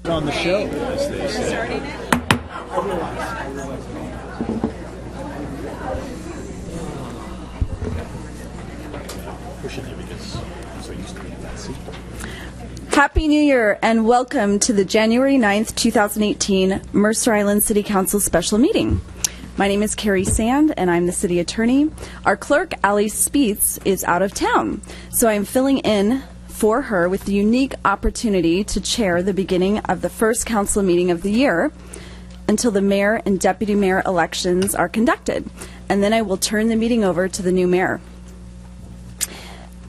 On the show, as they say. Starting it? Pushing it because I'm so used to being in that seat. Happy New Year and welcome to the January 9th, 2018 Mercer Island City Council special meeting. My name is Carrie Sand and I'm the city attorney. Our clerk, Allie Speets, is out of town, so I'm filling in for her with the unique opportunity to chair the beginning of the first council meeting of the year until the mayor and deputy mayor elections are conducted, and then I will turn the meeting over to the new mayor.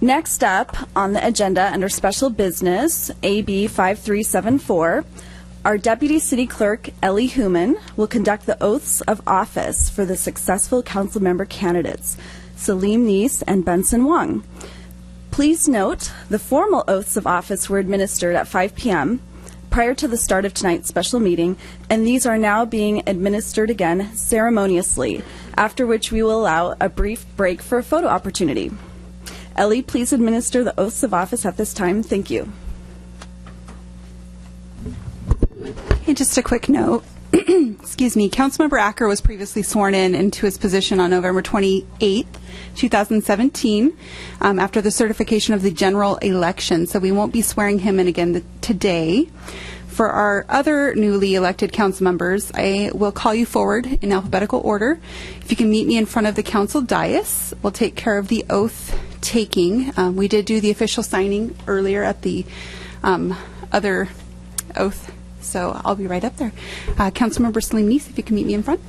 Next up on the agenda under special business, AB 5374, our deputy city clerk, Ellie Human, will conduct the oaths of office for the successful council member candidates, Salim Neese and Benson Wong. Please note, the formal oaths of office were administered at 5 p.m. prior to the start of tonight's special meeting, and these are now being administered again ceremoniously, after which we will allow a brief break for a photo opportunity. Ellie, please administer the oaths of office at this time. Thank you. Hey, just a quick note. Excuse me. Councilmember Acker was previously sworn in into his position on November 28th, 2017, after the certification of the general election. So we won't be swearing him in again today. For our other newly elected council members, I will call you forward in alphabetical order. If you can meet me in front of the council dais, we'll take care of the oath taking. We did do the official signing earlier at the other oath. So I'll be right up there. Councilmember Salim Neese, if you can meet me in front.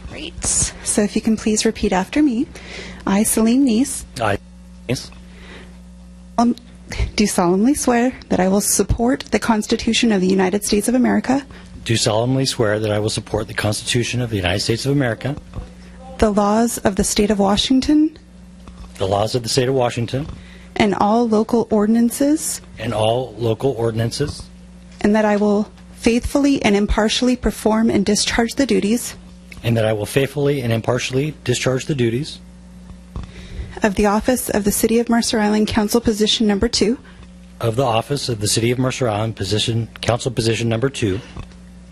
Great. So if you can please repeat after me. I, Salim Neese. I, Neese. Do solemnly swear that I will support the Constitution of the United States of America. Do solemnly swear that I will support the Constitution of the United States of America. The laws of the State of Washington. The laws of the State of Washington. And all local ordinances. And all local ordinances. And that I will faithfully and impartially perform and discharge the duties. And that I will faithfully and impartially discharge the duties of the office of the City of Mercer Island Council Position Number 2. Of the office of the City of Mercer Island Council Position Number 2.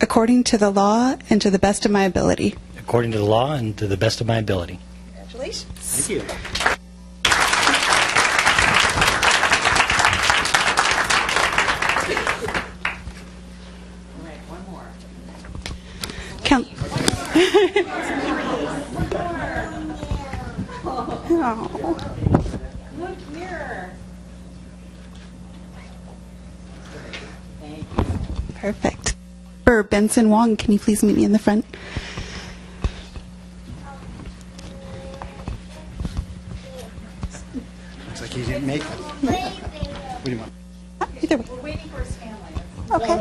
According to the law and to the best of my ability. According to the law and to the best of my ability. Congratulations. Thank you. All right, one more. Oh. Look here. Thank you. Perfect. For Benson Wong, can you please meet me in the front? Looks like he didn't make it. What do you want? Either way. We're waiting for his family. Okay.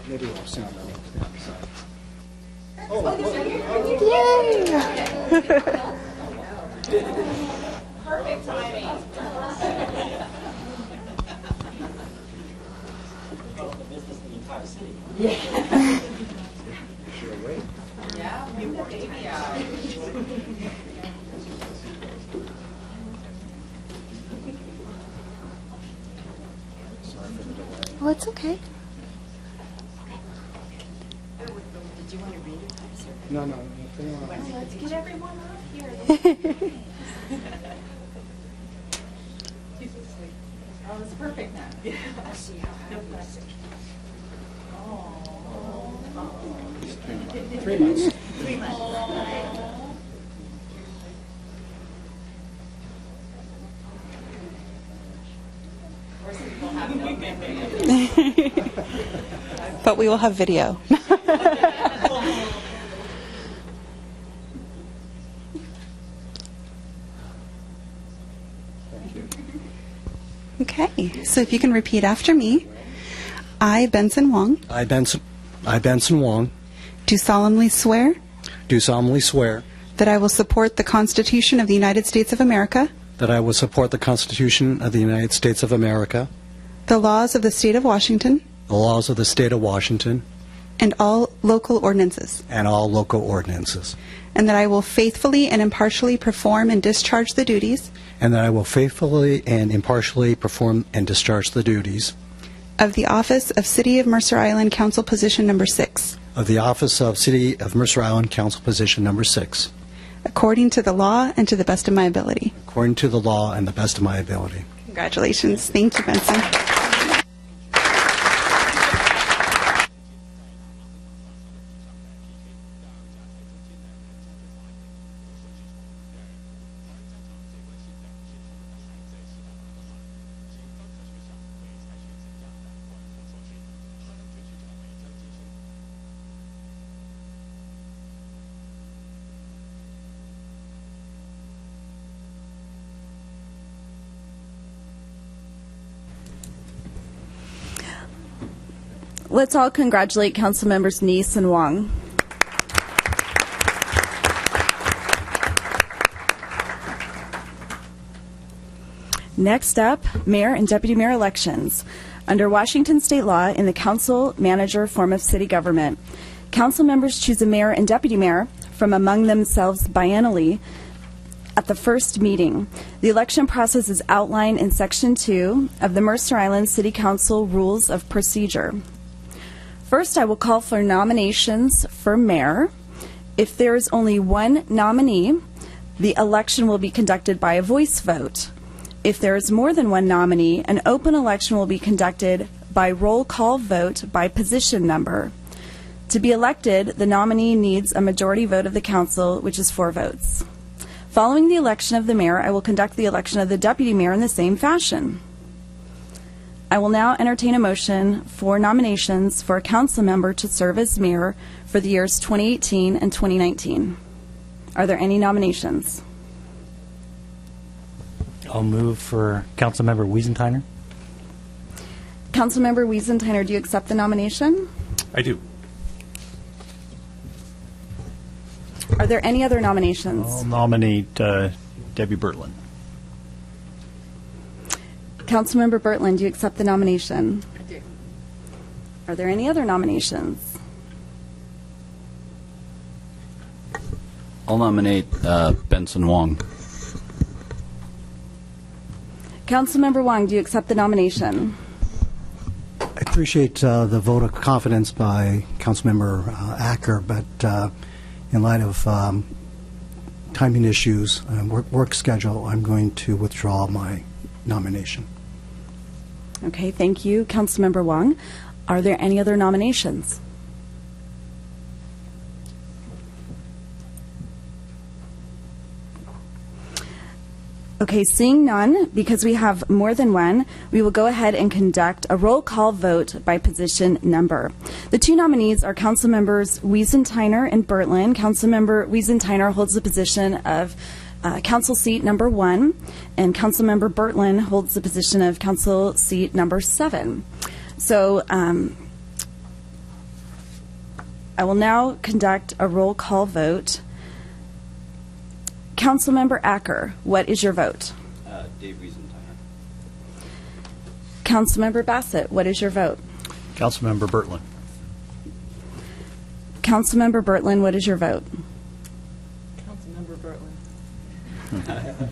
Maybe we'll sound on the side. Yay! Perfect timing. Yeah. Yeah, we have baby out. Well, it's okay. Did you want to read it? No, no. Let's get everyone up here. Oh, it's perfect now. Yeah. No plastic. Oh. 3 months. 3 months. Of course, we'll have no memory. But we will have video. Okay, so if you can repeat after me. I, Benson Wong, I, Benson Wong, do solemnly swear do solemnly swear that I will support the Constitution of the United States of America, that I will support the Constitution of the United States of America, the laws of the State of Washington, the laws of the State of Washington, and all local ordinances, and all local ordinances, and that I will faithfully and impartially perform and discharge the duties and that I will faithfully and impartially perform and discharge the duties of the office of City of Mercer Island Council Position Number 6, of the office of City of Mercer Island Council Position Number 6, according to the law and to the best of my ability. according to the law and the best of my ability. Congratulations. Thank you, Benson. Let's all congratulate council members Neese and Wong. Next up, mayor and deputy mayor elections. Under Washington state law, in the council manager form of city government, council members choose a mayor and deputy mayor from among themselves biennially at the first meeting. The election process is outlined in Section 2 of the Mercer Island City Council Rules of Procedure. First, I will call for nominations for mayor. If there is only one nominee, the election will be conducted by a voice vote. If there is more than one nominee, an open election will be conducted by roll call vote by position number. To be elected, the nominee needs a majority vote of the council, which is 4 votes. Following the election of the mayor, I will conduct the election of the deputy mayor in the same fashion. I will now entertain a motion for nominations for a council member to serve as mayor for the years 2018 and 2019. Are there any nominations? I'll move for Councilmember Wiesentiner. Councilmember Wiesentiner, do you accept the nomination? I do. Are there any other nominations? I'll nominate Debbie Bertlin. Councilmember Bertlin, do you accept the nomination? I do. Are there any other nominations? I'll nominate Benson Wong. Councilmember Wong, do you accept the nomination? I appreciate the vote of confidence by Councilmember Acker, but in light of timing issues and work schedule, I'm going to withdraw my nomination. Okay, thank you, Councilmember Wong. Are there any other nominations? Okay, seeing none, because we have more than one, we will go ahead and conduct a roll call vote by position number. The 2 nominees are Councilmembers Wiesentiner and Bertlin. Councilmember Wiesentiner holds the position of Council seat number 1, and Councilmember Bertlin holds the position of Council seat number 7. So I will now conduct a roll call vote. Councilmember Acker, what is your vote? Dave Wiesentiner. Councilmember Bassett, what is your vote? Councilmember Bertlin. Councilmember Bertlin, what is your vote? Councilmember Bertlin.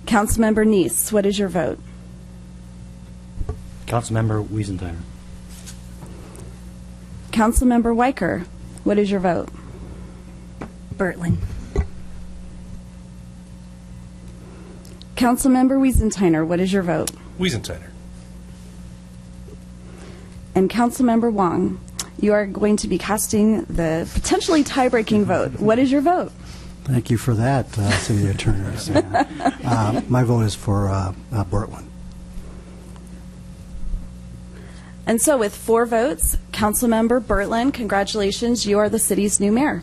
Councilmember Neese, what is your vote? Councilmember Wiesenthaler. Councilmember Weicker, what is your vote? Bertlin. Councilmember Wiesenthaler, what is your vote? Wiesenthaler. And Councilmember Wong, you are going to be casting the potentially tie-breaking vote. What is your vote? Thank you for that, City Attorney. My vote is for Bertlin. And so with 4 votes, Councilmember Bertlin, congratulations, you are the city's new mayor.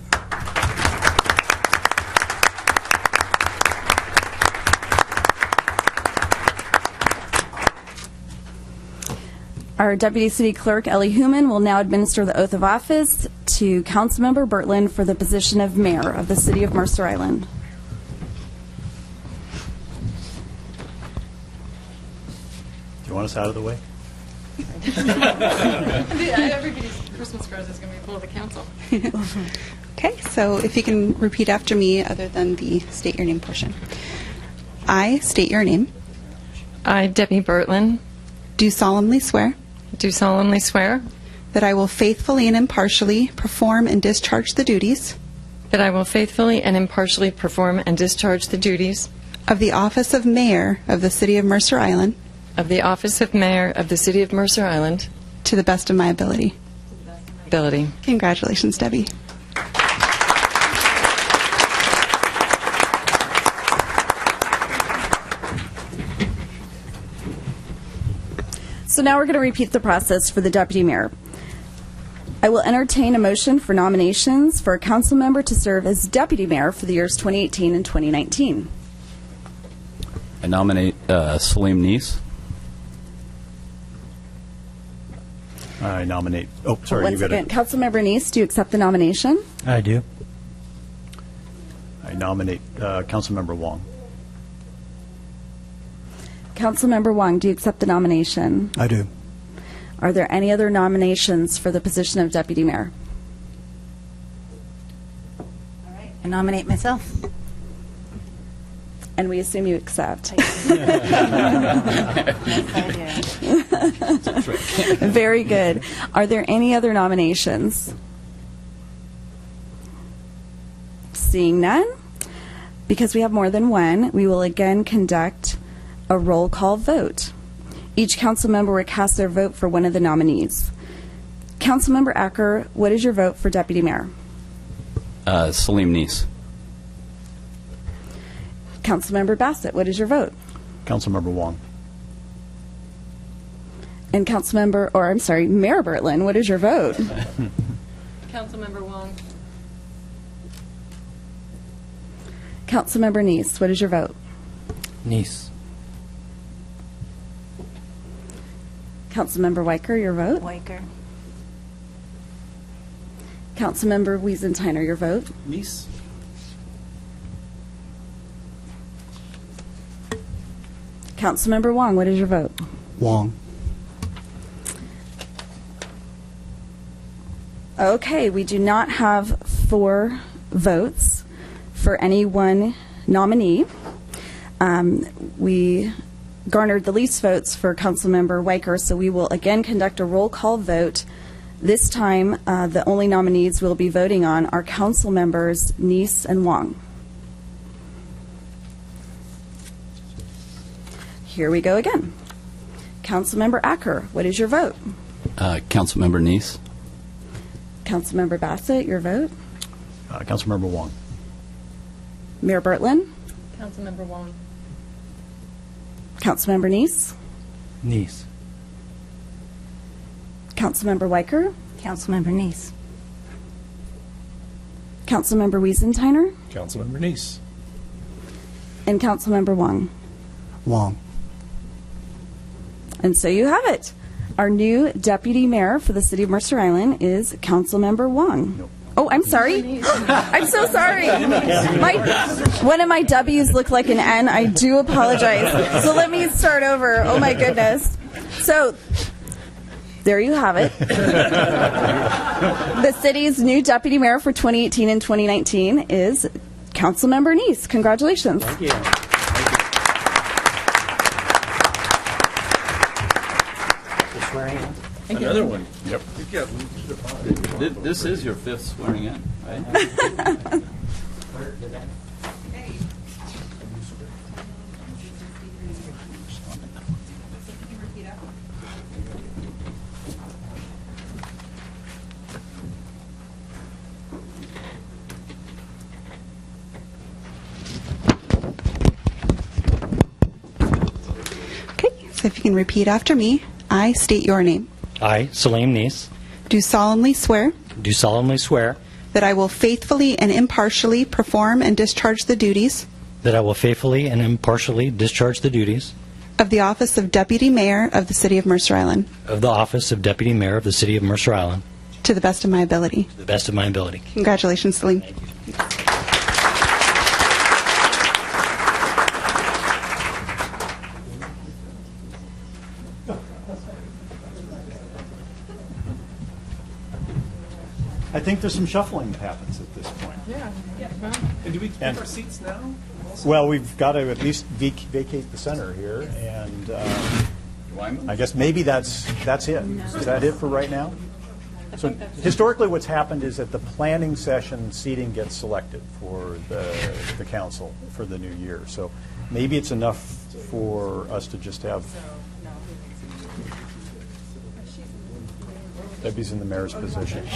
Our Deputy City Clerk, Ellie Human, will now administer the oath of office to Councilmember Bertlin for the position of mayor of the city of Mercer Island. Do you want us out of the way? Everybody's Christmas cards is going to be full of the council. Okay, so if you can repeat after me other than the state your name portion. I state your name. I, Debbie Bertlin, Do solemnly swear do solemnly swear that I will faithfully and impartially perform and discharge the duties that I will faithfully and impartially perform and discharge the duties of the office of mayor of the city of Mercer Island of the office of mayor of the city of Mercer Island to the best of my ability. ability. Congratulations, Debbie. So now we're going to repeat the process for the deputy mayor. I will entertain a motion for nominations for a council member to serve as deputy mayor for the years 2018 and 2019. I nominate Salim Neese. I nominate. Oh, sorry. One You got second. it. Councilmember Neese, do you accept the nomination? I do. I nominate Councilmember Wong. Councilmember Wong, do you accept the nomination? I do. Are there any other nominations for the position of deputy mayor? I nominate myself. And we assume you accept. Very good. Are there any other nominations? Seeing none, because we have more than one, we will again conduct a roll call vote. Each council member will cast their vote for one of the nominees. Councilmember Acker, what is your vote for deputy mayor? Salim Neese. Councilmember Bassett, what is your vote? Councilmember Wong. And Mayor Bertlin, what is your vote? Councilmember Wong. Councilmember Neese, what is your vote? Niece. Councilmember Weicker, your vote? Weicker. Councilmember Wiesenthaler, your vote? Neese. Councilmember Wong, what is your vote? Wong. Okay, we do not have 4 votes for any one nominee. We garnered the least votes for Councilmember Weicker, so we will again conduct a roll call vote. This time, the only nominees we'll be voting on are council members Neese and Wong. Here we go again. Councilmember Acker, what is your vote? Councilmember Neese. Councilmember Bassett, your vote? Councilmember Wong. Mayor Bertlin? Councilmember Wong. Councilmember Neese? Niece. Councilmember Weicker? Councilmember Neese. Councilmember Wiesenthaler? Councilmember Neese. And Councilmember Wong. Wong. And so you have it. Our new deputy mayor for the city of Mercer Island is Councilmember Wong. Nope. Oh, I'm sorry. I'm so sorry. One of my W's looked like an N. I do apologize. So let me start over. Oh, my goodness. So There you have it. The city's new deputy mayor for 2018 and 2019 is Councilmember Neese. Congratulations. Thank you. Another one. Yep. This is your fifth swearing in, right? Okay, so if you can repeat after me, I state your name. I, Salim Neese, Do solemnly swear do solemnly swear that I will faithfully and impartially perform and discharge the duties that I will faithfully and impartially discharge the duties of the office of Deputy Mayor of the City of Mercer Island of the office of Deputy Mayor of the City of Mercer Island to the best of my ability. to the best of my ability. Congratulations, Salim. I think there's some shuffling that happens at this point. And do we take our seats now? Well, we've got to at least vacate the center here, and I guess maybe that's it. Is that it for right now? So historically, what's happened is at the planning session, seating gets selected for the council for the new year. So maybe it's enough for us to just have Debbie's in the mayor's position.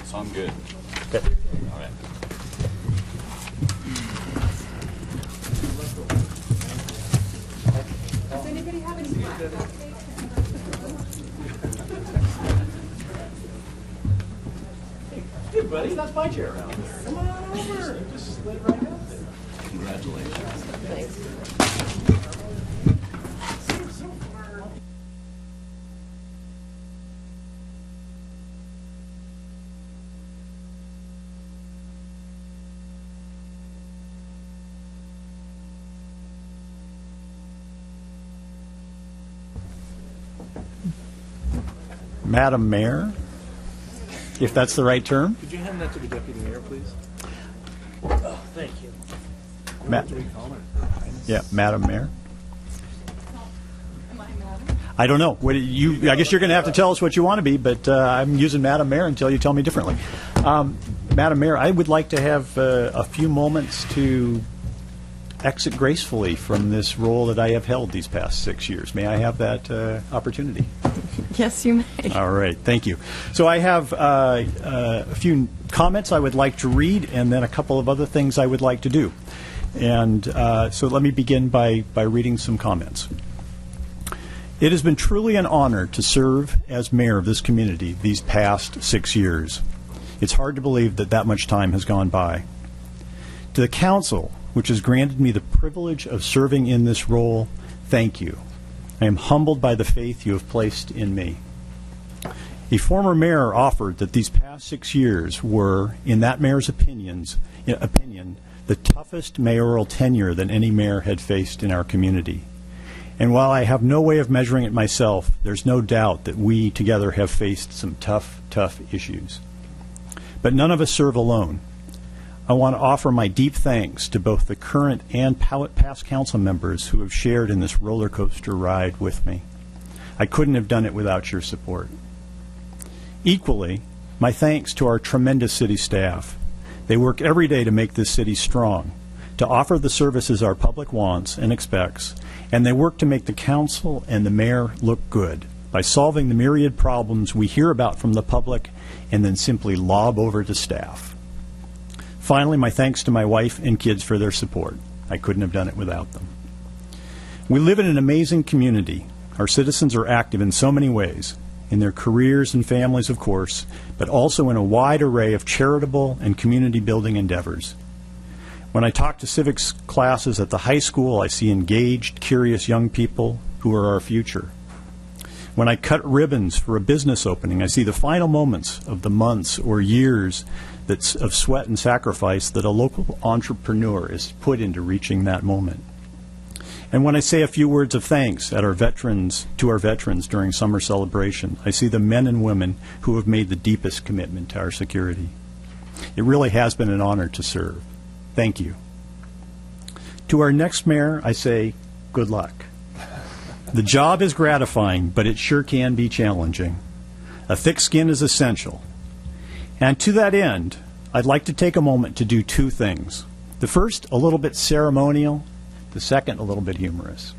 So I'm good. Okay. All right. Hey, buddy, that's my chair around there. Come on over. Just slid right out there. Congratulations. Madam Mayor, if that's the right term. Could you hand that to the deputy mayor, please? Thank you. Yeah, Madam Mayor. I don't know. What do you? I guess you're going to have to tell us what you want to be, but I'm using Madam Mayor until you tell me differently. Madam Mayor, I would like to have a few moments to exit gracefully from this role that I have held these past 6 years. May I have that opportunity? Yes, you may. All right, thank you. So I have a few comments I would like to read, and then a couple of other things I would like to do. And so let me begin by reading some comments. It has been truly an honor to serve as mayor of this community these past 6 years. It's hard to believe that much time has gone by. To the council, which has granted me the privilege of serving in this role, thank you. I am humbled by the faith you have placed in me. A former mayor offered that these past 6 years were, in that mayor's opinion, the toughest mayoral tenure that any mayor had faced in our community. And while I have no way of measuring it myself, there's no doubt that we together have faced some tough issues. But none of us serve alone. I want to offer my deep thanks to both the current and past council members who have shared in this roller coaster ride with me. I couldn't have done it without your support. Equally, my thanks to our tremendous city staff. They work every day to make this city strong, to offer the services our public wants and expects, and they work to make the council and the mayor look good by solving the myriad problems we hear about from the public and then simply lob over to staff. Finally, my thanks to my wife and kids for their support. I couldn't have done it without them. We live in an amazing community. Our citizens are active in so many ways, in their careers and families, of course, but also in a wide array of charitable and community-building endeavors. When I talk to civics classes at the high school, I see engaged, curious young people who are our future. When I cut ribbons for a business opening, I see the final moments of the months or years of sweat and sacrifice that a local entrepreneur is put into reaching that moment. And when I say a few words of thanks to our veterans during summer celebration, I see the men and women who have made the deepest commitment to our security. It really has been an honor to serve. Thank you. To our next mayor, I say good luck. The job is gratifying, but it sure can be challenging. A thick skin is essential. And to that end, I'd like to take a moment to do two things. The first, a little bit ceremonial. The second, a little bit humorous.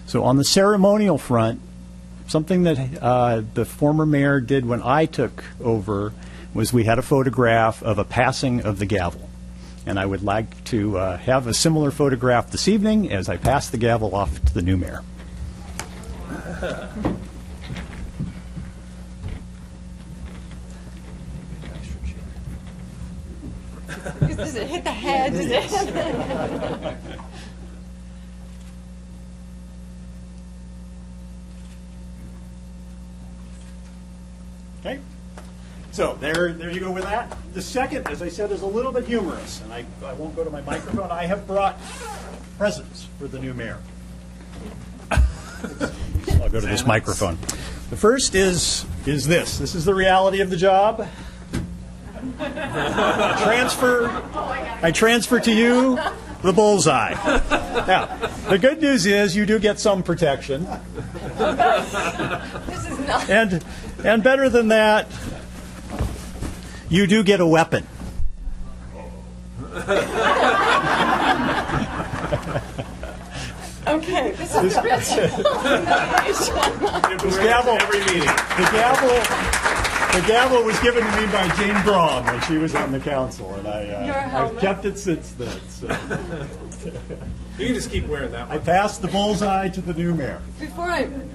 So on the ceremonial front, something that the former mayor did when I took over was we had a photograph of a passing of the gavel. And I would like to have a similar photograph this evening as I pass the gavel off to the new mayor. Does it hit the head? Does it? Okay. So there you go with that. The second, as I said, is a little bit humorous, and I won't go to my microphone. I have brought presents for the new mayor. I'll go to this microphone. The first is this. This is the reality of the job. I transfer to you the bullseye. Now, the good news is you do get some protection. And better than that, you do get a weapon. Okay, this is This gavel, every meeting. The gavel was given to me by Jane Braun when she was on the council, and I've kept it since then. So. You can just keep wearing that I one. passed the bullseye to the new mayor. Before I'm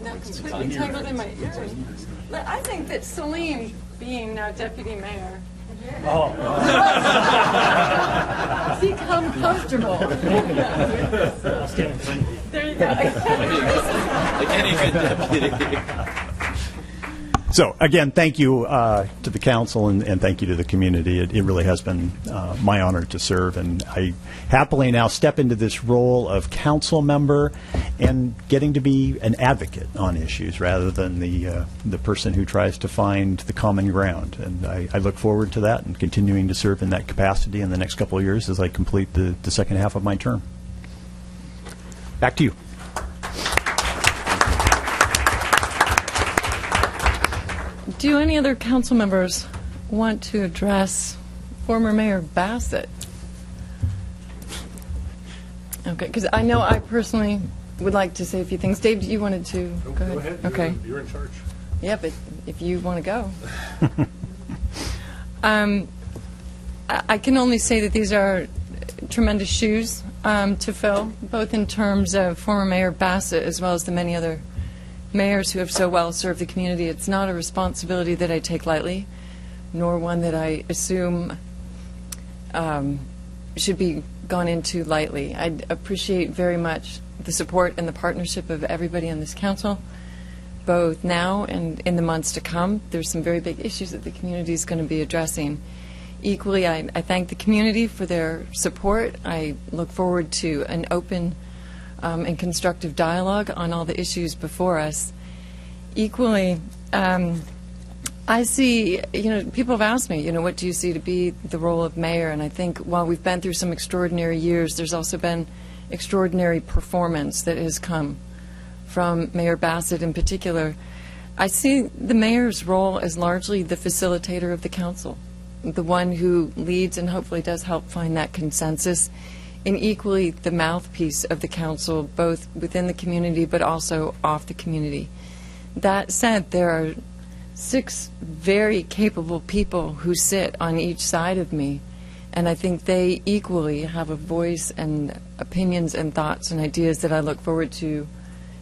now completely tangled in my ears. I think that Celine, being now deputy mayor, become comfortable. There you go. Like any good deputy. So, again, thank you to the council and thank you to the community. It really has been my honor to serve, and I happily now step into this role of council member and getting to be an advocate on issues rather than the person who tries to find the common ground. And I look forward to that and continuing to serve in that capacity in the next couple of years as I complete the second half of my term. Back to you. Do any other council members want to address former Mayor Bassett? Okay, because I know I personally would like to say a few things. Dave, you wanted to go ahead? Okay. You're in charge. Yeah, but if you want to go. I can only say that these are tremendous shoes to fill, both in terms of former Mayor Bassett as well as the many other mayors who have so well served the community. It's not a responsibility that I take lightly, nor one that I assume should be gone into lightly. I appreciate very much the support and the partnership of everybody on this council, both now and in the months to come. There's some very big issues that the community is going to be addressing. Equally, I thank the community for their support. I look forward to an open and constructive dialogue on all the issues before us. Equally, I see, people have asked me, what do you see to be the role of mayor? And I think while we've been through some extraordinary years, there's also been extraordinary performance that has come from Mayor Bassett in particular. I see the mayor's role as largely the facilitator of the council, the one who leads and hopefully does help find that consensus, and equally the mouthpiece of the council, both within the community but also off the community. That said, there are 6 very capable people who sit on each side of me, and I think they equally have a voice and opinions and thoughts and ideas that I look forward to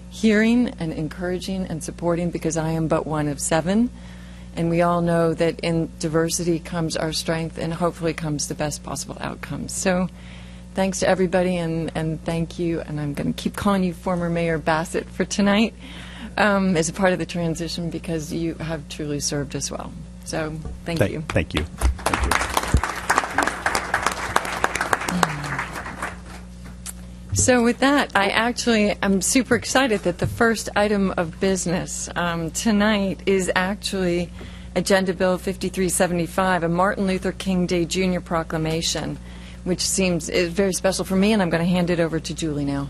hearing and encouraging and supporting, because I am but one of 7, and we all know that in diversity comes our strength and hopefully comes the best possible outcomes. So thanks to everybody, and thank you, and I'm going to keep calling you former Mayor Bassett for tonight as a part of the transition, because you have truly served us well. So thank you. Thank you. Thank you. So with that, I'm super excited that the first item of business tonight is actually Agenda Bill 5375, a Martin Luther King Day Jr. proclamation, which seems very special for me, and I'm going to hand it over to Julie now.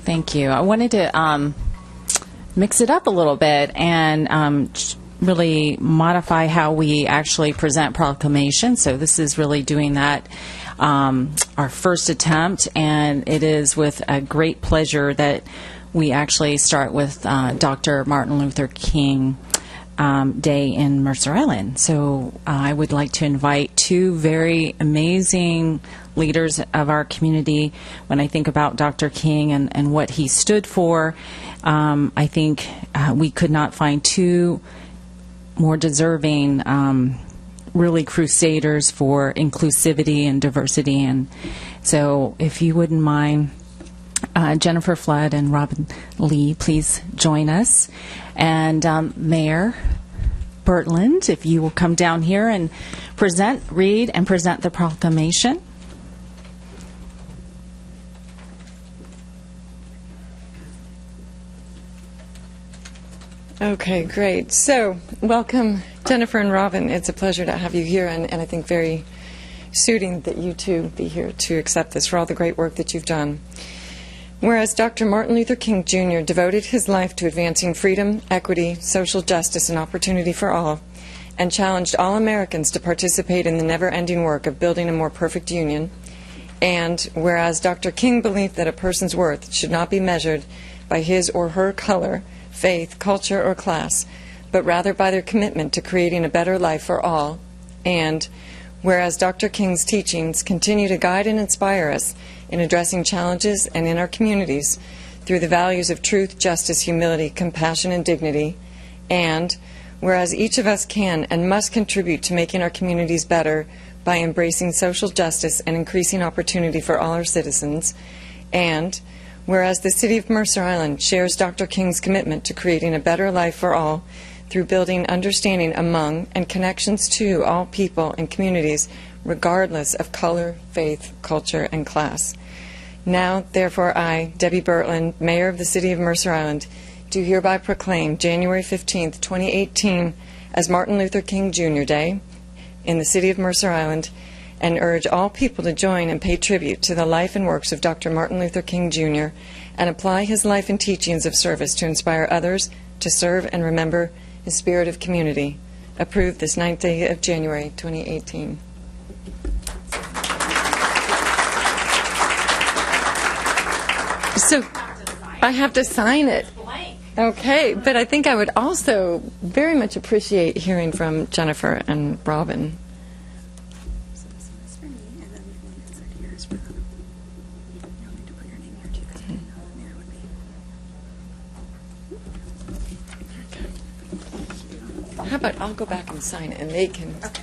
Thank you. I wanted to mix it up a little bit and really modify how we actually present proclamations. So this is really doing that, our first attempt, and it is with a great pleasure that we actually start with Dr. Martin Luther King Day in Mercer Island. So I would like to invite two very amazing leaders of our community. When I think about Dr. King and what he stood for, I think we could not find two more deserving really crusaders for inclusivity and diversity. And so if you wouldn't mind, Jennifer Flood and Robin Lee, please join us. And Mayor Bertland, if you will come down here and read and present the proclamation. Okay, great. So, welcome, Jennifer and Robin. It's a pleasure to have you here, and I think very suiting that you two be here to accept this for all the great work that you've done. Whereas Dr. Martin Luther King Jr. devoted his life to advancing freedom, equity, social justice, and opportunity for all, and challenged all Americans to participate in the never-ending work of building a more perfect union, and whereas Dr. King believed that a person's worth should not be measured by his or her color, faith, culture, or class, but rather by their commitment to creating a better life for all, and whereas Dr. King's teachings continue to guide and inspire us in addressing challenges and in our communities through the values of truth, justice, humility, compassion, and dignity, and whereas each of us can and must contribute to making our communities better by embracing social justice and increasing opportunity for all our citizens, and whereas the City of Mercer Island shares Dr. King's commitment to creating a better life for all through building understanding among and connections to all people and communities regardless of color, faith, culture, and class. Now, therefore, I, Debbie Bertland, Mayor of the City of Mercer Island, do hereby proclaim January 15th, 2018 as Martin Luther King Jr. Day in the City of Mercer Island, and urge all people to join and pay tribute to the life and works of Dr. Martin Luther King Jr. and apply his life and teachings of service to inspire others to serve and remember his spirit of community. Approved this 9th day of January, 2018. So I have to sign it. Okay, but I think I would also very much appreciate hearing from Jennifer and Robin. How about I'll go back and sign it, and they can... Okay.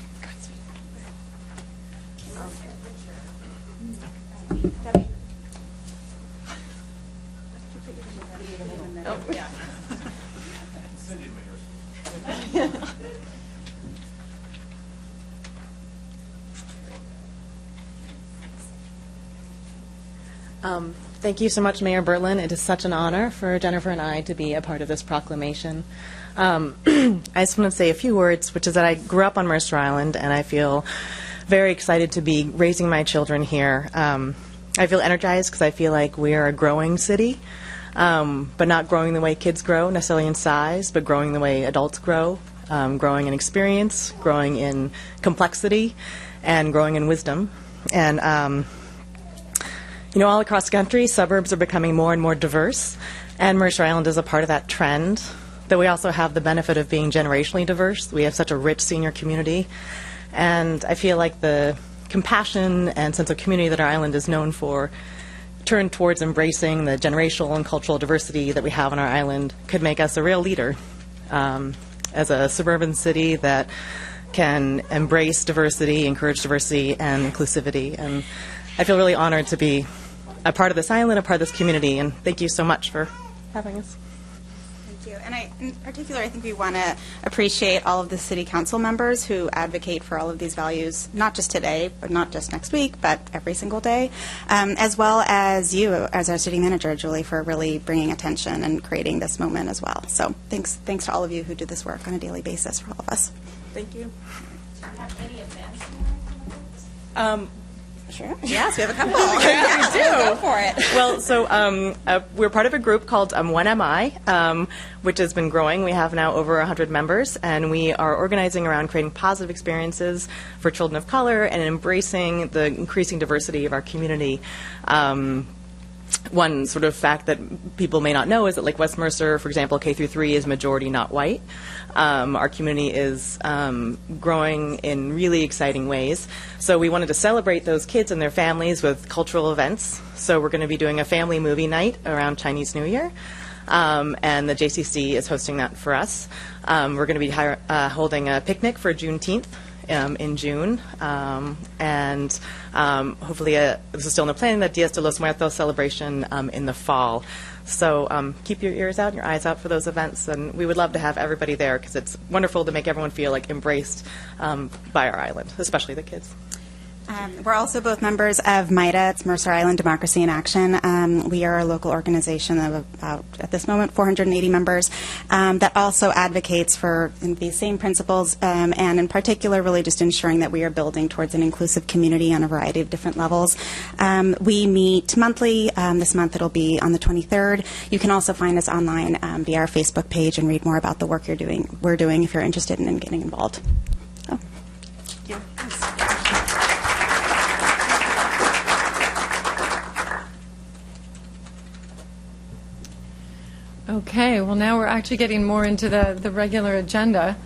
Oh, yeah. Thank you so much, Mayor Bertland. It is such an honor for Jennifer and I to be a part of this proclamation. I just want to say a few words, which is that I grew up on Mercer Island, and I feel very excited to be raising my children here. I feel energized because I feel like we are a growing city, but not growing the way kids grow necessarily in size, but growing the way adults grow, growing in experience, growing in complexity, and growing in wisdom. And you know, all across the country, suburbs are becoming more and more diverse, and Mercer Island is a part of that trend. But we also have the benefit of being generationally diverse. We have such a rich senior community, and I feel like the compassion and sense of community that our island is known for turn towards embracing the generational and cultural diversity that we have on our island could make us a real leader as a suburban city that can embrace diversity, encourage diversity and inclusivity. And I feel really honored to be a part of this island, a part of this community, and thank you so much for having us. Thank you. And in particular, I think we want to appreciate all of the city council members who advocate for all of these values, not just today, but not just next week, but every single day, as well as you, as our city manager, Julie, for really bringing attention and creating this moment as well. So thanks to all of you who do this work on a daily basis for all of us. Thank you. Do you have any events? Sure. Yes, we have a couple. Yeah, we do. Go for it. Well, so we're part of a group called 1MI, which has been growing. We have now over 100 members, and we are organizing around creating positive experiences for children of color and embracing the increasing diversity of our community. One sort of fact that people may not know is that, like West Mercer, for example, K through 3 is majority not white. Our community is growing in really exciting ways. So we wanted to celebrate those kids and their families with cultural events. So we're going to be doing a family movie night around Chinese New Year. And the JCC is hosting that for us. We're going to be holding a picnic for Juneteenth. In June, and hopefully this is still in the plan, the Dias de los Muertos celebration in the fall. So keep your ears out and your eyes out for those events, and we would love to have everybody there because it's wonderful to make everyone feel like embraced by our island, especially the kids. We're also both members of MIDA. It's Mercer Island Democracy in Action. We are a local organization of about, at this moment, 480 members that also advocates for these same principles and in particular really just ensuring that we are building towards an inclusive community on a variety of different levels. We meet monthly. This month it'll be on the 23rd. You can also find us online via our Facebook page and read more about the work we're doing if you're interested in getting involved. So, thank you. Okay, well now we're actually getting more into the regular agenda.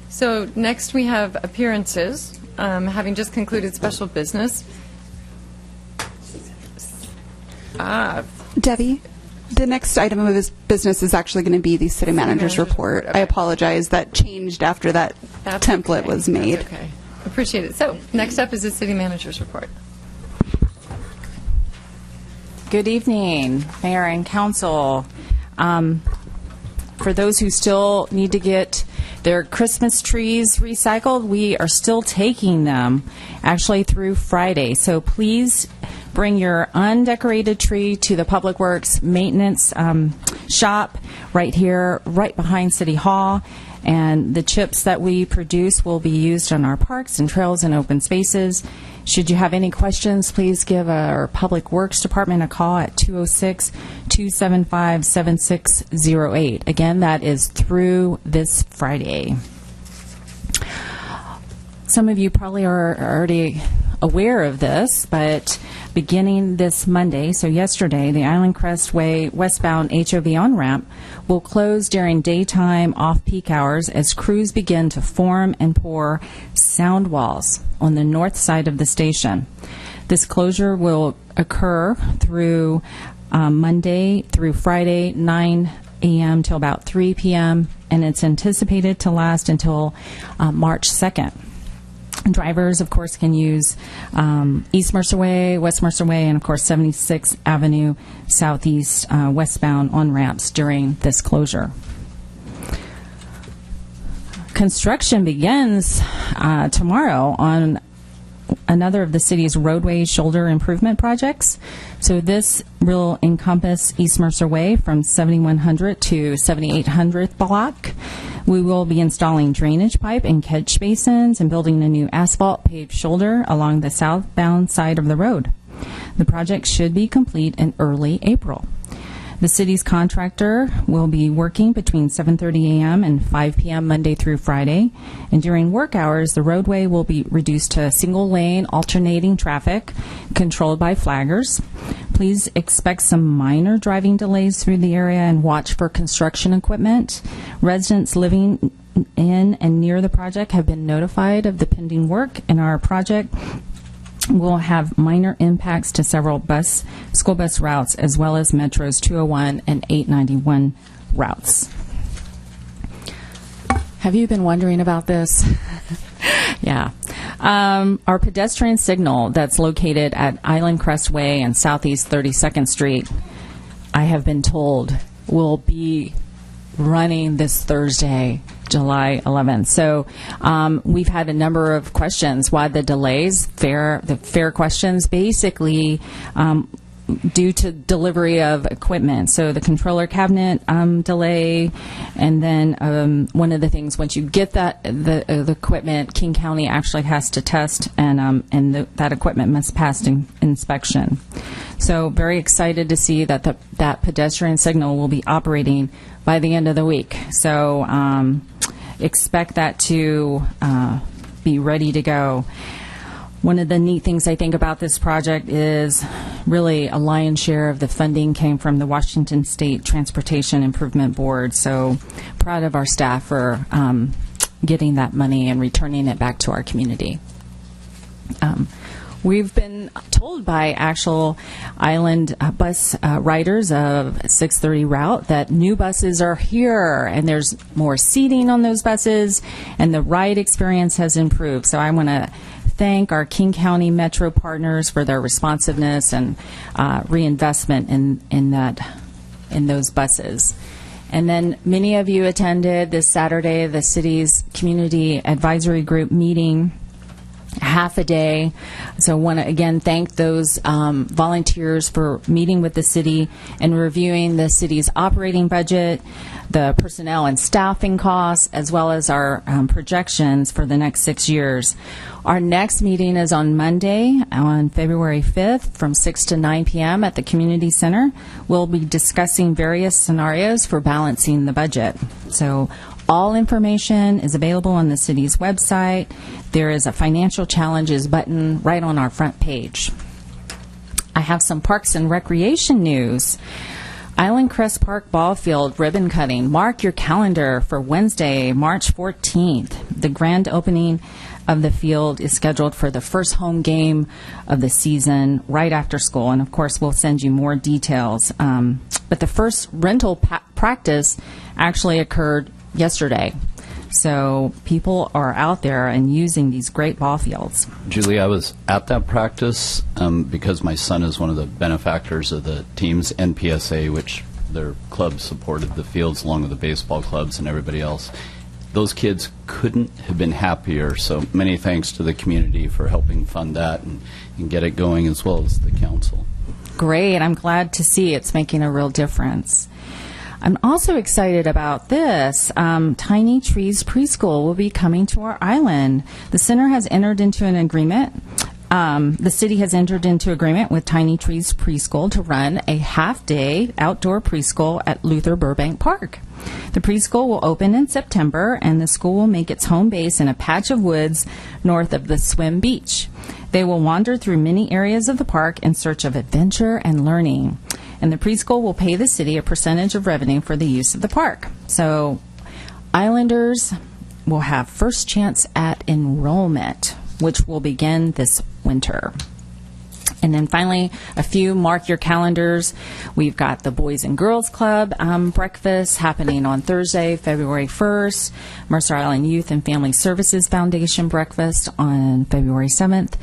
So next we have appearances, having just concluded special business. Debbie, the next item of business is actually going to be the city manager's report. Okay. I apologize. That changed after that template was made. That's okay. Appreciate it. So next up is the city manager's report. Good evening, Mayor and Council. For those who still need to get their Christmas trees recycled, we are still taking them actually through Friday. So please bring your undecorated tree to the Public Works maintenance shop right here, right behind City Hall. And the chips that we produce will be used on our parks and trails and open spaces. Should you have any questions, please give our Public Works Department a call at 206-275-7608. Again, that is through this Friday. Some of you probably are already aware of this, but beginning this Monday, so yesterday, the Island Crest Way westbound HOV on-ramp will close during daytime off-peak hours as crews begin to form and pour sound walls on the north side of the station. This closure will occur through Monday through Friday, 9 a.m. till about 3 p.m., and it's anticipated to last until March 2nd. Drivers, of course, can use East Mercer Way, West Mercer Way, and, of course, 76th Avenue Southeast westbound on-ramps during this closure. Construction begins tomorrow on another of the city's roadway shoulder improvement projects. So this will encompass East Mercer Way from 7100 to 7800th block. We will be installing drainage pipe and catch basins and building a new asphalt paved shoulder along the southbound side of the road. The project should be complete in early April. The city's contractor will be working between 7:30 a.m. and 5 p.m. Monday through Friday. And during work hours, the roadway will be reduced to single-lane alternating traffic controlled by flaggers. Please expect some minor driving delays through the area and watch for construction equipment. Residents living in and near the project have been notified of the pending work, and our project will have minor impacts to several school bus routes, as well as Metro's 201 and 891 routes. Have you been wondering about this? Yeah. Our pedestrian signal that's located at Island Crest Way and Southeast 32nd Street, I have been told, will be running this Thursday, July 11th. So we've had a number of questions. Why the delays? The fair questions, basically due to delivery of equipment. So the controller cabinet delay, and then one of the things, once you get the equipment, King County actually has to test, and that equipment must pass inspection. So very excited to see that that pedestrian signal will be operating by the end of the week. So expect that to be ready to go. One of the neat things I think about this project is really a lion's share of the funding came from the Washington State Transportation Improvement Board. So proud of our staff for getting that money and returning it back to our community. We've been told by actual island bus riders of 630 route that new buses are here, and there's more seating on those buses, and the ride experience has improved. So I want to thank our King County Metro partners for their responsiveness and reinvestment in those buses. And then many of you attended this Saturday the city's community advisory group meeting, half a day. So I want to again thank those volunteers for meeting with the city and reviewing the city's operating budget, the personnel and staffing costs, as well as our projections for the next 6 years. Our next meeting is on Monday, on February 5th, from 6 to 9 p.m. at the Community Center. We'll be discussing various scenarios for balancing the budget. So all information is available on the city's website. There is a financial challenges button right on our front page. I have some parks and recreation news. Island Crest Park Ball Field ribbon cutting. Mark your calendar for Wednesday, March 14th. The grand opening of the field is scheduled for the first home game of the season right after school. And, of course, we'll send you more details. But the first rental practice actually occurred yesterday. So people are out there and using these great ball fields. Julie, I was at that practice because my son is one of the benefactors of the team's NPSA, which their club supported the fields along with the baseball clubs and everybody else. Those kids couldn't have been happier, so many thanks to the community for helping fund that and get it going, as well as the council. Great. I'm glad to see it's making a real difference. I'm also excited about this. Tiny Trees Preschool will be coming to our island. The center has entered into an agreement. The city has entered into agreement with Tiny Trees Preschool to run a half-day outdoor preschool at Luther Burbank Park. The preschool will open in September, and the school will make its home base in a patch of woods north of the Swim Beach. They will wander through many areas of the park in search of adventure and learning. And the preschool will pay the city a percentage of revenue for the use of the park. So Islanders will have first chance at enrollment, which will begin this winter. And then finally, a few mark your calendars. We've got the Boys and Girls Club breakfast happening on Thursday, February 1st. Mercer Island Youth and Family Services Foundation breakfast on February 7th.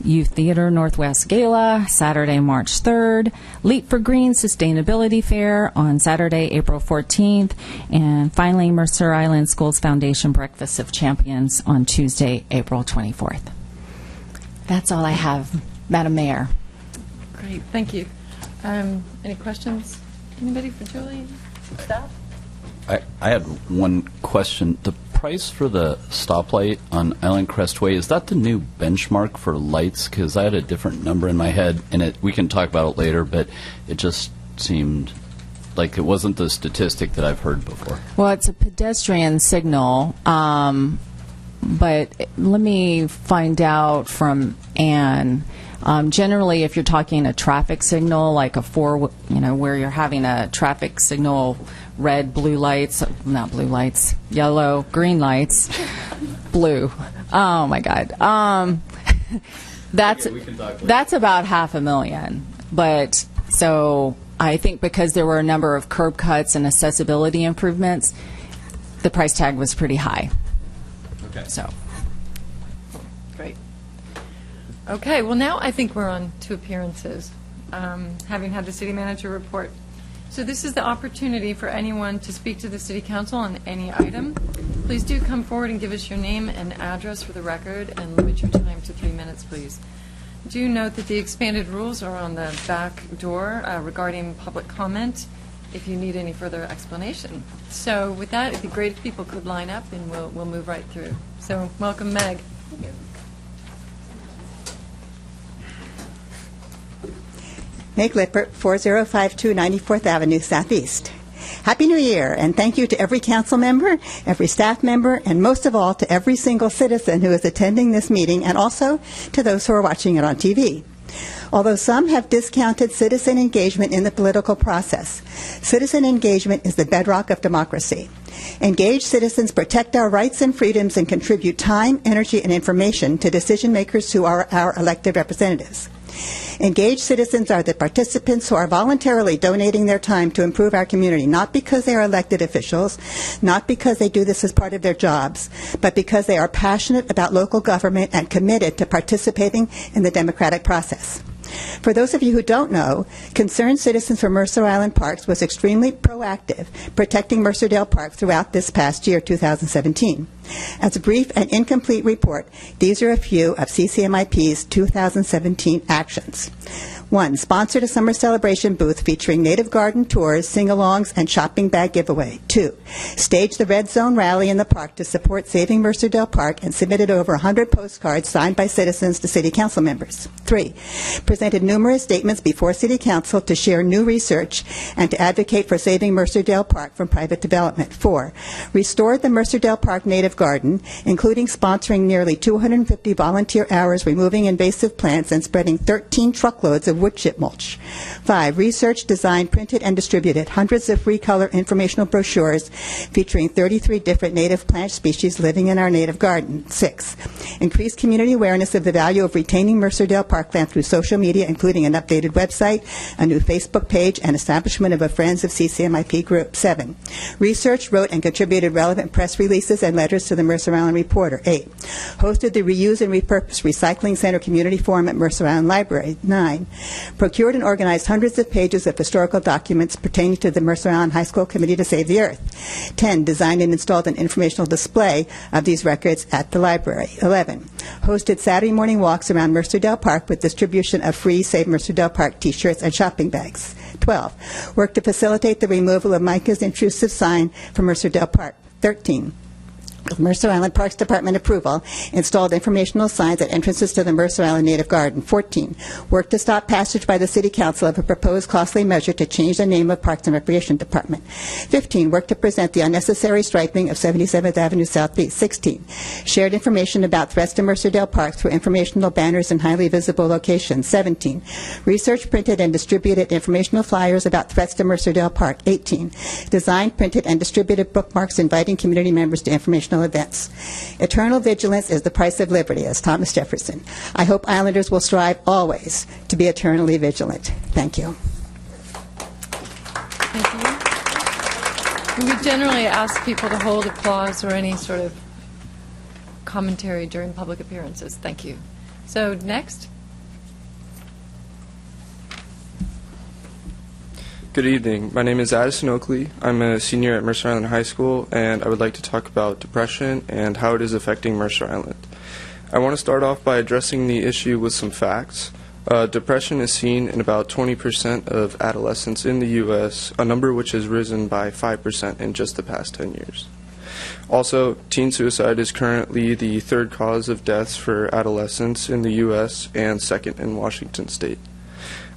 Youth Theater Northwest Gala, Saturday, March 3rd. Leap for Green Sustainability Fair on Saturday, April 14th. And finally, Mercer Island Schools Foundation Breakfast of Champions on Tuesday, April 24th. That's all I have, Madam Mayor. Great, thank you. Any questions? Anybody for Julie? Staff? I had one question. The price for the stoplight on Island Crest Way, is that the new benchmark for lights? Because I had a different number in my head, and we can talk about it later, but it just seemed like it wasn't the statistic that I've heard before. Well, it's a pedestrian signal, but let me find out from Ann. Generally, if you're talking a traffic signal, like where you're having a traffic signal, red, blue lights, not blue lights, yellow, green lights, blue. Oh my God. That's about $500,000. But so I think because there were a number of curb cuts and accessibility improvements, the price tag was pretty high. Okay. So. Great. Okay, well now I think we're on to appearances, having had the city manager report. So this is the opportunity for anyone to speak to the City Council on any item. Please do come forward and give us your name and address for the record, and limit your time to 3 minutes, please. Do note that the expanded rules are on the back door regarding public comment if you need any further explanation. So with that, it'd be great if people could line up, and we'll move right through. So welcome, Meg. Meg Lippert, 4052 94th Avenue Southeast. Happy New Year, and thank you to every council member, every staff member, and most of all to every single citizen who is attending this meeting, and also to those who are watching it on TV. Although some have discounted citizen engagement in the political process, citizen engagement is the bedrock of democracy. Engaged citizens protect our rights and freedoms and contribute time, energy, and information to decision makers who are our elected representatives. Engaged citizens are the participants who are voluntarily donating their time to improve our community, not because they are elected officials, not because they do this as part of their jobs, but because they are passionate about local government and committed to participating in the democratic process. For those of you who don't know, Concerned Citizens for Mercer Island Parks was extremely proactive, protecting Mercerdale Park throughout this past year, 2017. As a brief and incomplete report, these are a few of CCMIP's 2017 actions. 1. Sponsored a summer celebration booth featuring native garden tours, sing-alongs, and shopping bag giveaway. 2. Staged the Red Zone rally in the park to support saving Mercerdale Park and submitted over 100 postcards signed by citizens to City Council members. 3. Presented numerous statements before City Council to share new research and to advocate for saving Mercerdale Park from private development. 4. Restored the Mercerdale Park native garden, including sponsoring nearly 250 volunteer hours removing invasive plants and spreading 13 truckloads of wood chip mulch. 5. Researched, designed, printed, and distributed hundreds of free color informational brochures featuring 33 different native plant species living in our native garden. 6. Increased community awareness of the value of retaining Mercerdale Parkland through social media, including an updated website, a new Facebook page, and establishment of a Friends of CCMIP group. 7. Researched, wrote, and contributed relevant press releases and letters to the Mercer Island Reporter. 8. Hosted the Reuse and Repurpose Recycling Center Community Forum at Mercer Island Library. 9. Procured and organized hundreds of pages of historical documents pertaining to the Mercer Island High School Committee to Save the Earth. 10. Designed and installed an informational display of these records at the library. 11. Hosted Saturday morning walks around Mercerdale Park with distribution of free Save Mercerdale Park t-shirts and shopping bags. 12. Worked to facilitate the removal of Micah's intrusive sign from Mercerdale Park. 13. With Mercer Island Parks Department approval, installed informational signs at entrances to the Mercer Island Native Garden. 14. Worked to stop passage by the City Council of a proposed costly measure to change the name of Parks and Recreation Department. 15. Worked to present the unnecessary striping of 77th Avenue Southeast. 16. Shared information about threats to Mercerdale Park through informational banners in highly visible locations. 17. Research, printed, and distributed informational flyers about threats to Mercerdale Park. 18. Designed, printed, and distributed bookmarks inviting community members to informational events. Eternal vigilance is the price of liberty, as Thomas Jefferson. I hope Islanders will strive always to be eternally vigilant. Thank you. Thank you. We generally ask people to hold applause or any sort of commentary during public appearances. Thank you. So next. Good evening. My name is Addison Oakley. I'm a senior at Mercer Island High School, and I would like to talk about depression and how it is affecting Mercer Island. I want to start off by addressing the issue with some facts. Depression is seen in about 20% of adolescents in the U.S., a number which has risen by 5% in just the past 10 years. Also, teen suicide is currently the third cause of deaths for adolescents in the U.S. and second in Washington State.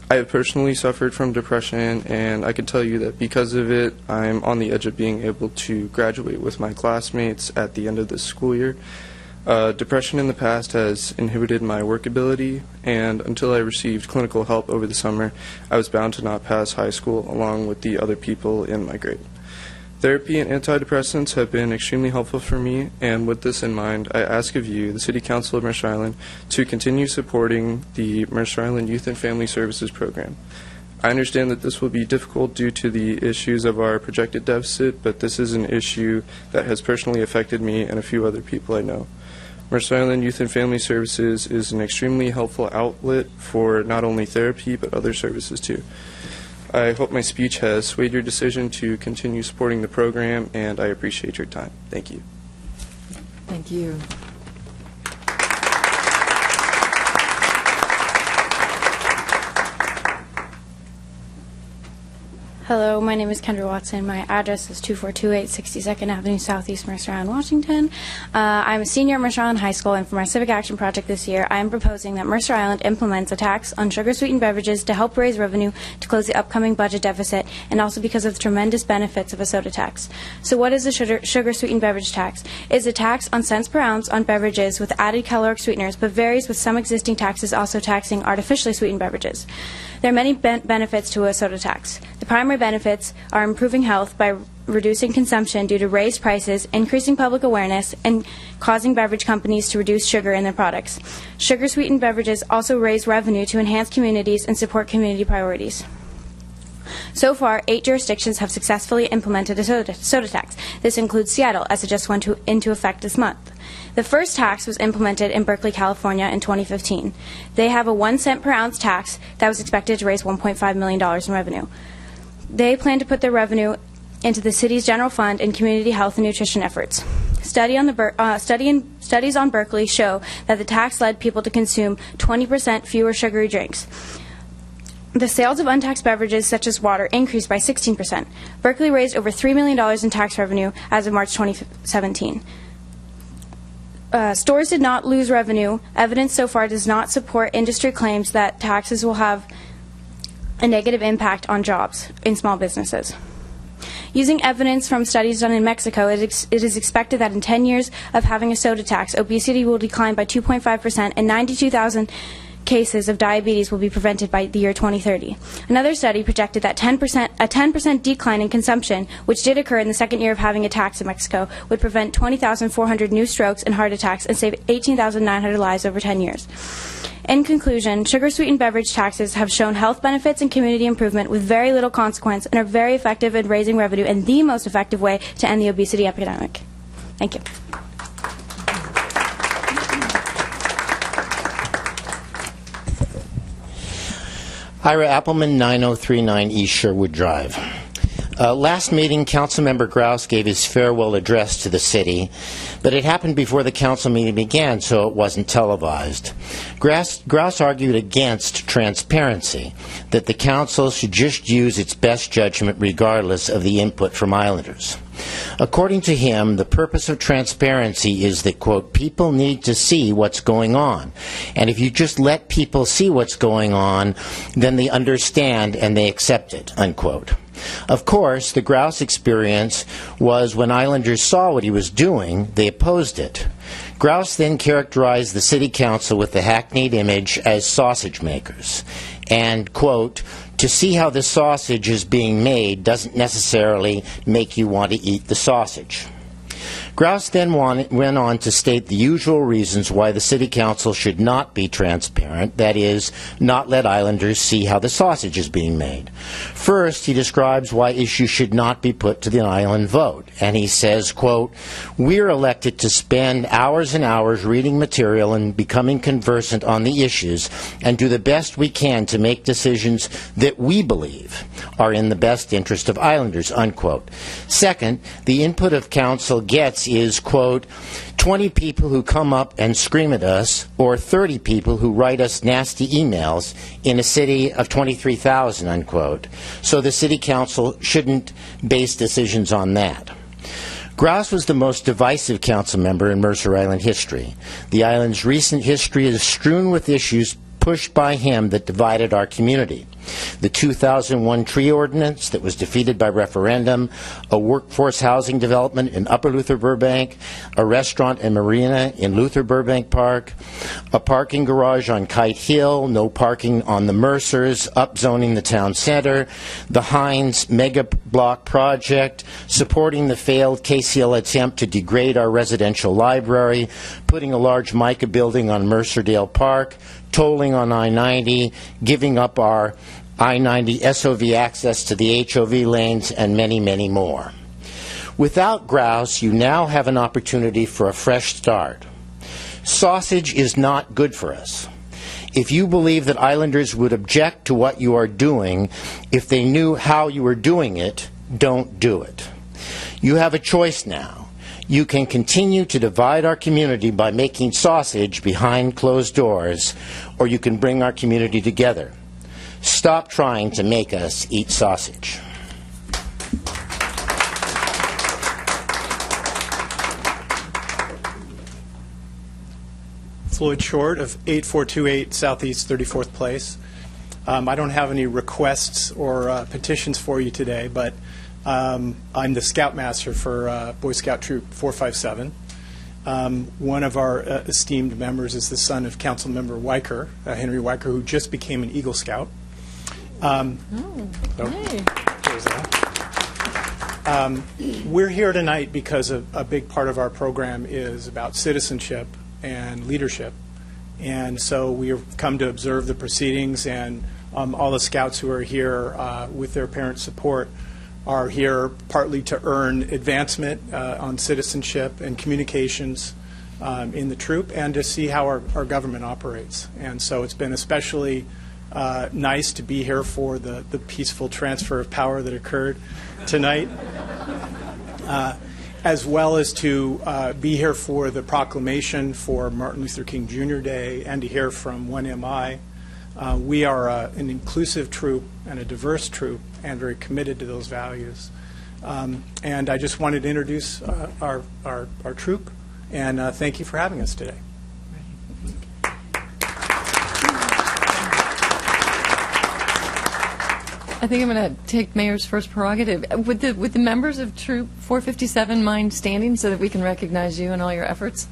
I have personally suffered from depression, and I can tell you that because of it, I'm on the edge of being able to graduate with my classmates at the end of this school year. Depression in the past has inhibited my work ability, and until I received clinical help over the summer, I was bound to not pass high school along with the other people in my grade. Therapy and antidepressants have been extremely helpful for me, and with this in mind, I ask of you, the City Council of Mercer Island, to continue supporting the Mercer Island Youth and Family Services Program. I understand that this will be difficult due to the issues of our projected deficit, but this is an issue that has personally affected me and a few other people I know. Mercer Island Youth and Family Services is an extremely helpful outlet for not only therapy, but other services too. I hope my speech has swayed your decision to continue supporting the program, and I appreciate your time. Thank you. Thank you. Hello, my name is Kendra Watson. My address is 2428 62nd Avenue Southeast, Mercer Island, Washington. I'm a senior at Mercer Island High School, and for my Civic Action Project this year, I am proposing that Mercer Island implements a tax on sugar-sweetened beverages to help raise revenue to close the upcoming budget deficit, and also because of the tremendous benefits of a soda tax. So what is a sugar-sweetened beverage tax? It is a tax on cents per ounce on beverages with added caloric sweeteners, but varies with some existing taxes also taxing artificially sweetened beverages. There are many benefits to a soda tax. The primary benefits are improving health by reducing consumption due to raised prices, increasing public awareness, and causing beverage companies to reduce sugar in their products. Sugar-sweetened beverages also raise revenue to enhance communities and support community priorities. So far, 8 jurisdictions have successfully implemented a soda tax. This includes Seattle, as it just went into effect this month. The first tax was implemented in Berkeley, California in 2015. They have a 1 cent per ounce tax that was expected to raise $1.5 million in revenue. They plan to put their revenue into the city's general fund and community health and nutrition efforts. Studies on Berkeley show that the tax led people to consume 20% fewer sugary drinks. The sales of untaxed beverages, such as water, increased by 16%. Berkeley raised over $3 million in tax revenue as of March 2017. Stores did not lose revenue. Evidence so far does not support industry claims that taxes will have a negative impact on jobs in small businesses. Using evidence from studies done in Mexico, it is expected that in 10 years of having a soda tax, obesity will decline by 2.5% and 92,000 cases of diabetes will be prevented by the year 2030. Another study projected that a 10% decline in consumption, which did occur in the second year of having a tax in Mexico, would prevent 20,400 new strokes and heart attacks and save 18,900 lives over 10 years. In conclusion, sugar-sweetened beverage taxes have shown health benefits and community improvement with very little consequence and are very effective in raising revenue and the most effective way to end the obesity epidemic. Thank you. Ira Appleman, 9039 East Sherwood Drive. Last meeting, Councilmember Grouse gave his farewell address to the city, but it happened before the council meeting began, so it wasn't televised. Grouse argued against transparency, that the council should just use its best judgment regardless of the input from Islanders. According to him, the purpose of transparency is that, quote, people need to see what's going on. And if you just let people see what's going on, then they understand and they accept it, unquote. Of course, the Grouse experience was when Islanders saw what he was doing, they opposed it. Grouse then characterized the city council with the hackneyed image as sausage makers. And, quote, to see how the sausage is being made doesn't necessarily make you want to eat the sausage. Grouse then went on to state the usual reasons why the City Council should not be transparent, that is, not let Islanders see how the sausage is being made. First, he describes why issues should not be put to the island vote, and he says, quote, we're elected to spend hours and hours reading material and becoming conversant on the issues and do the best we can to make decisions that we believe are in the best interest of Islanders, unquote. Second, the input of council gets is, quote, 20 people who come up and scream at us, or 30 people who write us nasty emails in a city of 23,000, unquote. So the city council shouldn't base decisions on that. Grouse was the most divisive council member in Mercer Island history. The island's recent history is strewn with issues pushed by him that divided our community. The 2001 tree ordinance that was defeated by referendum, a workforce housing development in Upper Luther Burbank, a restaurant and marina in Luther Burbank Park, a parking garage on Kite Hill, no parking on the Mercers, upzoning the town center, the Hines mega block project, supporting the failed KCL attempt to degrade our residential library, putting a large mica building on Mercerdale Park, tolling on I-90, giving up our I-90 SOV access to the HOV lanes, and many, many more. Without Grouse, you now have an opportunity for a fresh start. Sausage is not good for us. If you believe that Islanders would object to what you are doing if they knew how you were doing it, don't do it. You have a choice now. You can continue to divide our community by making sausage behind closed doors, or you can bring our community together. Stop trying to make us eat sausage. Floyd Short of 8428 Southeast 34th Place. I don't have any requests or petitions for you today, but I'm the Scoutmaster for Boy Scout Troop 457. One of our esteemed members is the son of Councilmember Weicker, Henry Weicker, who just became an Eagle Scout. There's that. We're here tonight because a big part of our program is about citizenship and leadership. And so we have come to observe the proceedings, and all the scouts who are here with their parents' support are here partly to earn advancement on citizenship and communications in the troop, and to see how our government operates. And so it's been especially nice to be here for the peaceful transfer of power that occurred tonight, as well as to be here for the proclamation for Martin Luther King Jr. Day, and to hear from 1MI. We are an inclusive troop and a diverse troop, and very committed to those values. And I just wanted to introduce our troop, and thank you for having us today. I think I'm going to take Mayor's first prerogative. Would the members of Troop 457 mind standing so that we can recognize you and all your efforts?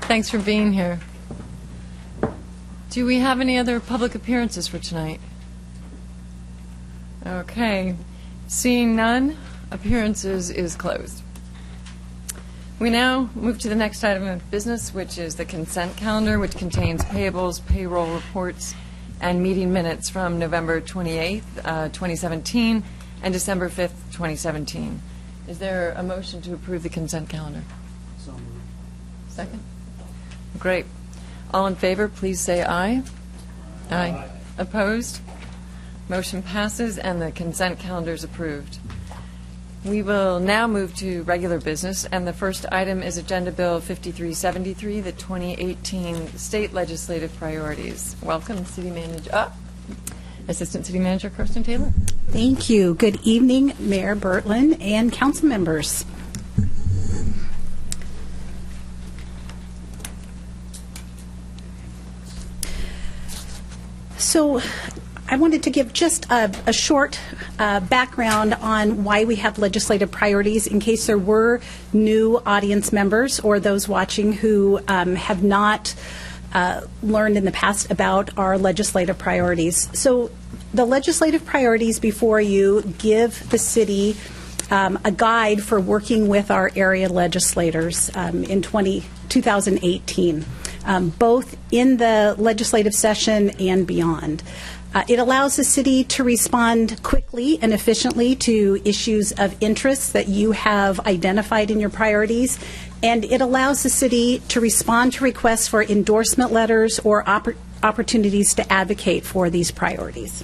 Thanks for being here. Do we have any other public appearances for tonight? Okay. Seeing none, appearances is closed. We now move to the next item of business, which is the consent calendar, which contains payables, payroll reports, and meeting minutes from November 28th, 2017, and December 5th, 2017. Is there a motion to approve the consent calendar? So moved. Second? Great. All in favor, please say aye. Aye. Opposed? Motion passes, and the consent calendar is approved. We will now move to regular business, and the first item is Agenda Bill 5373, the 2018 State Legislative Priorities. Welcome, Assistant City Manager Kirsten Taylor. Thank you. Good evening, Mayor Bertlin and council members. So I wanted to give just a short background on why we have legislative priorities, in case there were new audience members or those watching who have not learned in the past about our legislative priorities. So the legislative priorities before you give the city a guide for working with our area legislators in 2018, both in the legislative session and beyond. It allows the city to respond quickly and efficiently to issues of interest that you have identified in your priorities, and it allows the city to respond to requests for endorsement letters or opportunities to advocate for these priorities.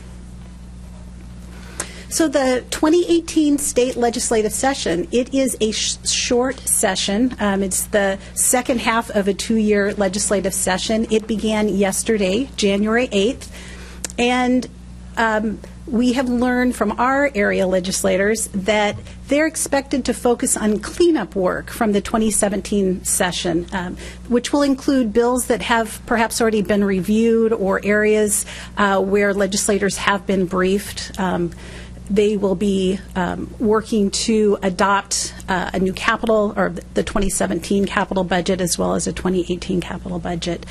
So the 2018 state legislative session, it is a short session. It's the second half of a 2-year legislative session. It began yesterday, January 8th. And we have learned from our area legislators that they're expected to focus on cleanup work from the 2017 session, which will include bills that have perhaps already been reviewed or areas where legislators have been briefed. They will be working to adopt a new capital, or the 2017 capital budget, as well as a 2018 capital budget.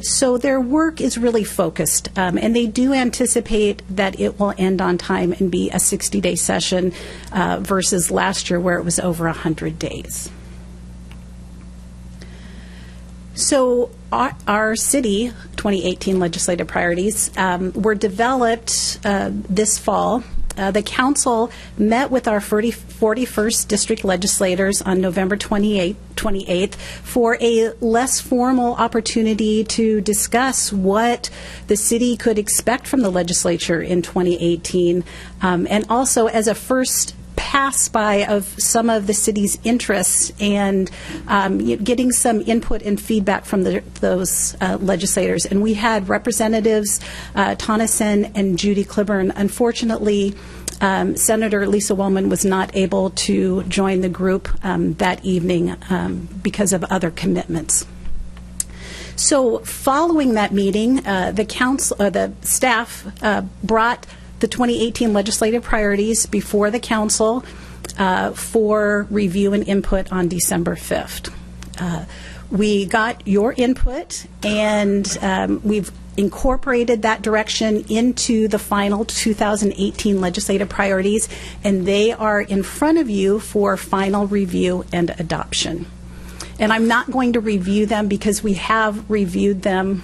So their work is really focused, and they do anticipate that it will end on time and be a 60-day session versus last year where it was over 100 days. So our city 2018 legislative priorities were developed this fall the council met with our 41st district legislators on November 28th for a less formal opportunity to discuss what the city could expect from the legislature in 2018, and also as a first pass by of some of the city's interests and getting some input and feedback from those legislators. And we had Representatives Tonneson and Judy Cliburn. Unfortunately, Senator Lisa Wollman was not able to join the group that evening because of other commitments. So following that meeting, the staff brought the 2018 legislative priorities before the council for review and input on December 5th. We got your input, and we've incorporated that direction into the final 2018 legislative priorities, and they are in front of you for final review and adoption. And I'm not going to review them because we have reviewed them,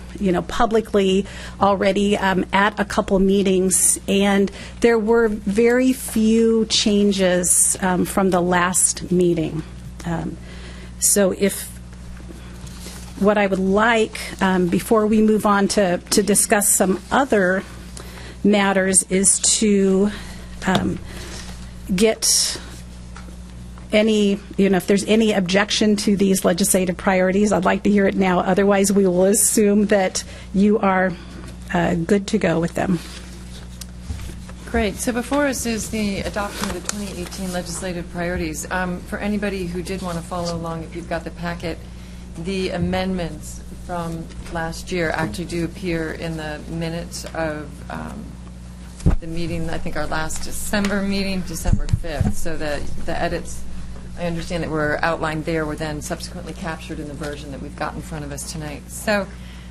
publicly already at a couple meetings, and there were very few changes from the last meeting. So what I would like, before we move on to discuss some other matters, is to get any, if there's any objection to these legislative priorities, I'd like to hear it now. Otherwise, we will assume that you are good to go with them. Great. So before us is the adoption of the 2018 legislative priorities. For anybody who did want to follow along, if you've got the packet, the amendments from last year actually do appear in the minutes of the meeting, I think our last December meeting, December 5th, so that the edits, I understand that were outlined there, were then subsequently captured in the version that we've got in front of us tonight. So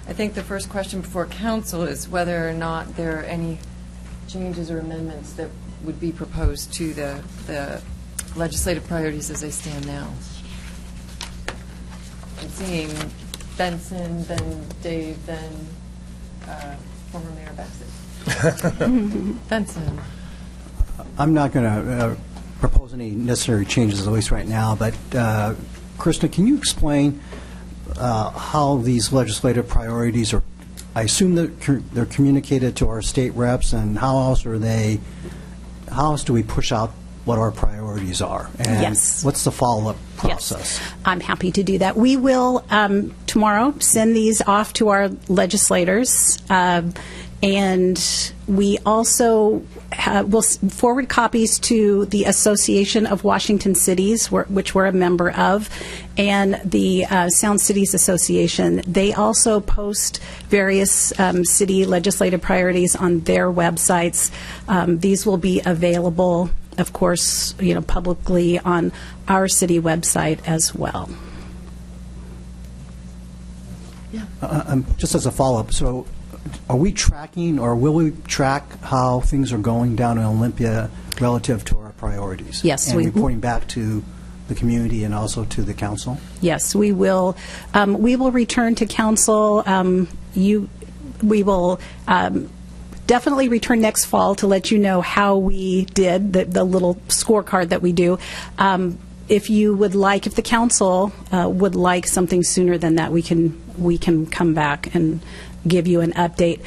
I think the first question before council is whether or not there are any changes or amendments that would be proposed to the legislative priorities as they stand now. I'm seeing Benson, then Dave, then former Mayor Bassett. Benson. I'm not going to propose any necessary changes, at least right now, but Krista, can you explain how these legislative priorities are, I assume that they're communicated to our state reps, and how else do we push out what our priorities are? And yes. What's the follow-up process? Yes. I'm happy to do that. We will, tomorrow, send these off to our legislators, and we also will forward copies to the Association of Washington Cities, which we're a member of, and the Sound Cities Association. They also post various city legislative priorities on their websites. These will be available, of course, publicly on our city website as well. Yeah. Just as a follow-up, so are we tracking, or will we track how things are going down in Olympia relative to our priorities? Yes. And reporting back to the community and also to the council? Yes, we will. We will return to council. We will definitely return next fall to let you know how we did, the little scorecard that we do. If you would like, if the council would like something sooner than that, we can come back and give you an update.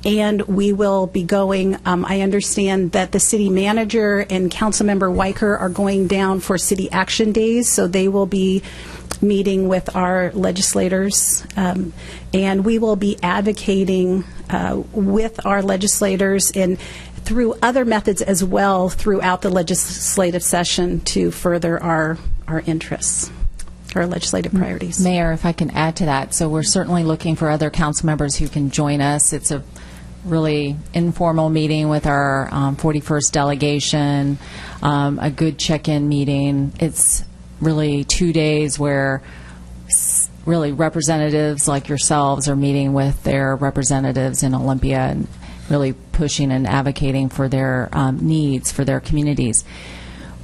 And we will be going, I understand that the city manager and Councilmember Weicker are going down for city action days, so they will be meeting with our legislators, and we will be advocating with our legislators and through other methods as well throughout the legislative session to further our interests, our legislative priorities. Mayor, if I can add to that, so we're certainly looking for other council members who can join us. It's a really informal meeting with our 41st delegation, a good check-in meeting. It's really 2 days where really representatives like yourselves are meeting with their representatives in Olympia and really pushing and advocating for their needs for their communities.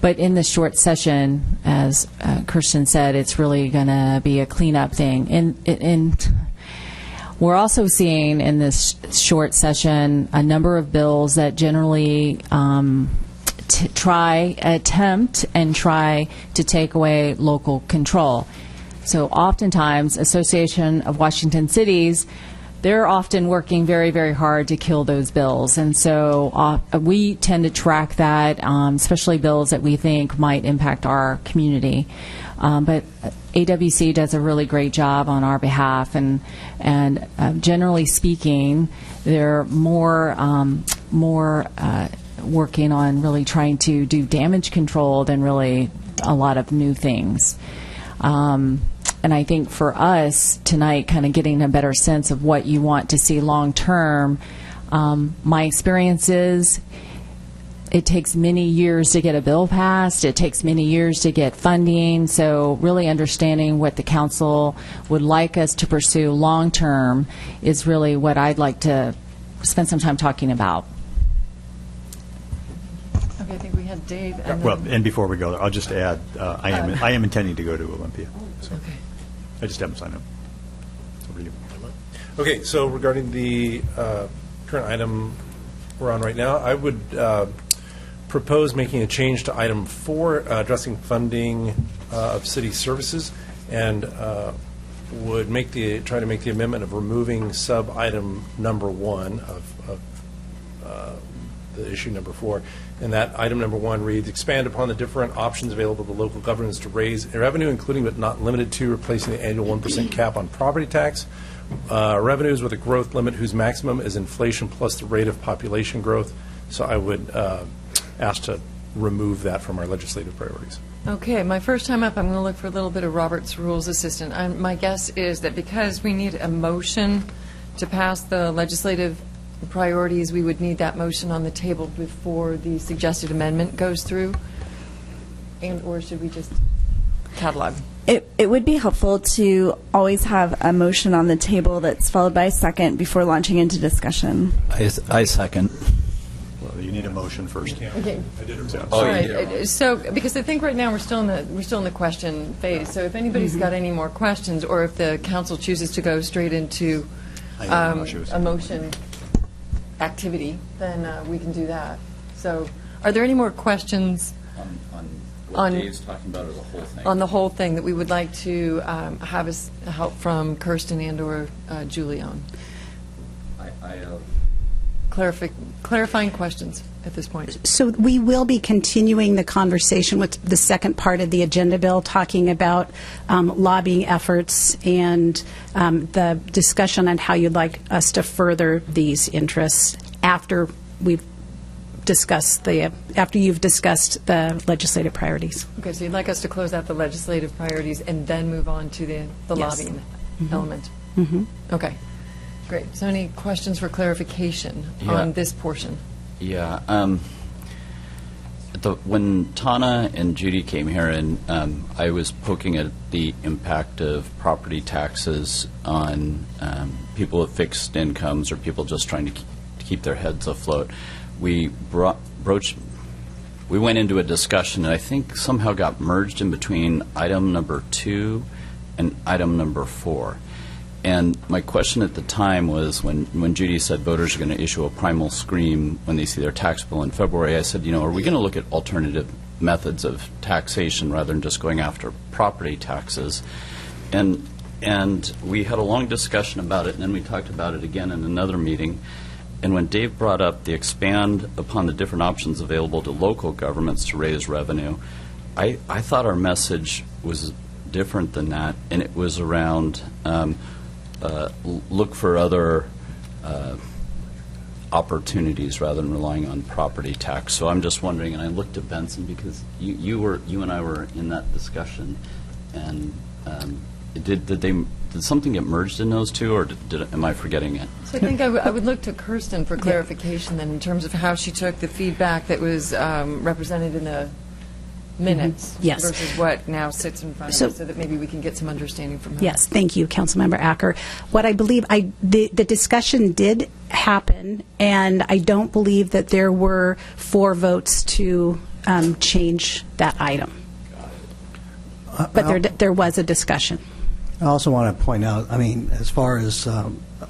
But in this short session, as Kirsten said, it's really going to be a cleanup thing. And we're also seeing in this short session a number of bills that generally attempt and try to take away local control. So oftentimes, Association of Washington Cities, they're often working very, very hard to kill those bills. And so we tend to track that, especially bills that we think might impact our community. But AWC does a really great job on our behalf, and generally speaking, they're more working on really trying to do damage control than really a lot of new things. And I think for us tonight, kind of getting a better sense of what you want to see long term, my experience is it takes many years to get a bill passed. It takes many years to get funding. So really understanding what the council would like us to pursue long term is really what I'd like to spend some time talking about. Okay, I think we had Dave. And Well, and before we go there, I'll just add, I am intending to go to Olympia. So Okay. I just haven't signed up. Over to you. Okay, so regarding the current item we're on right now, I would propose making a change to item 4, addressing funding of city services, and would try to make the amendment of removing sub-item number 1 of the issue number 4. And that item number 1 reads, expand upon the different options available to local governments to raise revenue, including but not limited to replacing the annual 1% cap on property tax, revenues with a growth limit whose maximum is inflation plus the rate of population growth. So I would ask to remove that from our legislative priorities. Okay, my first time up, I'm going to look for a little bit of Robert's Rules assistant. My guess is that because we need a motion to pass the legislative priorities, we would need that motion on the table before the suggested amendment goes through, or should we just catalog? It would be helpful to always have a motion on the table that's followed by a second before launching into discussion. I second. Well, you need a motion first. Okay. Oh, right. So, because I think right now we're still in the question phase. So, if anybody's got any more questions, or if the council chooses to go straight into a motion activity, then we can do that. So, are there any more questions What Dave's talking about, or the whole thing? on the whole thing that we would like to have us help from Kirsten and/or Julie on? Clarifying questions at this point. So we will be continuing the conversation with the second part of the agenda bill, talking about lobbying efforts and the discussion on how you'd like us to further these interests after you've discussed the legislative priorities. Okay, so you'd like us to close out the legislative priorities and then move on to the Yes. lobbying element? Mm-hmm. Okay, great. So any questions for clarification on this portion? Yeah. When Tana and Judy came here, and I was poking at the impact of property taxes on people with fixed incomes or people just trying to keep their heads afloat, we went into a discussion that I think somehow got merged in between item number 2 and item number 4. And my question at the time was, when Judy said voters are going to issue a primal scream when they see their tax bill in February, I said, are we going to look at alternative methods of taxation rather than just going after property taxes? And we had a long discussion about it, and then we talked about it again in another meeting. And when Dave brought up the expand upon the different options available to local governments to raise revenue, I thought our message was different than that, and it was around look for other opportunities rather than relying on property tax. So I'm just wondering, and I looked at Benson because you and I were in that discussion, and did something get merged in those two, or am I forgetting it? So I think I would look to Kirsten for clarification then in terms of how she took the feedback that was represented in the minutes Yes. versus what now sits in front of us, so that maybe we can get some understanding from her. Yes, thank you, Councilmember Acker. What I believe, the discussion did happen, and I don't believe that there were 4 votes to change that item. But there was a discussion. I also want to point out, as far as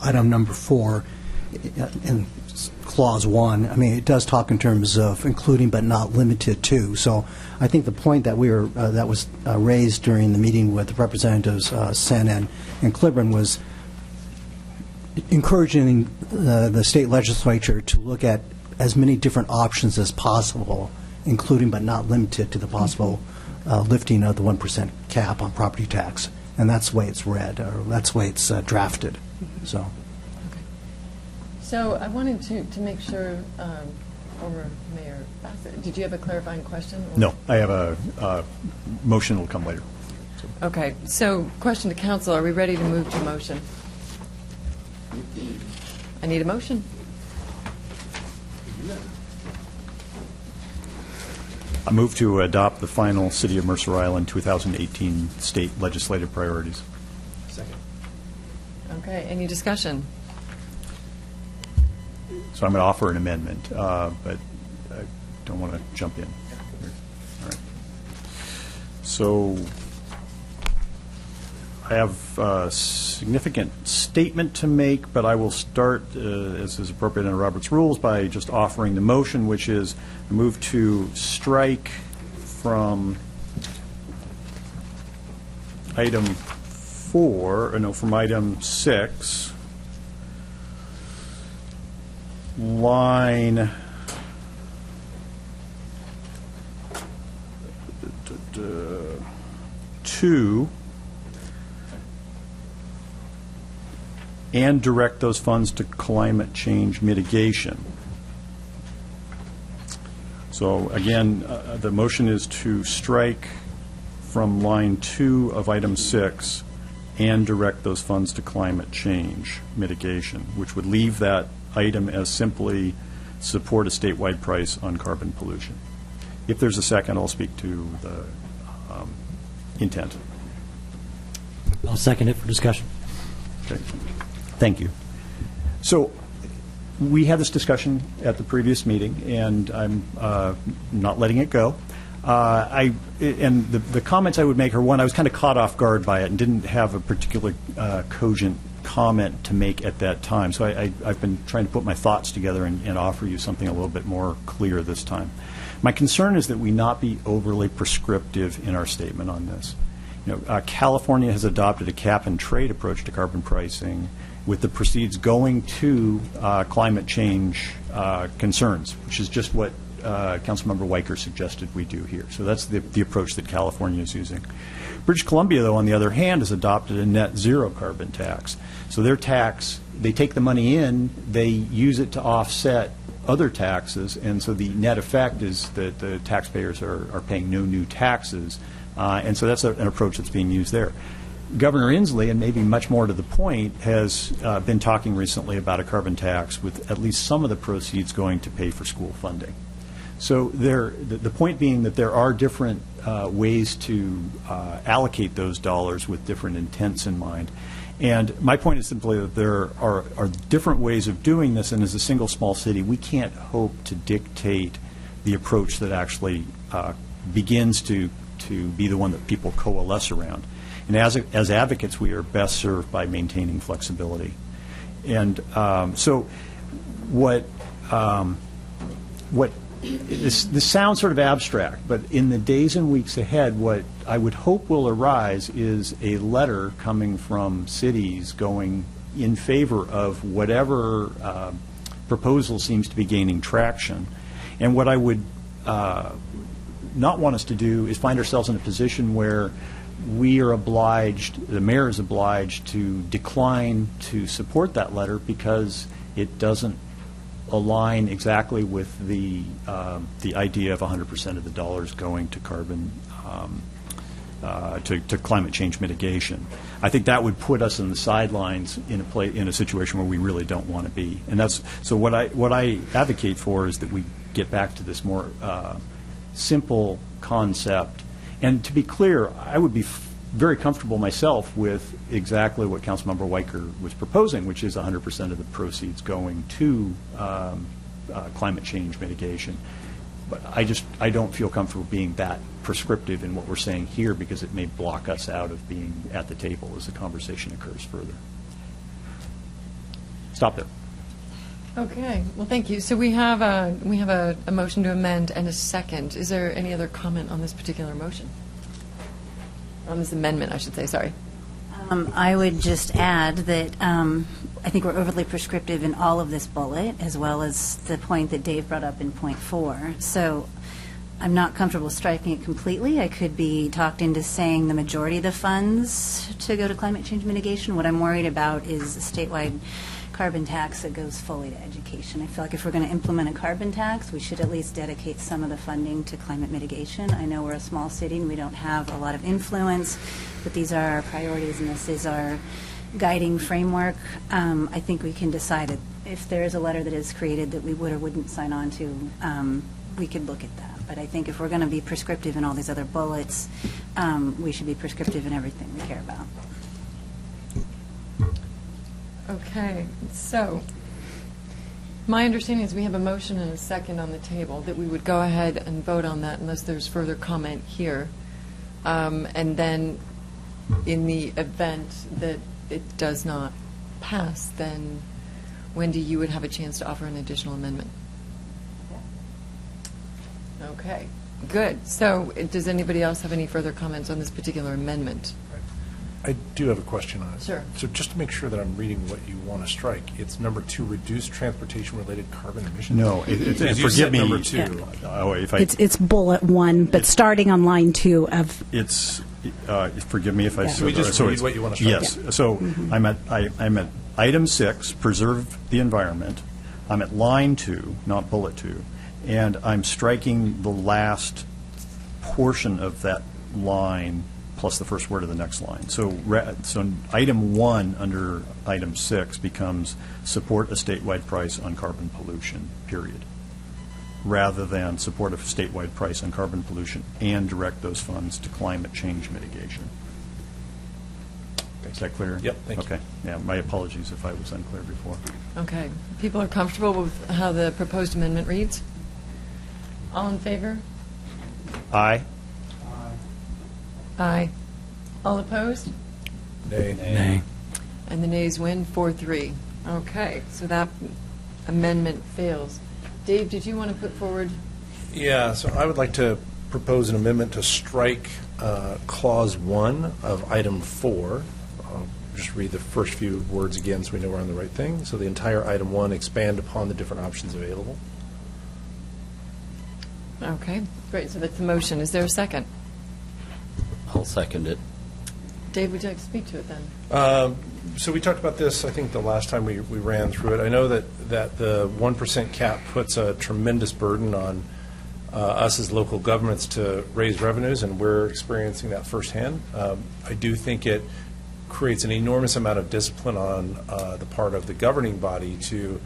item number 4, and Clause 1, I mean, it does talk in terms of including but not limited to. So I think the point that that was raised during the meeting with Representatives Sen and Cliburn was encouraging the state legislature to look at as many different options as possible, including but not limited to the possible lifting of the 1% cap on property tax. And that's the way it's read, or that's the way it's drafted. So. So I wanted to make sure, former Mayor Bassett, did you have a clarifying question? Or? No, I have a motion that will come later. Okay, so question to council, are we ready to move to motion? I need a motion. I move to adopt the final City of Mercer Island 2018 state legislative priorities. Second. Okay, any discussion? So I'm going to offer an amendment, but I don't want to jump in. All right. So I have a significant statement to make, but I will start, as is appropriate under Robert's rules, by just offering the motion, which is I move to strike from item 6, line 2, and direct those funds to climate change mitigation. So again, the motion is to strike from line 2 of item 6 and direct those funds to climate change mitigation, which would leave that item as simply support a statewide price on carbon pollution. If there's a second, I'll speak to the intent. I'll second it for discussion. Okay. Thank you. So we had this discussion at the previous meeting, and I'm not letting it go. And the comments I would make are, one, I was kind of caught off guard by it and didn't have a particular cogent comment to make at that time. So I've been trying to put my thoughts together and offer you something a little bit more clear this time. My concern is that we not be overly prescriptive in our statement on this. California has adopted a cap-and-trade approach to carbon pricing, with the proceeds going to climate change concerns, which is just what Councilmember Weicker suggested we do here. So that's the approach that California is using. British Columbia, though, on the other hand, has adopted a net zero carbon tax. So their tax, they take the money in, they use it to offset other taxes, and so the net effect is that the taxpayers are paying no new taxes, and so that's an approach that's being used there. Governor Inslee, and maybe much more to the point, has been talking recently about a carbon tax with at least some of the proceeds going to pay for school funding. So the point being that there are different ways to allocate those dollars with different intents in mind. And my point is simply that there are different ways of doing this, and as a single small city, we can't hope to dictate the approach that actually begins to be the one that people coalesce around. And as advocates, we are best served by maintaining flexibility. And so this sounds sort of abstract, but in the days and weeks ahead, what I would hope will arise is a letter coming from cities going in favor of whatever proposal seems to be gaining traction. And what I would not want us to do is find ourselves in a position where we are obliged, the mayor is obliged to decline to support that letter because it doesn't align exactly with the idea of 100% of the dollars going to carbon, to climate change mitigation. I think that would put us in the sidelines in a situation where we really don't want to be. And that's so. What I advocate for is that we get back to this more simple concept. And to be clear, I would be very comfortable myself with exactly what Councilmember Weicker was proposing, which is 100% of the proceeds going to climate change mitigation. But I don't feel comfortable being that prescriptive in what we're saying here because it may block us out of being at the table as the conversation occurs further. Stop there. Okay, well, thank you. So we have a motion to amend and a second. Is there any other comment on this particular motion? On this amendment, I should say, sorry. I would just add that I think we're overly prescriptive in all of this bullet, as well as the point that Dave brought up in point 4. So I'm not comfortable striking it completely. I could be talked into saying the majority of the funds to go to climate change mitigation. What I'm worried about is a statewide carbon tax that goes fully to education. I feel like if we're going to implement a carbon tax, we should at least dedicate some of the funding to climate mitigation. I know we're a small city and we don't have a lot of influence, but these are our priorities and this is our guiding framework. I think we can decide that if there is a letter that is created that we would or wouldn't sign on to, we could look at that. But I think if we're going to be prescriptive in all these other bullets, we should be prescriptive in everything we care about. Okay, so my understanding is we have a motion and a second on the table that we would go ahead and vote on that unless there's further comment here. And then in the event that it does not pass, then Wendy, you would have a chance to offer an additional amendment. Okay, good. So does anybody else have any further comments on this particular amendment? I do have a question on it. Sure. So just to make sure that I'm reading what you want to strike, it's number 2, reduce transportation-related carbon emissions? No, Because you forgive said me. number 2. It's bullet 1, but starting on line 2 of. It's, forgive me if I. Yeah. Can we just read what you want to strike? Yes. So I'm at item 6, preserve the environment. I'm at line 2, not bullet 2, and I'm striking the last portion of that line plus the first word of the next line. So item 1 under item 6 becomes support a statewide price on carbon pollution, period, rather than support a statewide price on carbon pollution and direct those funds to climate change mitigation. Is that clear? Yep, thank you. Okay. Yeah, my apologies if I was unclear before. Okay. People are comfortable with how the proposed amendment reads? All in favor? Aye. Aye. All opposed? Nay. Nay. And the nays win 4-3. Okay, so that amendment fails. Dave, did you want to put forward? Yeah, so I would like to propose an amendment to strike Clause 1 of Item 4. I'll just read the first few words again so we know we're on the right thing. So the entire Item 1, expand upon the different options available. Okay, great. So that's the motion. Is there a second? I'll second it. Dave, would you like to speak to it then? So we talked about this, I think, the last time we ran through it. I know that the 1% cap puts a tremendous burden on us as local governments to raise revenues, and we're experiencing that firsthand. I do think it creates an enormous amount of discipline on the part of the governing body to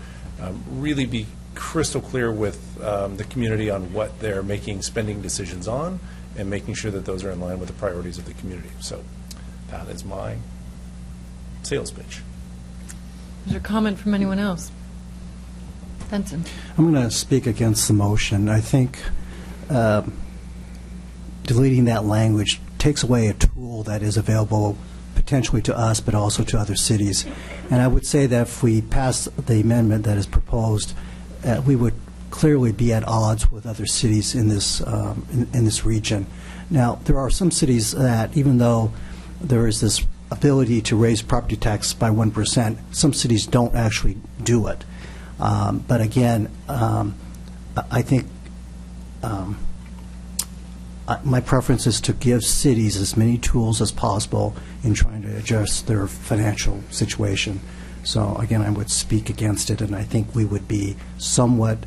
really be crystal clear with the community on what they're making spending decisions on and making sure that those are in line with the priorities of the community. So that is my sales pitch. Is there a comment from anyone else? Benson. I'm going to speak against the motion. I think deleting that language takes away a tool that is available potentially to us, but also to other cities. And I would say that if we pass the amendment that is proposed, we would clearly be at odds with other cities in this in this region. Now, there are some cities that, even though there is this ability to raise property tax by 1%, some cities don't actually do it. But again, I think my preference is to give cities as many tools as possible in trying to adjust their financial situation. So again, I would speak against it, and I think we would be somewhat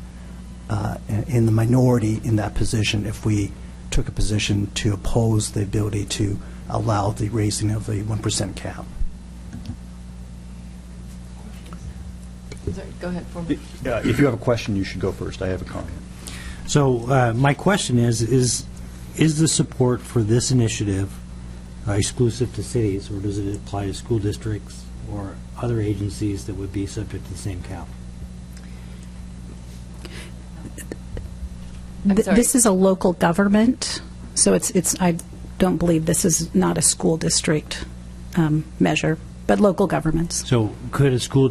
in the minority in that position if we took a position to oppose the ability to allow the raising of the 1% cap. Sorry, go ahead. If you have a question, you should go first. I have a comment. So my question is the support for this initiative exclusive to cities, or does it apply to school districts or other agencies that would be subject to the same cap? This is a local government, so it's. I don't believe this is not a school district measure, but local governments. So could a school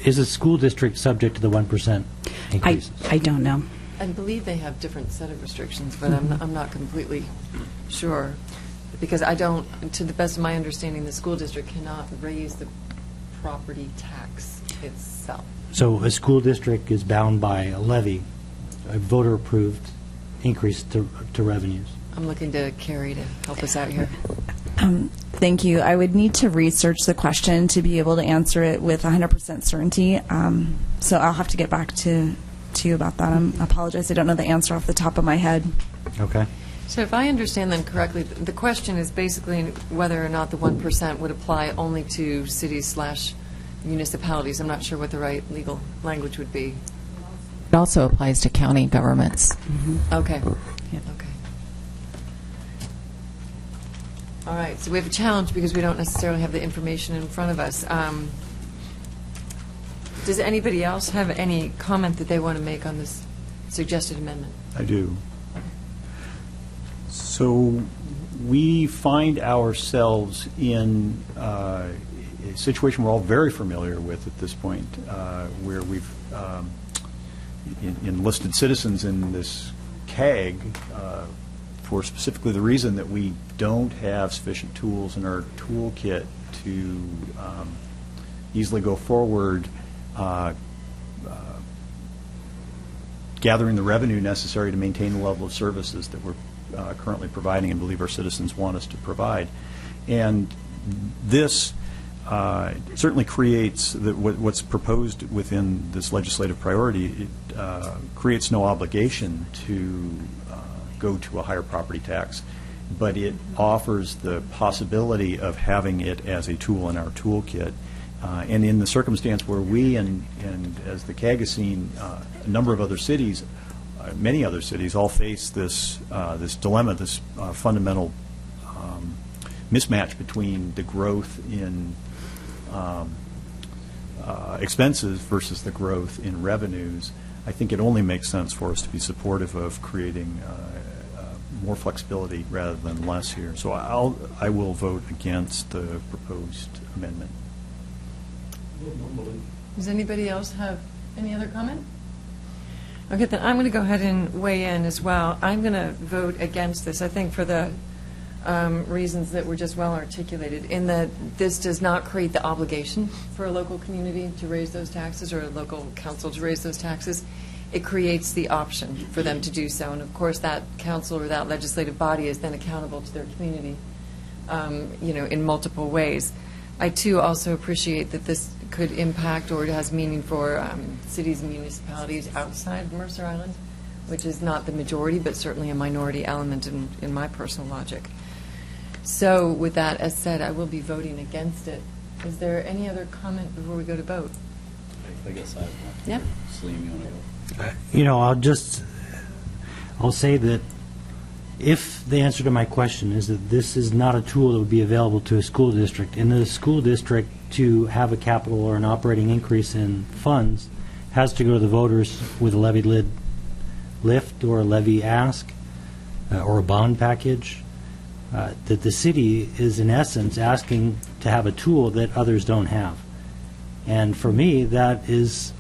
is a school district subject to the 1% increases? I don't know. I believe they have different set of restrictions, but I'm not completely sure. Because I don't, to the best of my understanding, the school district cannot raise the property tax itself. So a school district is bound by a levy, a voter-approved increase to revenues. I'm looking to Carrie to help us out here. Thank you. I would need to research the question to be able to answer it with 100% certainty. So I'll have to get back to you about that. I apologize. I don't know the answer off the top of my head. Okay. So if I understand them correctly, the question is basically whether or not the 1% would apply only to cities/municipalities. I'm not sure what the right legal language would be. It also applies to county governments. Okay. Okay. All right. So we have a challenge because we don't necessarily have the information in front of us. Does anybody else have any comment that they want to make on this suggested amendment? I do. So we find ourselves in a situation we're all very familiar with at this point, where we've enlisted citizens in this CAG for specifically the reason that we don't have sufficient tools in our toolkit to easily go forward gathering the revenue necessary to maintain the level of services that we're currently providing and believe our citizens want us to provide. And this certainly creates what's proposed within this legislative priority. It creates no obligation to go to a higher property tax, but it offers the possibility of having it as a tool in our toolkit. And in the circumstance where we and as the CAG has seen, a number of other cities, many other cities, all face this this dilemma, this fundamental mismatch between the growth in expenses versus the growth in revenues. I think it only makes sense for us to be supportive of creating more flexibility rather than less here. So I will vote against the proposed amendment. Does anybody else have any other comment? Okay, then I'm going to go ahead and weigh in as well. I'm going to vote against this, I think, for the reasons that were just well articulated, in that this does not create the obligation for a local community to raise those taxes or a local council to raise those taxes. It creates the option for them to do so. And, of course, that council or that legislative body is then accountable to their community, in multiple ways. I, too, also appreciate that this could impact or it has meaning for cities and municipalities outside of Mercer Island, which is not the majority, but certainly a minority element in my personal logic. So with that as said, I will be voting against it. Is there any other comment before we go to vote? I guess I have one. Yep. Salim, you want to go? I'll say that if the answer to my question is that this is not a tool that would be available to a school district, and the school district to have a capital or an operating increase in funds has to go to the voters with a levy lift or a levy ask or a bond package, that the city is in essence asking to have a tool that others don't have. And for me, that is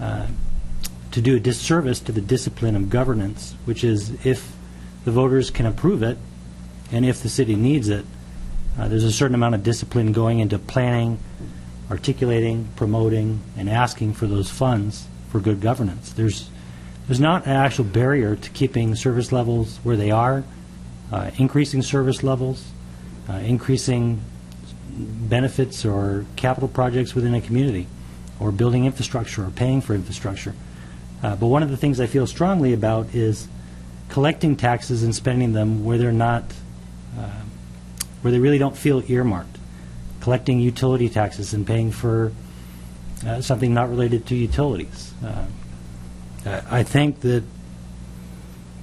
to do a disservice to the discipline of governance, which is if the voters can approve it, and if the city needs it, there's a certain amount of discipline going into planning, articulating, promoting, and asking for those funds for good governance. There's not an actual barrier to keeping service levels where they are, increasing service levels, increasing benefits or capital projects within a community, or building infrastructure or paying for infrastructure. But one of the things I feel strongly about is collecting taxes and spending them where they're not, where they really don't feel earmarked. Collecting utility taxes and paying for something not related to utilities. I think that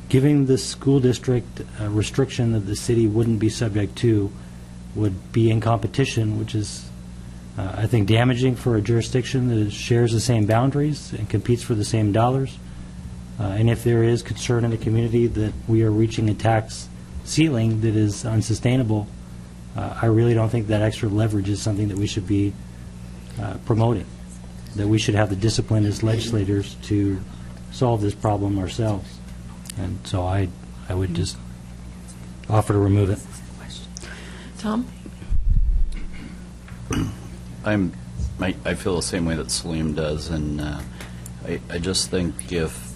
giving the school district a restriction that the city wouldn't be subject to would be in competition, which is, I think, damaging for a jurisdiction that shares the same boundaries and competes for the same dollars. And if there is concern in the community that we are reaching a tax ceiling that is unsustainable, I really don't think that extra leverage is something that we should be promoting. that we should have the discipline as legislators to solve this problem ourselves. And so I would just offer to remove it. Tom? I feel the same way that Salim does, and I just think if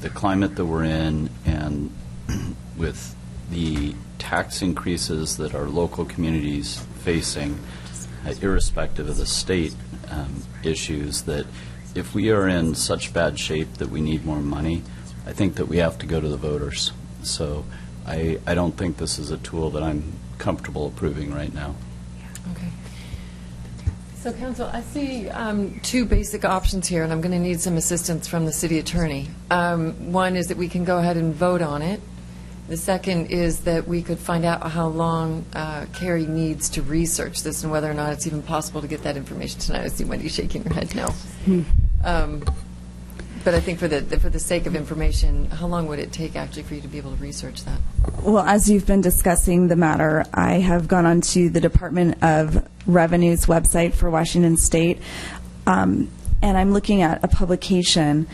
the climate that we're in and with the tax increases that our local communities facing, irrespective of the state issues, that if we are in such bad shape that we need more money, I think that we have to go to the voters. So I don't think this is a tool that I'm comfortable approving right now. Okay. So, Council, I see two basic options here, and I'm going to need some assistance from the city attorney. One is that we can go ahead and vote on it. The second is that we could find out how long Carrie needs to research this and whether or not it's even possible to get that information tonight. I see Wendy shaking her head no. But I think for the sake of information, how long would it take actually for you to be able to research that? Well, as you've been discussing the matter, I have gone onto the Department of Revenue's website for Washington State, and I'm looking at a publication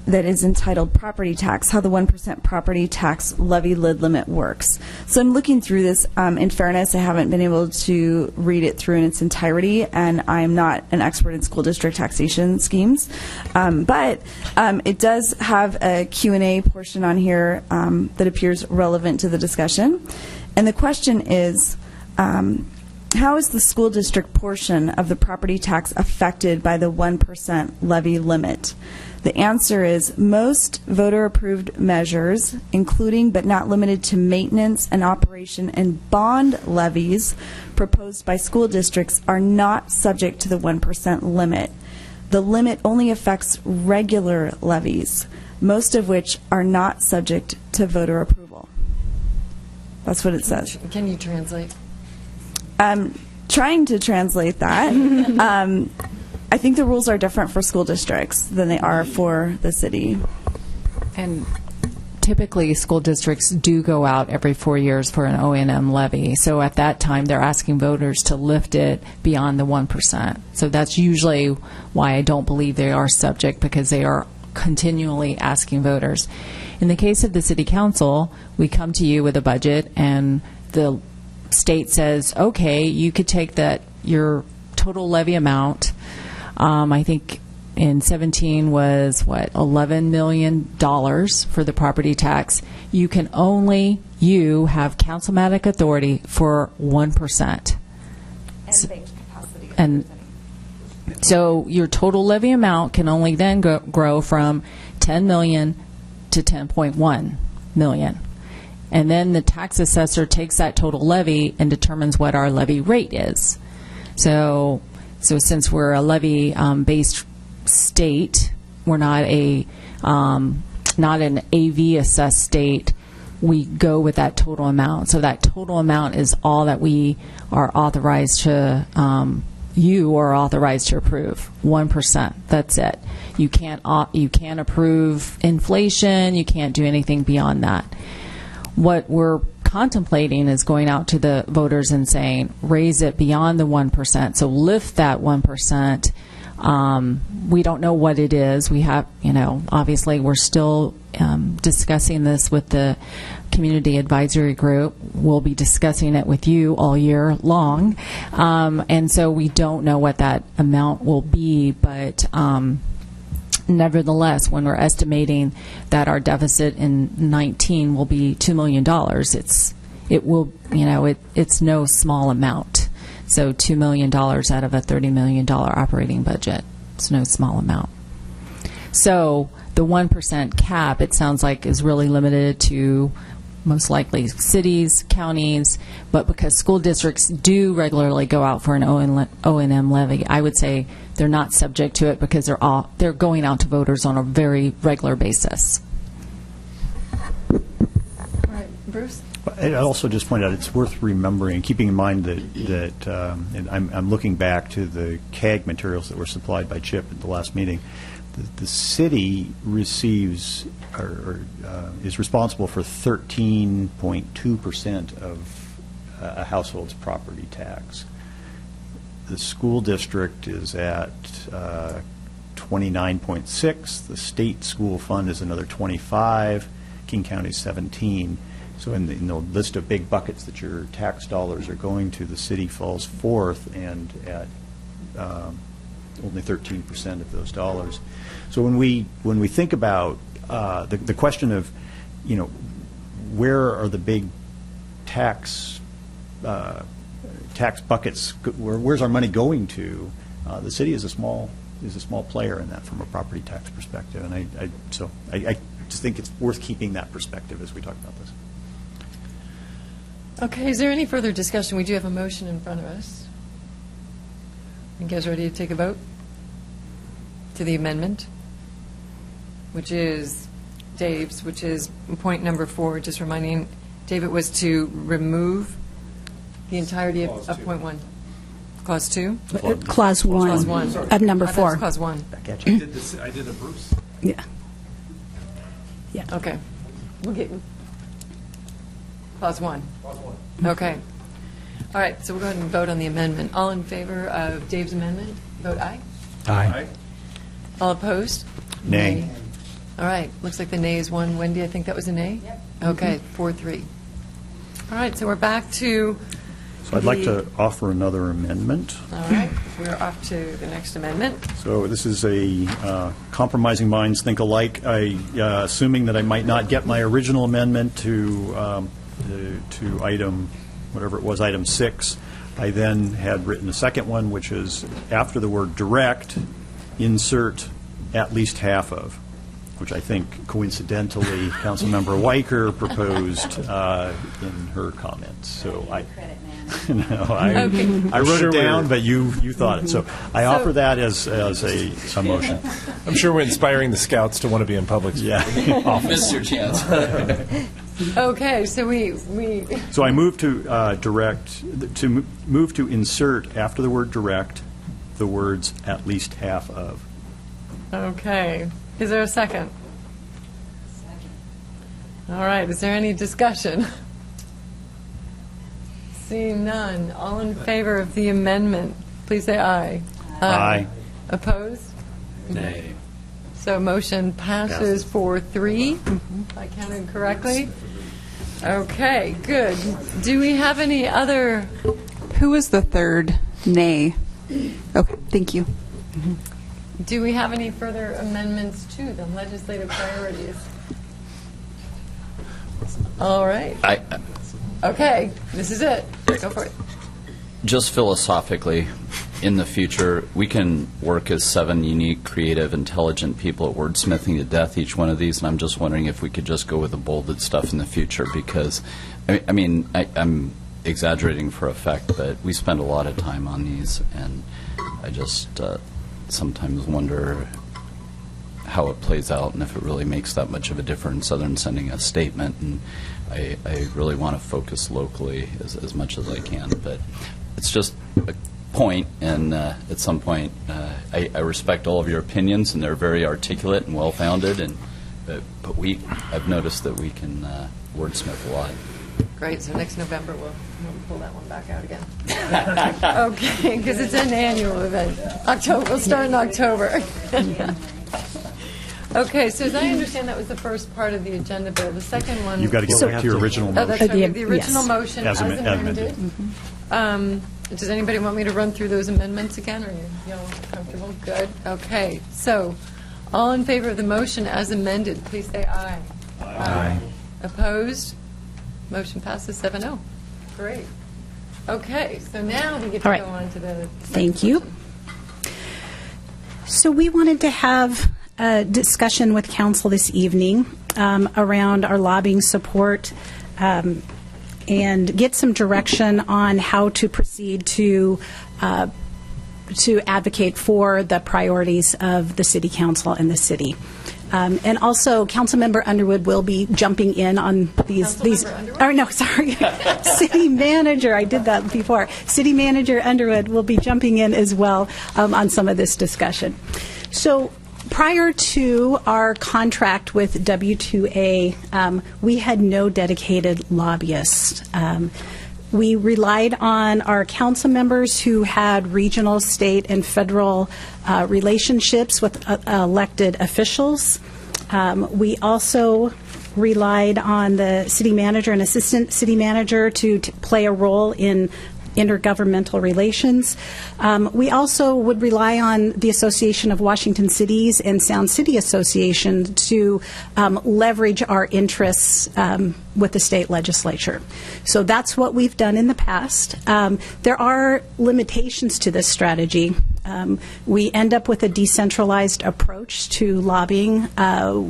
that is entitled Property Tax, How the 1% Property Tax Levy Lid Limit Works. So I'm looking through this. In fairness, I haven't been able to read it through in its entirety, and I'm not an expert in school district taxation schemes. But it does have a Q&A portion on here that appears relevant to the discussion. And the question is, how is the school district portion of the property tax affected by the 1% levy limit? The answer is most voter-approved measures, including but not limited to maintenance and operation and bond levies proposed by school districts, are not subject to the 1% limit. The limit only affects regular levies, most of which are not subject to voter approval. That's what it says. Can you translate? I'm trying to translate that. I think the rules are different for school districts than they are for the city. And typically, school districts do go out every 4 years for an O&M levy. So at that time, they're asking voters to lift it beyond the 1%. So that's usually why I don't believe they are subject, because they are continually asking voters. In the case of the city council, we come to you with a budget, and the state says, okay, you could take that, your total levy amount, I think in 17 was, $11 million for the property tax. You can only, you have councilmatic authority for 1%. And so your total levy amount can only then grow from 10 million to 10.1 million. And then the tax assessor takes that total levy and determines what our levy rate is. So since we're a levy-based state, we're not an AV assessed state, we go with that total amount. So that total amount is all that we are authorized to, you are authorized to approve. 1%. That's it. You can't approve inflation. You can't do anything beyond that. What we're contemplating is going out to the voters and saying, raise it beyond the 1%. So lift that 1%. We don't know what it is. We have, obviously we're still discussing this with the Community Advisory Group. We'll be discussing it with you all year long. And so we don't know what that amount will be, but nevertheless, when we're estimating that our deficit in 19 will be $2 million, it's no small amount. So $2 million out of a $30 million operating budget. It's no small amount. So the 1% cap, it sounds like, is really limited to most likely cities, counties, but because school districts do regularly go out for an O&M levy, I would say they're not subject to it because they're going out to voters on a very regular basis. All right, Bruce? I also just point out it's worth remembering, keeping in mind that and I'm looking back to the CAG materials that were supplied by Chip at the last meeting. The city receives or is responsible for 13.2% of a household's property tax. The school district is at 29.6. The state school fund is another 25. King County is 17. So in the list of big buckets that your tax dollars are going to, the city falls fourth and at only 13% of those dollars. So when we think about the question of, where are the big tax buckets? Where's our money going to? The city is a small player in that from a property tax perspective, and I just think it's worth keeping that perspective as we talk about this. Okay, is there any further discussion? We do have a motion in front of us. You guys ready to take a vote to the amendment, which is Dave's, which is point number 4, just reminding Dave it was to remove the entirety of point 1. Clause 2? Clause 1. Clause 1. Of number I thought it was 4. Clause 1. I did a Bruce. Yeah. Yeah. Okay. We'll get Clause 1. Clause 1. Okay. All right, so we'll go ahead and vote on the amendment. All in favor of Dave's amendment, vote aye. Aye. All opposed? Nay. All right, looks like the nay is one. Wendy, I think that was a nay? Yep. Okay, 4-3. All right, so we're back to So I'd like to offer another amendment. All right, we're off to the next amendment. So this is a compromising minds think alike. Assuming that I might not get my original amendment to item, whatever it was, item 6, I then had written a second one, which is after the word direct, insert at least half of, which I think coincidentally Councilmember Weicker proposed in her comments. So I wrote it down, but you thought it. So I offer that as a motion. I'm sure we're inspiring the scouts to want to be in public. Yeah. Missed your chance. Okay, so we So I move to move to insert after the word direct the words at least half of. Okay. Is there a second? Second. All right. Is there any discussion? Seeing none. All in favor of the amendment, please say aye. Aye. Opposed? Nay. So motion passes 4-3, if I counted correctly. Okay, good. Do we have any other? Who was the third nay? Okay, thank you. Do we have any further amendments to the legislative priorities? All right. Okay, this is it. Go for it. Just philosophically, in the future, we can work as 7 unique, creative, intelligent people at wordsmithing to death each one of these, and I'm just wondering if we could just go with the bolded stuff in the future, because, I'm exaggerating for effect, but we spend a lot of time on these, and I just sometimes wonder how it plays out and if it really makes that much of a difference other than sending a statement. And I really want to focus locally as much as I can, but it's just a point, and at some point I respect all of your opinions, and they're very articulate and well-founded, and but I've noticed that we can wordsmith a lot. Great. So next November we'll pull that one back out again. Okay, because it's an annual event. We'll start in October. Okay, so as I understand, that was the first part of the agenda bill. The second one... You've got to go back to your original motion. Oh, that's right. The original motion as amended. Does anybody want me to run through those amendments again, or are you all comfortable? Good. Okay. So, all in favor of the motion as amended, please say aye. Aye. Opposed? Motion passes 7-0. Great. Okay, so now we get to All right. go on to the... Thank you. So we wanted to have a discussion with council this evening around our lobbying support and get some direction on how to proceed to advocate for the priorities of the city council and the city. And also, Councilmember Underwood will be jumping in on these. Oh, no, sorry. City Manager, I did that before. City Manager Underwood will be jumping in as well on some of this discussion. So, prior to our contract with W2A, we had no dedicated lobbyists. We relied on our council members who had regional, state, and federal relationships with elected officials. We also relied on the city manager and assistant city manager to play a role in intergovernmental relations. We also would rely on the Association of Washington Cities and Sound City Association to leverage our interests with the state legislature. So that's what we've done in the past. There are limitations to this strategy. We end up with a decentralized approach to lobbying.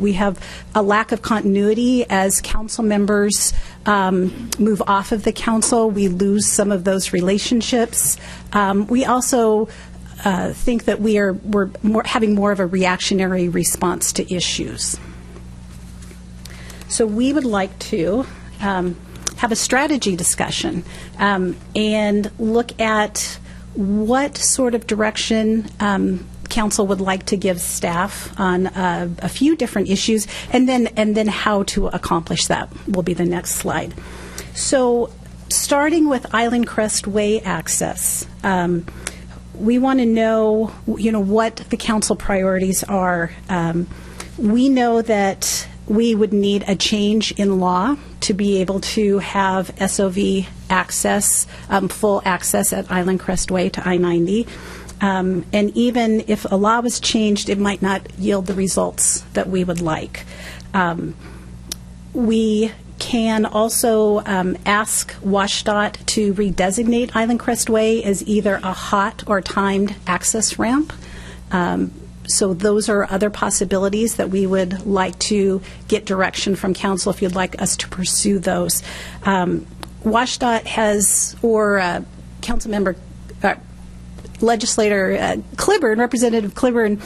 We have a lack of continuity as council members move off of the council. We lose some of those relationships. We also think that we're having more of a reactionary response to issues. So we would like to have a strategy discussion and look at what sort of direction council would like to give staff on a few different issues, and then how to accomplish that will be the next slide. So starting with Island Crest Way access, we want to know, what the council priorities are. We know that we would need a change in law to be able to have SOV access, full access at Island Crest Way to I-90. And even if a law was changed, it might not yield the results that we would like. We can also ask WashDOT to redesignate Island Crest Way as either a hot or timed access ramp. So those are other possibilities that we would like to get direction from council if you'd like us to pursue those. WashDOT has, or council member, legislator Cliburn, Representative Cliburn,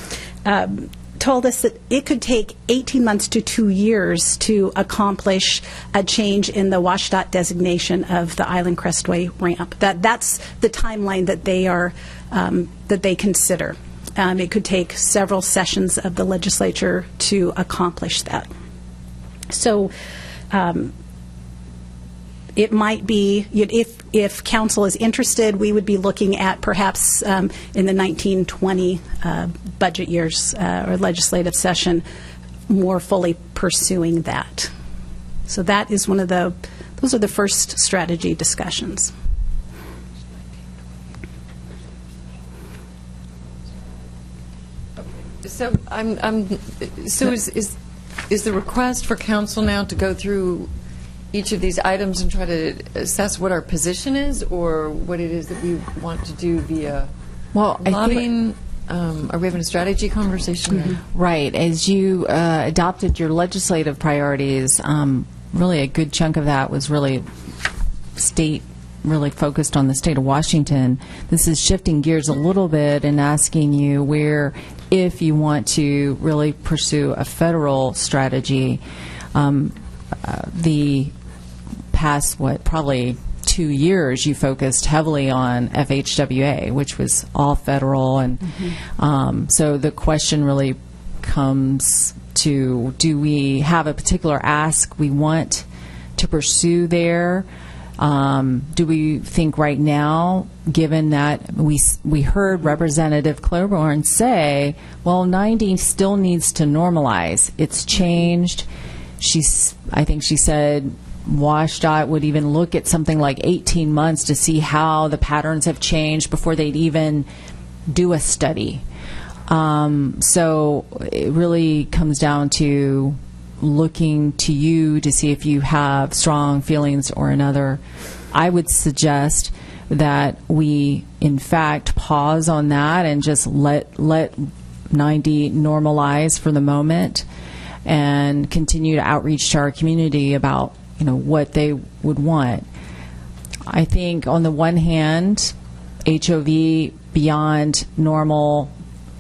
told us that it could take 18 months to 2 years to accomplish a change in the WashDOT designation of the Island Crestway ramp. That's the timeline that they are that they consider. It could take several sessions of the legislature to accomplish that. So it might be, if council is interested, we would be looking at perhaps in the 1920 budget years or legislative session more fully pursuing that. So that is those are the first strategy discussions. So is the request for council now to go through each of these items and try to assess what our position is, or what it is that we want to do via lobbying? Are we having a strategy conversation? Mm-hmm. Right. As you adopted your legislative priorities, really a good chunk of that was really focused on the state of Washington. This is shifting gears a little bit and asking you where, if you want to really pursue a federal strategy, the past, probably 2 years, you focused heavily on FHWA, which was all federal. And so the question really comes to, do we have a particular ask we want to pursue there? Do we think right now, given that we heard Representative Claiborne say, well, 90 still needs to normalize. It's changed. I think she said WashDOT would even look at something like 18 months to see how the patterns have changed before they'd even do a study. So it really comes down to looking to you to see if you have strong feelings or another. I would suggest that we, in fact, pause on that and just let 90 normalize for the moment and continue to outreach to our community about what they would want. I think on the one hand, HOV beyond normal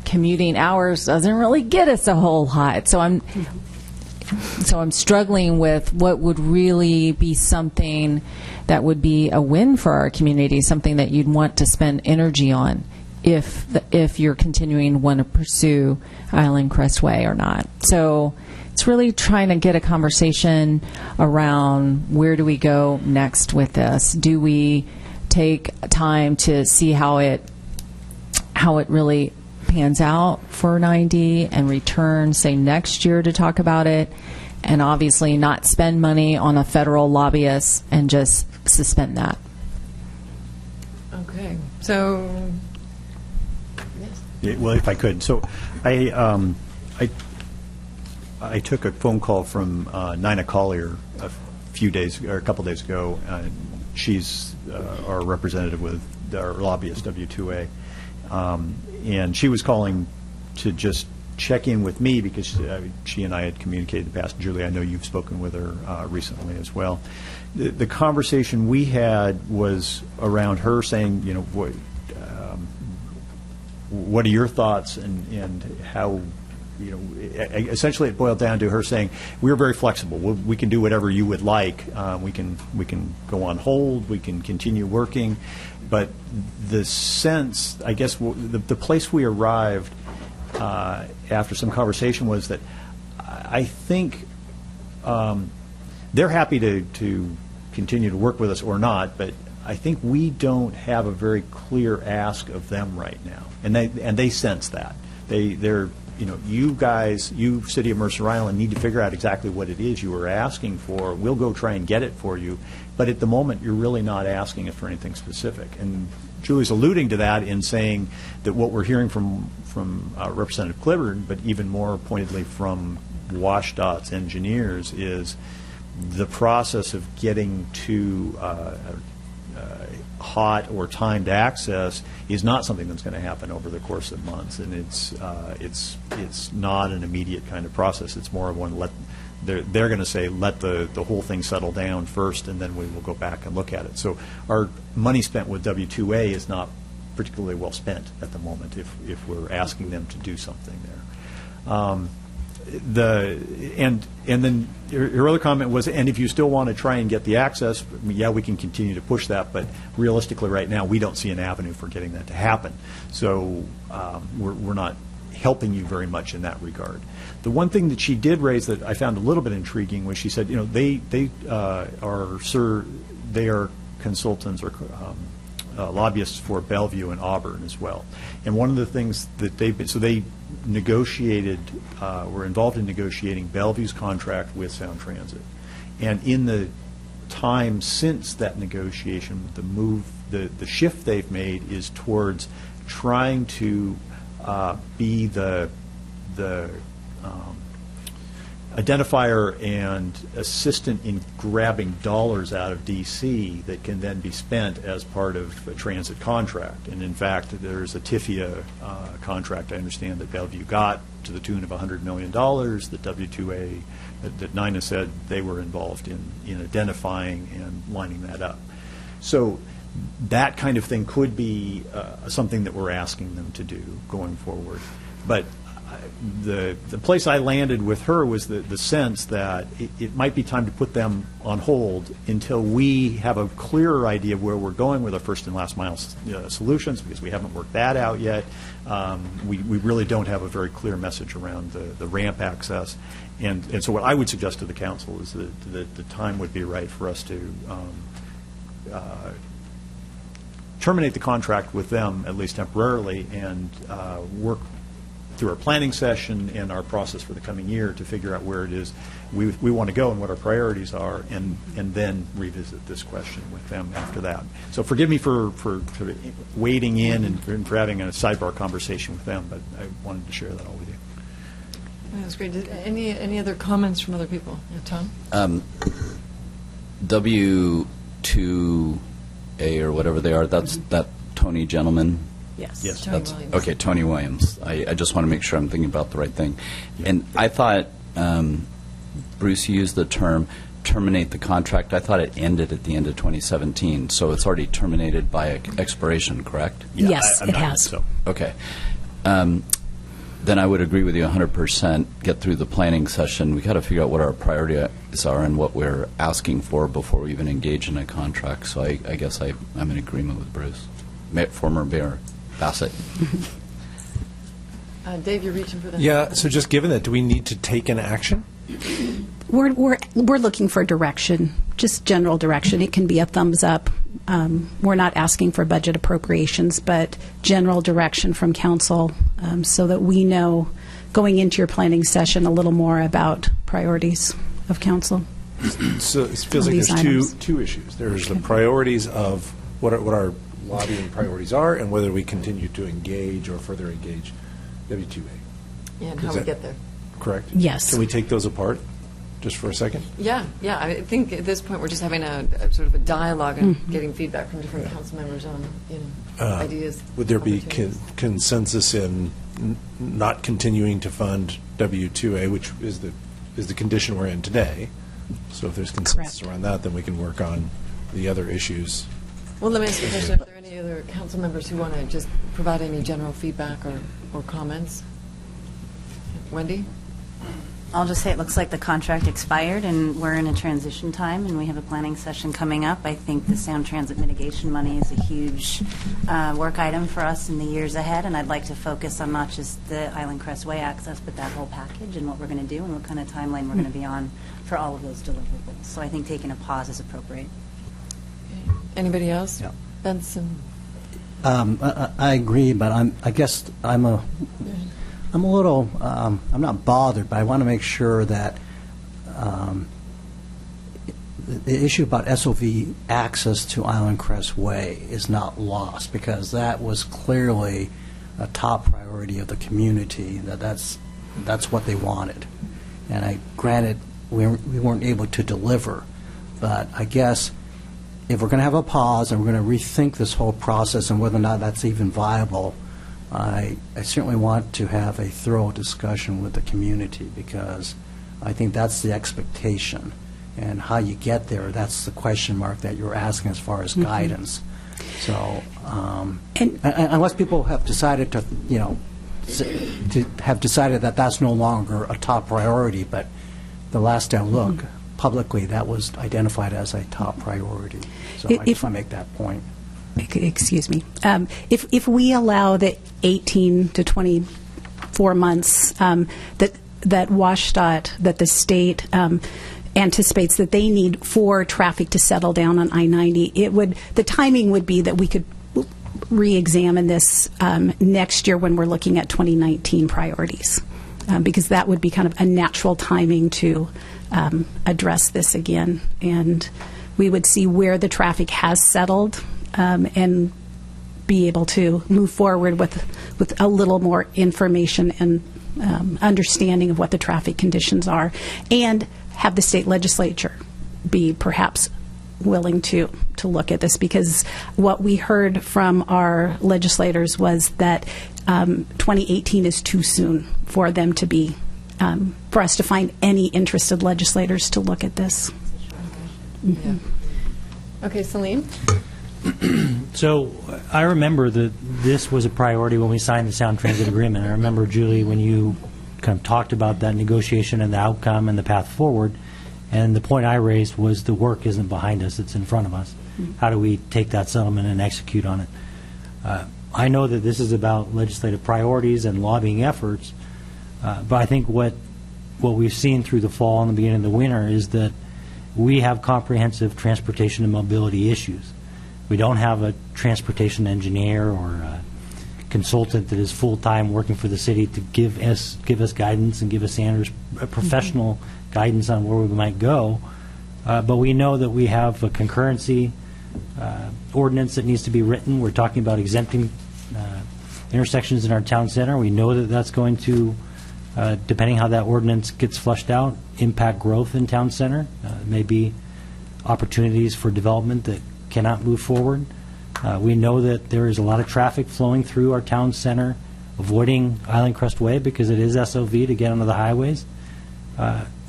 commuting hours doesn't really get us a whole lot. So I'm struggling with what would really be something that would be a win for our community, something that you'd want to spend energy on. if you're continuing to want to pursue Island Crestway or not. So it's really trying to get a conversation around where do we go next with this. Do we take time to see how it really pans out for 9D and return, say, next year to talk about it, and obviously not spend money on a federal lobbyist and just suspend that. Okay. So, yes. Yeah, well, if I could. So I took a phone call from Nina Collier a couple days ago. She's our representative with our lobbyist, W2A. And she was calling to just check in with me because she and I had communicated in the past. Julie, I know you've spoken with her recently as well. The conversation we had was around her saying, you know, what are your thoughts and how, you know, essentially it boiled down to her saying, we're very flexible. We can do whatever you would like. We can go on hold. We can continue working. But the sense, I guess, the place we arrived after some conversation was that I think they're happy to continue to work with us or not, but I think we don't have a very clear ask of them right now, and they sense that. They're you know, you guys, you City of Mercer Island, need to figure out exactly what it is you are asking for. We'll go try and get it for you, but at the moment you're really not asking it for anything specific. And Julie's alluding to that in saying that what we're hearing from Representative Clibbard, but even more pointedly from WashDOT's engineers, is the process of getting to hot or timed access is not something that's going to happen over the course of months, and it's not an immediate kind of process. It's more of one they're going to say let the whole thing settle down first, and then we will go back and look at it. So our money spent with W2A is not particularly well spent at the moment if we're asking them to do something there. And then your other comment was, and if you still want to try and get the access, yeah, we can continue to push that, but realistically right now we don't see an avenue for getting that to happen. So we're not helping you very much in that regard. The one thing that she did raise that I found a little bit intriguing was she said, you know, they are consultants or lobbyists for Bellevue and Auburn as well. And one of the things that they negotiated, were involved in negotiating Bellevue's contract with Sound Transit. And in the time since that negotiation, the shift they've made is towards trying to be the identifier and assistant in grabbing dollars out of D.C. that can then be spent as part of a transit contract. And in fact, there's a TIFIA contract, I understand, that Bellevue got to the tune of $100 million, that W2A, that Nina said they were involved in identifying and lining that up. So that kind of thing could be something that we're asking them to do going forward. But the place I landed with her was the sense that it might be time to put them on hold until we have a clearer idea of where we're going with our first and last mile solutions, because we haven't worked that out yet. We really don't have a very clear message around the ramp access. And so what I would suggest to the council is that the time would be right for us to terminate the contract with them, at least temporarily, and work through our planning session and our process for the coming year to figure out where it is we want to go and what our priorities are, and then revisit this question with them after that. So forgive me for sort of wading in and for having a sidebar conversation with them, but I wanted to share that all with you. That's great. Any other comments from other people? Yeah, Tom? W2A or whatever they are, that's that Tony gentleman. Yes. Tony Williams. Okay, Tony Williams. I just want to make sure I'm thinking about the right thing. Yeah. And I thought Bruce used the term terminate the contract. I thought it ended at the end of 2017, so it's already terminated by expiration, correct? Yeah, yes, it has. So. Okay. Then I would agree with you 100%. Get through the planning session. We've got to figure out what our priorities are and what we're asking for before we even engage in a contract. So I guess I'm in agreement with Bruce, former mayor. Bassett. Dave, you're reaching for the... Yeah, so just given that, do we need to take an action? We're looking for direction, just general direction. It can be a thumbs up. We're not asking for budget appropriations, but general direction from council so that we know going into your planning session a little more about priorities of council. So it feels like there's two issues. There's the priorities of what our lobbying priorities are and whether we continue to engage or further engage W2A. Yeah, and how we get there. Correct? Yes. Can we take those apart just for a second? Yeah. I think at this point we're just having a sort of a dialogue and getting feedback from different council members on ideas. Would there be consensus in not continuing to fund W2A, which is the condition we're in today? So if there's consensus around that, then we can work on the other issues. Well, let me ask you a question. Are there any other council members who want to just provide any general feedback or comments? Wendy? I'll just say it looks like the contract expired and we're in a transition time and we have a planning session coming up. I think the sound transit mitigation money is a huge work item for us in the years ahead, and I'd like to focus on not just the Island Crest Way access, but that whole package and what we're going to do and what kind of timeline we're going to be on for all of those deliverables. So I think taking a pause is appropriate. Okay. Anybody else? Yeah. Benson? I agree, but I guess I'm a little, I'm not bothered, but I want to make sure that the issue about SOV access to Island Crest Way is not lost, because that was clearly a top priority of the community, that's what they wanted. And granted, we weren't able to deliver, but I guess if we're going to have a pause and we're going to rethink this whole process and whether or not that's even viable, I certainly want to have a thorough discussion with the community, because I think that's the expectation. And how you get there, that's the question mark that you're asking as far as guidance. So unless people have decided to have decided that that's no longer a top priority, but the last I look, publicly, that was identified as a top priority. So I just want to make that point. Excuse me. If we allow the 18 to 24 months that WashDOT, that the state anticipates that they need for traffic to settle down on I-90, the timing would be that we could re-examine this next year when we're looking at 2019 priorities, because that would be kind of a natural timing to address this again, and we would see where the traffic has settled and be able to move forward with a little more information and understanding of what the traffic conditions are, and have the state legislature be perhaps willing to look at this, because what we heard from our legislators was that 2018 is too soon for them to be for us to find any interested legislators to look at this. Yeah. Okay, Celine? So I remember that this was a priority when we signed the Sound Transit Agreement. I remember, Julie, when you kind of talked about that negotiation and the outcome and the path forward, and the point I raised was the work isn't behind us, it's in front of us. How do we take that settlement and execute on it? I know that this is about legislative priorities and lobbying efforts, but I think what we've seen through the fall and the beginning of the winter is that we have comprehensive transportation and mobility issues. We don't have a transportation engineer or a consultant that is full-time working for the city to give us guidance and give us professional guidance on where we might go. But we know that we have a concurrency ordinance that needs to be written. We're talking about exempting intersections in our town center. We know that that's going to, depending how that ordinance gets flushed out, impact growth in town center. Maybe opportunities for development that cannot move forward. We know that there is a lot of traffic flowing through our town center, avoiding Island Crest Way because it is SOV to get onto the highways.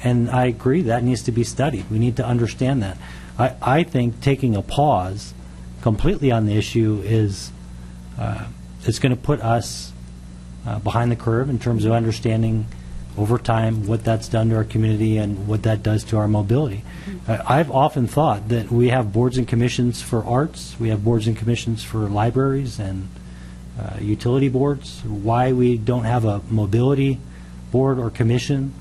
And I agree, that needs to be studied. We need to understand that. I think taking a pause completely on the issue is it's going to put us behind the curve in terms of understanding over time what that's done to our community and what that does to our mobility. I've often thought that we have boards and commissions for arts, we have boards and commissions for libraries and utility boards, why we don't have a mobility board or commission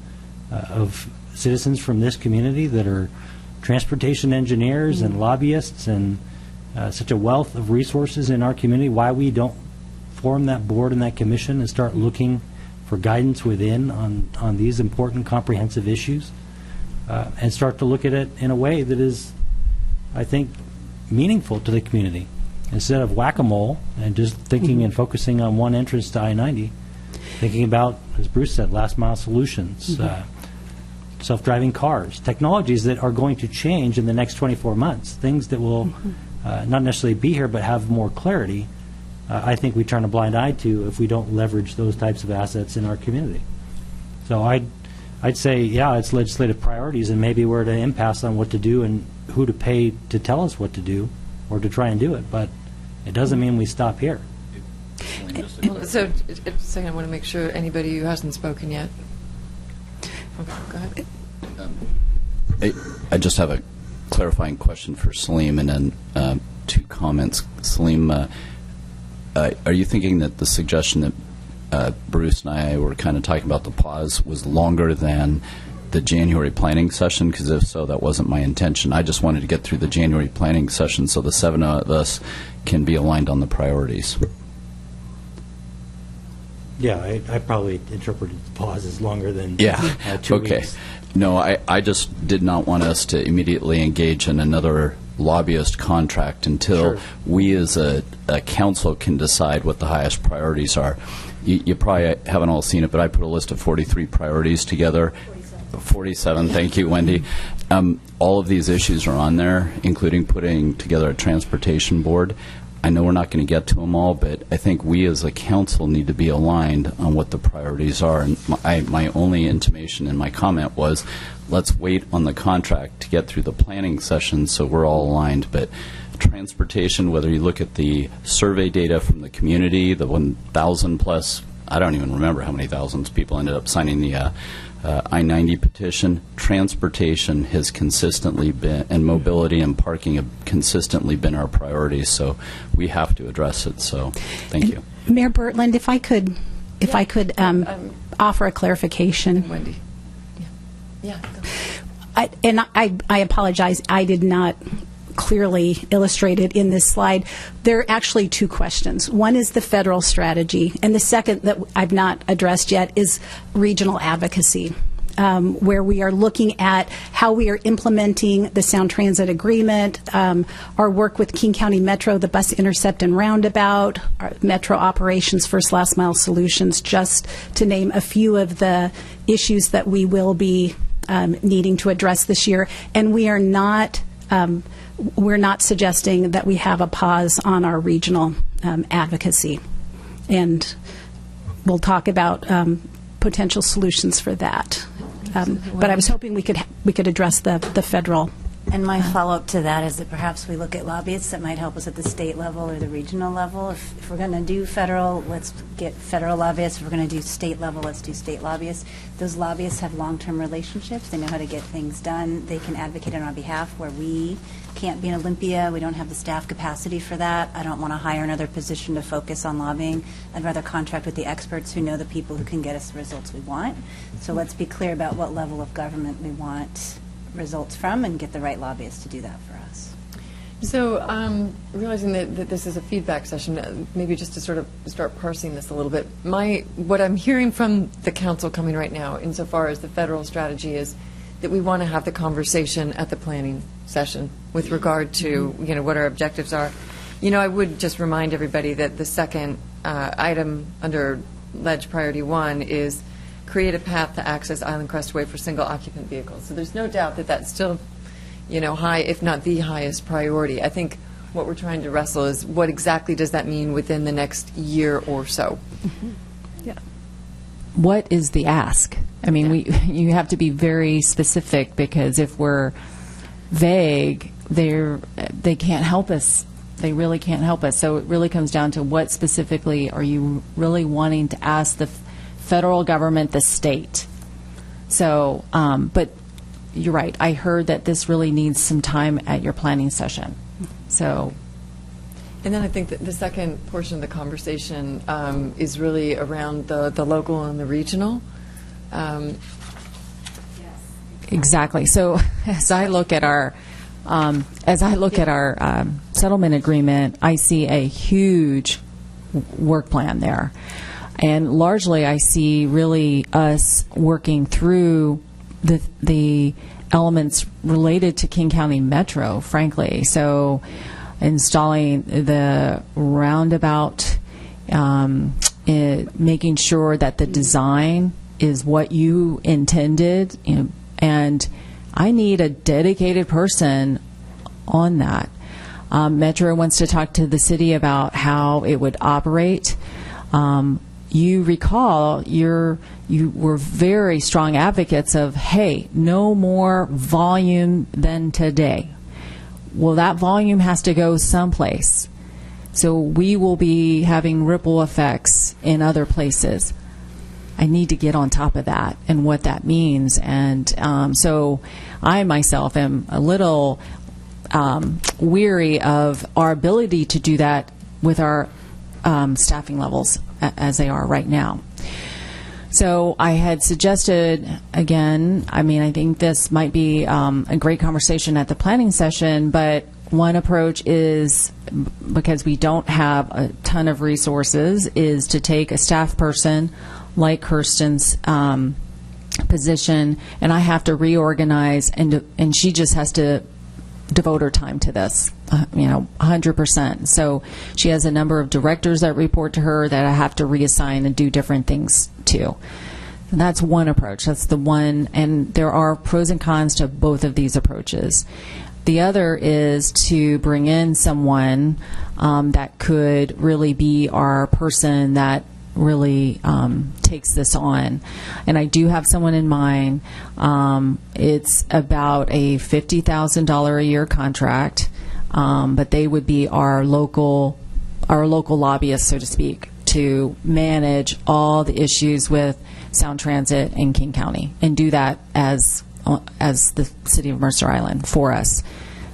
of citizens from this community that are transportation engineers and lobbyists and such a wealth of resources in our community, why we don't form that board and that commission and start looking for guidance within on these important comprehensive issues, and start to look at it in a way that is, I think, meaningful to the community, instead of whack-a-mole and just thinking and focusing on one entrance to I-90, thinking about, as Bruce said, last-mile solutions, self-driving cars, technologies that are going to change in the next 24 months, things that will not necessarily be here but have more clarity. I think we turn a blind eye to if we don't leverage those types of assets in our community. So I'd say, yeah, it's legislative priorities, and maybe we're at an impasse on what to do and who to pay to tell us what to do or to try and do it, but it doesn't mean we stop here. So, just a second, I want to make sure anybody who hasn't spoken yet. Okay, go ahead. I just have a clarifying question for Salim, and then 2 comments. Salim, are you thinking that the suggestion that Bruce and I were kind of talking about, the pause, was longer than the January planning session? Because if so, that wasn't my intention. I just wanted to get through the January planning session so the 7 of us can be aligned on the priorities. Yeah, I probably interpreted the pause as longer than 2 okay. weeks. No, I just did not want us to immediately engage in another lobbyist contract until we as a council can decide what the highest priorities are. You probably haven't all seen it, but I put a list of 43 priorities together. 47, thank you, Wendy. All of these issues are on there, including putting together a transportation board. I know we're not going to get to them all, but I think we as a council need to be aligned on what the priorities are. And my only intimation in my comment was, let's wait on the contract to get through the planning session so we're all aligned. But transportation, whether you look at the survey data from the community, the 1,000 plus, I don't even remember how many thousands people ended up signing the I-90 petition, transportation has consistently been, and mobility and parking have consistently been our priorities, so we have to address it. So thank you. Mayor Bertland, if I could offer a clarification. Wendy. Yeah. I apologize, I did not clearly illustrated in this slide. There are actually 2 questions. One is the federal strategy, and the second that I've not addressed yet is regional advocacy, where we are looking at how we are implementing the Sound Transit Agreement, our work with King County Metro, the bus intercept and roundabout, our Metro operations, first last mile solutions, just to name a few of the issues that we will be needing to address this year. And we are not we're not suggesting that we have a pause on our regional advocacy. And we'll talk about potential solutions for that. But I was hoping we could address the federal. And my follow-up to that is that perhaps we look at lobbyists that might help us at the state level or the regional level. If we're going to do federal, let's get federal lobbyists. If we're going to do state level, let's do state lobbyists. Those lobbyists have long-term relationships. They know how to get things done. They can advocate on our behalf where we can't be in Olympia. We don't have the staff capacity for that. I don't want to hire another position to focus on lobbying. I'd rather contract with the experts who know the people who can get us the results we want. So let's be clear about what level of government we want results from and get the right lobbyists to do that for us. So realizing that this is a feedback session, maybe just to sort of start parsing this a little bit, what I'm hearing from the council coming right now insofar as the federal strategy is that we want to have the conversation at the planning session with regard to what our objectives are. I would just remind everybody that the second item under Ledge Priority 1 is create a path to access Island Crestway for single occupant vehicles. So there's no doubt that that's still, high, if not the highest priority. I think what we're trying to wrestle is what exactly does that mean within the next year or so? Mm-hmm. Yeah. What is the ask? I mean, you have to be very specific, because if we're vague, they can't help us. They really can't help us. So it really comes down to what specifically are you really wanting to ask the federal government, the state. So, but you're right. I heard that this really needs some time at your planning session. So And then I think that the second portion of the conversation is really around the local and the regional. Exactly. So as I look at our settlement agreement, I see a huge work plan there. And largely I see really us working through the elements related to King County Metro, frankly. So installing the roundabout, making sure that the design is what you intended, and I need a dedicated person on that. Metro wants to talk to the city about how it would operate. You recall you were very strong advocates of, hey, no more volume than today. Well, that volume has to go someplace. So we will be having ripple effects in other places. I need to get on top of that and what that means. And so I myself am a little weary of our ability to do that with our staffing levels as they are right now. So I had suggested, again, I think this might be a great conversation at the planning session, but one approach is, because we don't have a ton of resources, is to take a staff person like Kirsten's position, and I have to reorganize, and she just has to devote her time to this, 100%. So she has a number of directors that report to her that I have to reassign and do different things to. And that's one approach. That's the one, and there are pros and cons to both of these approaches. The other is to bring in someone that could really be our person that really takes this on. And I do have someone in mind. It's about a $50,000 a year contract, but they would be our local lobbyists, so to speak, to manage all the issues with Sound Transit in King County and do that as the City of Mercer Island for us.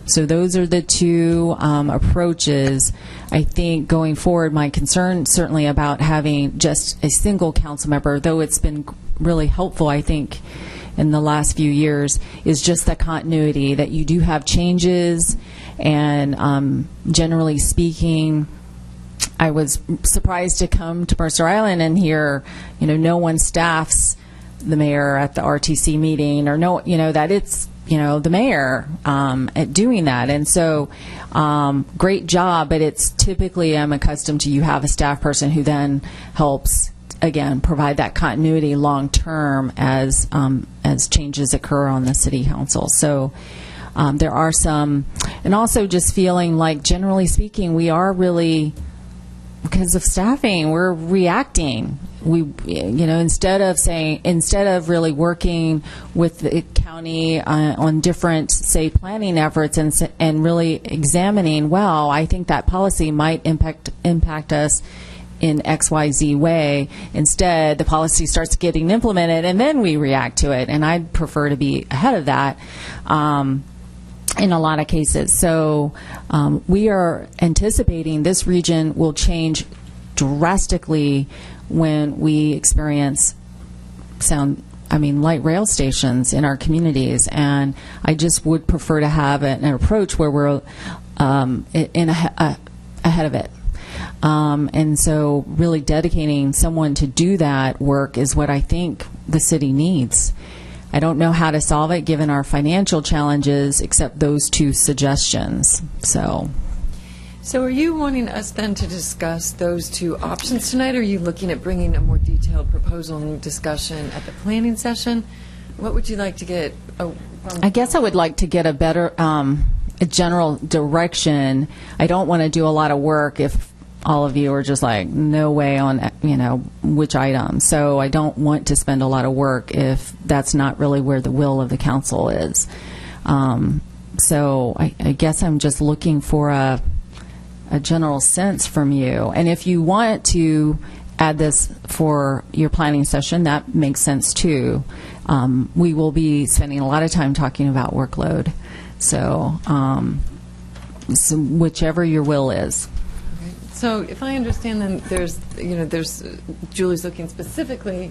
So those are the two approaches. I think going forward, my concern certainly about having just a single council member, though it's been really helpful, I think, in the last few years, is just the continuity, that you do have changes, and generally speaking, I was surprised to come to Mercer Island and hear, no one staffs the mayor at the RTC meeting, or that it's the mayor at doing that. And so great job, but it's typically, I'm accustomed to, you have a staff person who then helps, again, provide that continuity long term as changes occur on the city council. So there are some, and also just feeling like, generally speaking, we are really, because of staffing, we're reacting. We, instead of really working with the county on different, say, planning efforts and really examining, well, I think that policy might impact us in XYZ way. Instead, the policy starts getting implemented, and then we react to it. And I'd prefer to be ahead of that. In a lot of cases. So we are anticipating this region will change drastically when we experience light rail stations in our communities. And I just would prefer to have an approach where we're ahead of it. And so really dedicating someone to do that work is what I think the city needs. I don't know how to solve it given our financial challenges, except those two suggestions. So are you wanting us then to discuss those two options tonight, or are you looking at bringing a more detailed proposal and discussion at the planning session? What would you like to get? I guess I would like to get a better a general direction. I don't want to do a lot of work if all of you are just like, no way on, which item. So I don't want to spend a lot of work if that's not really where the will of the council is. So I guess I'm just looking for a general sense from you. And if you want to add this for your planning session, that makes sense too. We will be spending a lot of time talking about workload. So whichever your will is. So if I understand, then there's Julie's looking specifically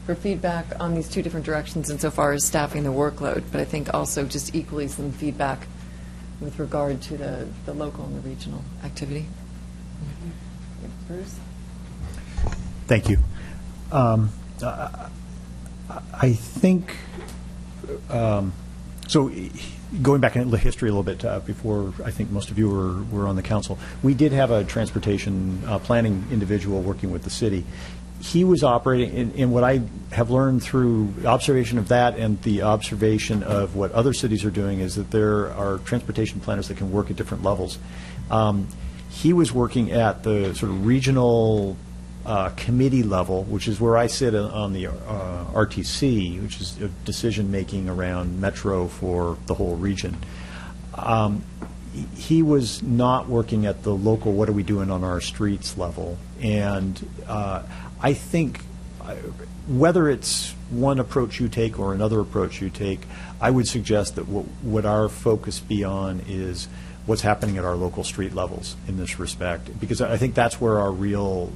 for feedback on these two different directions insofar as staffing the workload, but I think also just equally some feedback with regard to the local and the regional activity. Bruce? Thank you. I think, so going back into the history a little bit before I think most of you were on the council, we did have a transportation planning individual working with the city. He was operating, in what I have learned through observation of that and the observation of what other cities are doing, is that there are transportation planners that can work at different levels. He was working at the sort of regional committee level, which is where I sit on the RTC, which is decision-making around Metro for the whole region. He was not working at the local, what are we doing on our streets level. And I think whether it's one approach you take or another approach you take, I would suggest that what our focus be on is what's happening at our local street levels in this respect, because I think that's where our real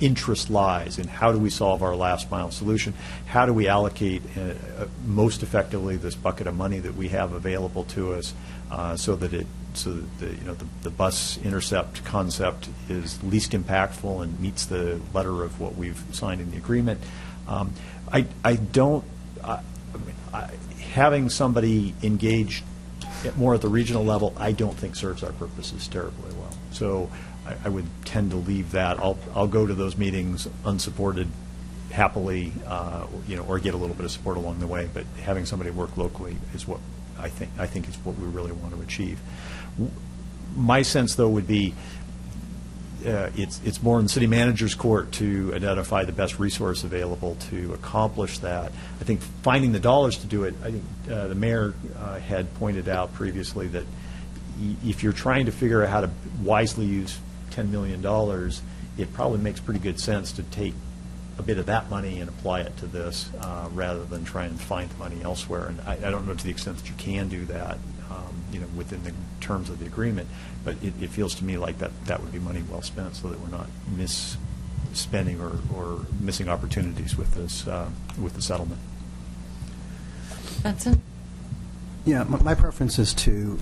interest lies in how do we solve our last mile solution, how do we allocate most effectively this bucket of money that we have available to us, so that the bus intercept concept is least impactful and meets the letter of what we've signed in the agreement. Having somebody engaged more at the regional level, I don't think serves our purposes terribly well. So I would tend to leave that. I'll go to those meetings unsupported happily, or get a little bit of support along the way. But having somebody work locally is what I think is what we really want to achieve. My sense, though, would be it's more in the city manager's court to identify the best resource available to accomplish that. I think finding the dollars to do it, I think the mayor had pointed out previously that if you're trying to figure out how to wisely use $10 million, it probably makes pretty good sense to take a bit of that money and apply it to this rather than try and find the money elsewhere. And I don't know to the extent that you can do that, within the terms of the agreement, but it feels to me like that would be money well spent, so that we're not misspending or missing opportunities with this with the settlement. Benson? Yeah, my preference is to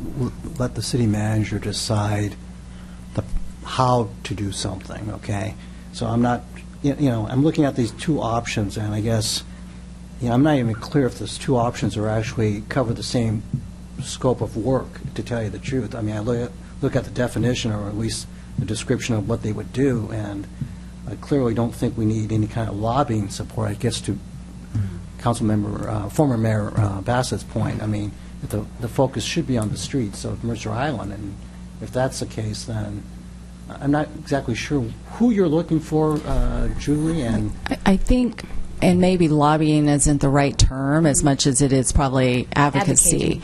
let the city manager decide how to do something, okay? So I'm not, I'm looking at these two options, and I guess, I'm not even clear if those two options are actually cover the same scope of work, to tell you the truth. I mean, I look at the definition, or at least the description of what they would do, and I clearly don't think we need any kind of lobbying support. It gets to former Mayor Bassett's point. I mean, the focus should be on the streets of Mercer Island, and if that's the case, then I'm not exactly sure who you're looking for, Julie. And I think, and maybe lobbying isn't the right term as much as it is probably advocacy.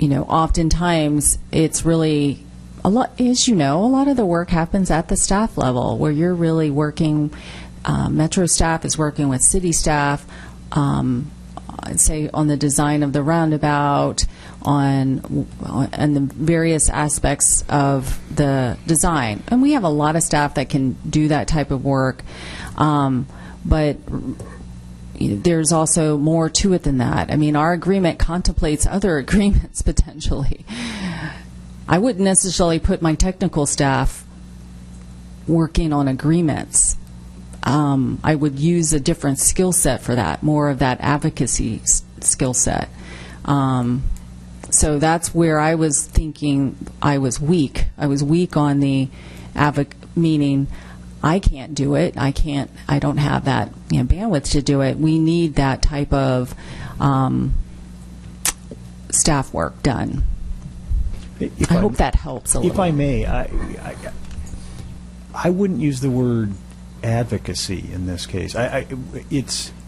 Oftentimes it's really a lot. As you know, a lot of the work happens at the staff level, where you're really working. Metro staff is working with city staff. I'd say on the design of the roundabout, on the various aspects of the design. And we have a lot of staff that can do that type of work, but there's also more to it than that. I mean, our agreement contemplates other agreements potentially. I wouldn't necessarily put my technical staff working on agreements. I would use a different skill set for that, more of that advocacy skill set. So that's where I was thinking I was weak. I was weak on the meaning I can't do it. I don't have that bandwidth to do it. We need that type of staff work done. I hope that helps a little. If I may, I wouldn't use the word advocacy in this case.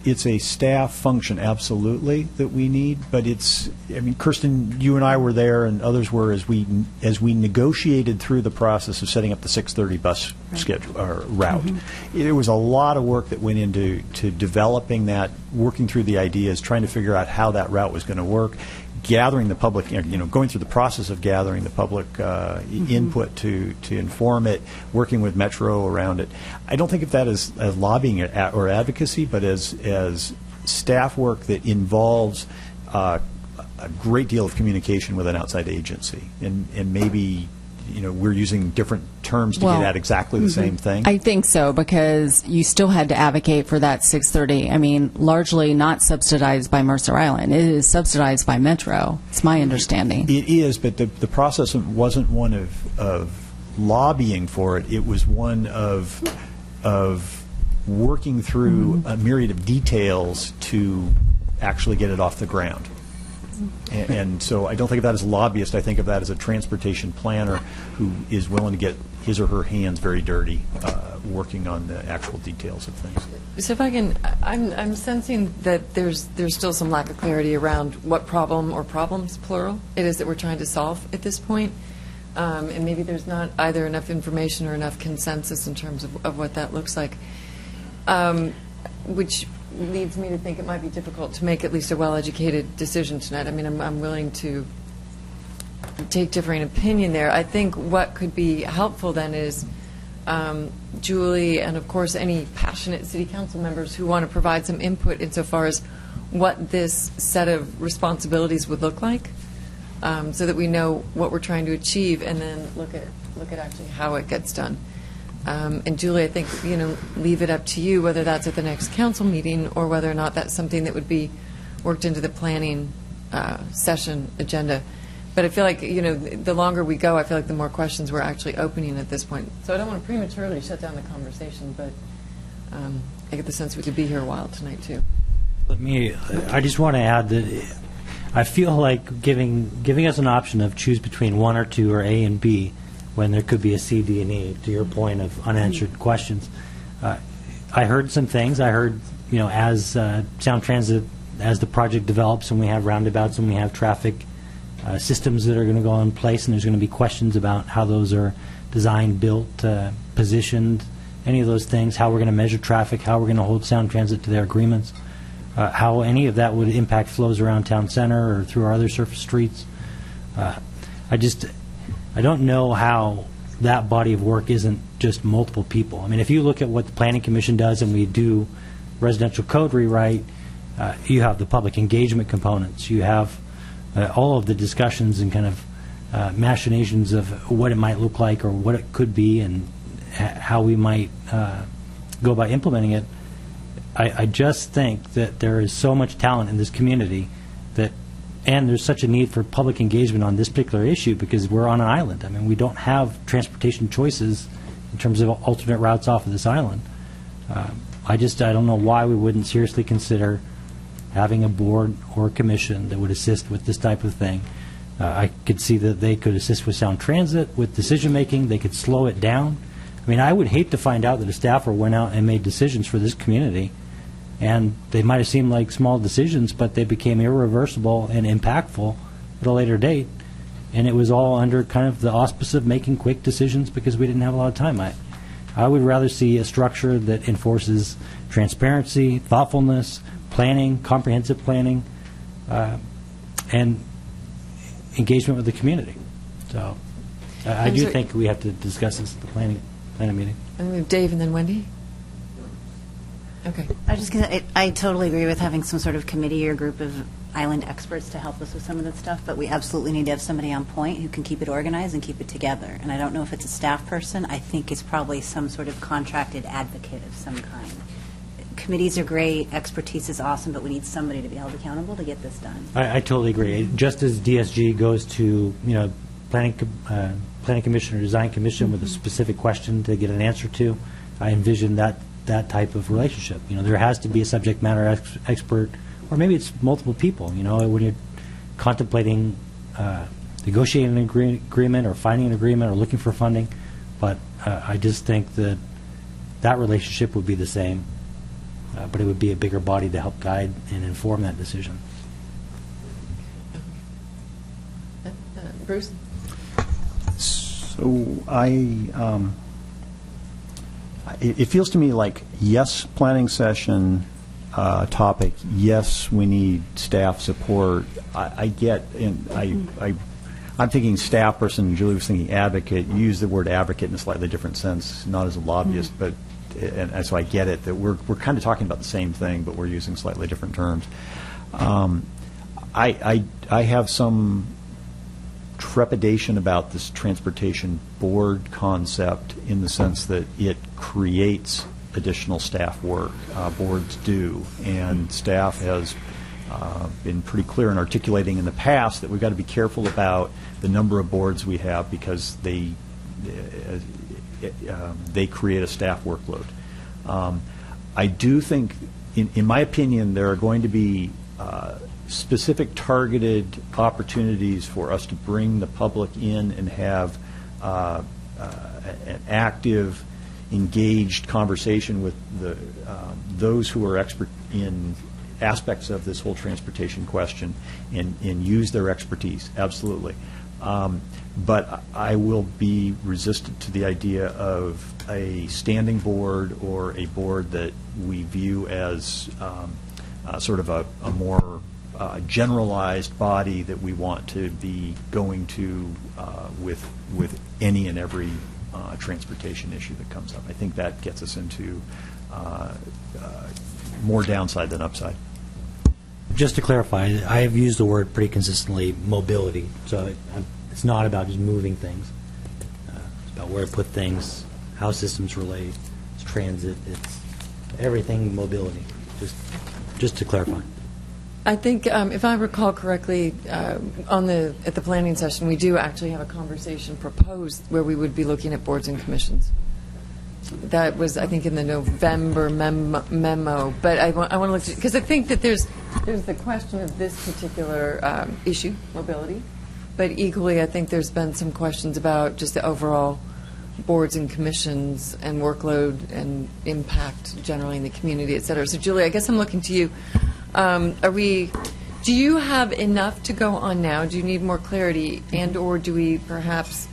It's a staff function, absolutely, that we need, but Kirsten, you and I were there, and others were, as we negotiated through the process of setting up the 6:30 bus schedule or route. Mm-hmm. There was a lot of work that went into developing that, working through the ideas, trying to figure out how that route was going to work. gathering the public, going through the process of gathering the public input to inform it, working with Metro around it. I don't think of that as lobbying or advocacy, but as staff work that involves a great deal of communication with an outside agency, and maybe we're using different terms to get at exactly the same thing. I think so, because you still had to advocate for that 6:30. I mean, largely not subsidized by Mercer Island. It is subsidized by Metro. It's my understanding. It is, but the process wasn't one of lobbying for it. It was one of working through a myriad of details to actually get it off the ground. And so I don't think of that as a lobbyist. I think of that as a transportation planner who is willing to get his or her hands very dirty working on the actual details of things. So if I can, I'm sensing that there's still some lack of clarity around what problem or problems, plural, it is that we're trying to solve at this point. And maybe there's not either enough information or enough consensus in terms of what that looks like, which leads me to think it might be difficult to make at least a well-educated decision tonight. I mean, I'm willing to take differing opinion there. I think what could be helpful then is Julie and, of course, any passionate city council members who want to provide some input insofar as what this set of responsibilities would look like, so that we know what we're trying to achieve, and then look at actually how it gets done. And Julie, I think, leave it up to you whether that's at the next council meeting or whether or not that's something that would be worked into the planning session agenda. But I feel like, the longer we go, I feel like the more questions we're actually opening at this point. So I don't want to prematurely shut down the conversation, but I get the sense we could be here a while tonight, too. I just want to add that I feel like giving us an option of choose between one or two or A and B, when there could be a C, D, and E, to your point of unanswered questions. I heard some things. I heard, as Sound Transit, as the project develops and we have roundabouts and we have traffic systems that are going to go in place, and there's going to be questions about how those are designed, built, positioned, any of those things, how we're going to measure traffic, how we're going to hold Sound Transit to their agreements, how any of that would impact flows around town center or through our other surface streets. I don't know how that body of work isn't just multiple people. I mean, if you look at what the Planning Commission does and we do residential code rewrite, you have the public engagement components. You have all of the discussions and kind of machinations of what it might look like or what it could be and how we might go about implementing it. I just think that there is so much talent in this community and there's such a need for public engagement on this particular issue because we're on an island. I mean, we don't have transportation choices in terms of alternate routes off of this island. I don't know why we wouldn't seriously consider having a board or a commission that would assist with this type of thing. I could see that they could assist with Sound Transit, with decision-making. They could slow it down. I mean, I would hate to find out that a staffer went out and made decisions for this community, and they might have seemed like small decisions, but they became irreversible and impactful at a later date. And it was all under kind of the auspice of making quick decisions because we didn't have a lot of time. I would rather see a structure that enforces transparency, thoughtfulness, planning, comprehensive planning, and engagement with the community. So I do think we have to discuss this at the planning meeting. And we have Dave and then Wendy. Okay. I totally agree with having some sort of committee or group of island experts to help us with some of that stuff, but we absolutely need to have somebody on point who can keep it organized and keep it together. And I don't know if it's a staff person. I think it's probably some sort of contracted advocate of some kind. Committees are great, expertise is awesome, but we need somebody to be held accountable to get this done. I totally agree. Just as DSG goes to, planning commission or design commission with a specific question to get an answer to, I envision that type of relationship. There has to be a subject matter expert, or maybe it's multiple people. When you're contemplating negotiating an agreement or finding an agreement or looking for funding, but I just think that relationship would be the same, but it would be a bigger body to help guide and inform that decision. Bruce? So it feels to me like yes, planning session, topic, yes, we need staff support. I get, and I'm thinking staff person, Julie was thinking advocate. You use the word advocate in a slightly different sense, not as a lobbyist, but and so I get it, that we're kind of talking about the same thing, but we're using slightly different terms. I have some trepidation about this transportation board concept in the sense that it creates additional staff work. Boards do, and staff has been pretty clear in articulating in the past that we've got to be careful about the number of boards we have because they create a staff workload. I do think, in my opinion, there are going to be specific targeted opportunities for us to bring the public in and have an active, engaged conversation with those who are expert in aspects of this whole transportation question and use their expertise, absolutely. But I will be resistant to the idea of a standing board or a board that we view as sort of a more generalized body that we want to be going to with any and every transportation issue that comes up. I think that gets us into more downside than upside. Just to clarify, I have used the word pretty consistently, mobility. So it's not about just moving things. It's about where to put things, how systems relate. It's transit. It's everything mobility. Just to clarify. I think, if I recall correctly, at the planning session, we do actually have a conversation proposed where we would be looking at boards and commissions. That was, I think, in the November memo. But I want to look at, because I think that there's the question of this particular issue, mobility. But equally, I think there's been some questions about just the overall boards and commissions and workload and impact generally in the community, et cetera. So, Julie, I guess I'm looking to you. Do you have enough to go on now? Do you need more clarity? And or do we perhaps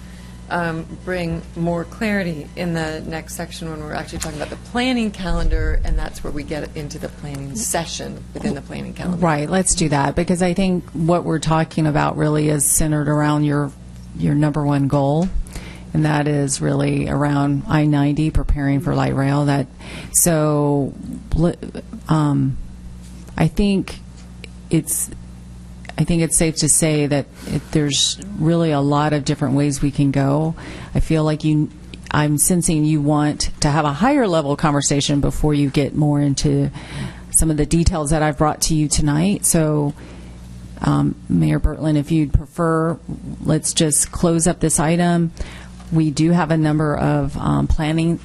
bring more clarity in the next section when we're actually talking about the planning calendar, and that's where we get into the planning session within the planning calendar? Right, let's do that, because I think what we're talking about really is centered around your number one goal, and that is really around I-90, preparing for light rail. I think it's safe to say that there's really a lot of different ways we can go. I feel like I'm sensing you want to have a higher level conversation before you get more into some of the details that I've brought to you tonight. So, Mayor Bertlin, if you'd prefer, let's just close up this item. We do have a number of planning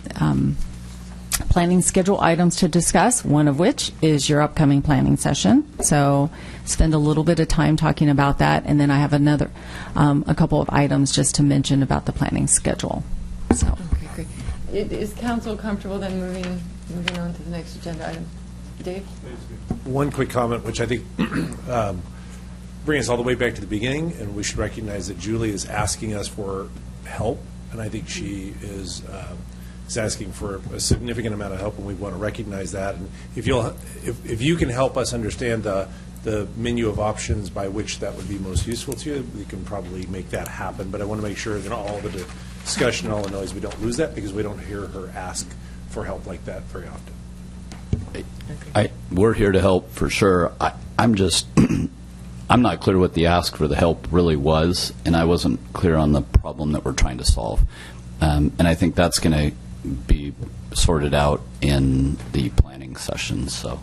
schedule items to discuss, one of which is your upcoming planning session. So spend a little bit of time talking about that, and then I have a couple of items just to mention about the planning schedule. So. Okay, great. Is council comfortable then moving on to the next agenda item? Dave? One quick comment, which I think brings us all the way back to the beginning, and we should recognize that Julie is asking us for help, and I think she is asking for a significant amount of help, and we want to recognize that. And if you can help us understand the menu of options by which that would be most useful to you, we can probably make that happen. But I want to make sure that all the discussion, all the noise, we don't lose that, because we don't hear her ask for help like that very often. We're here to help for sure. I'm just I'm not clear what the ask for the help really was, and I wasn't clear on the problem that we're trying to solve. And I think that's going to be sorted out in the planning session. So,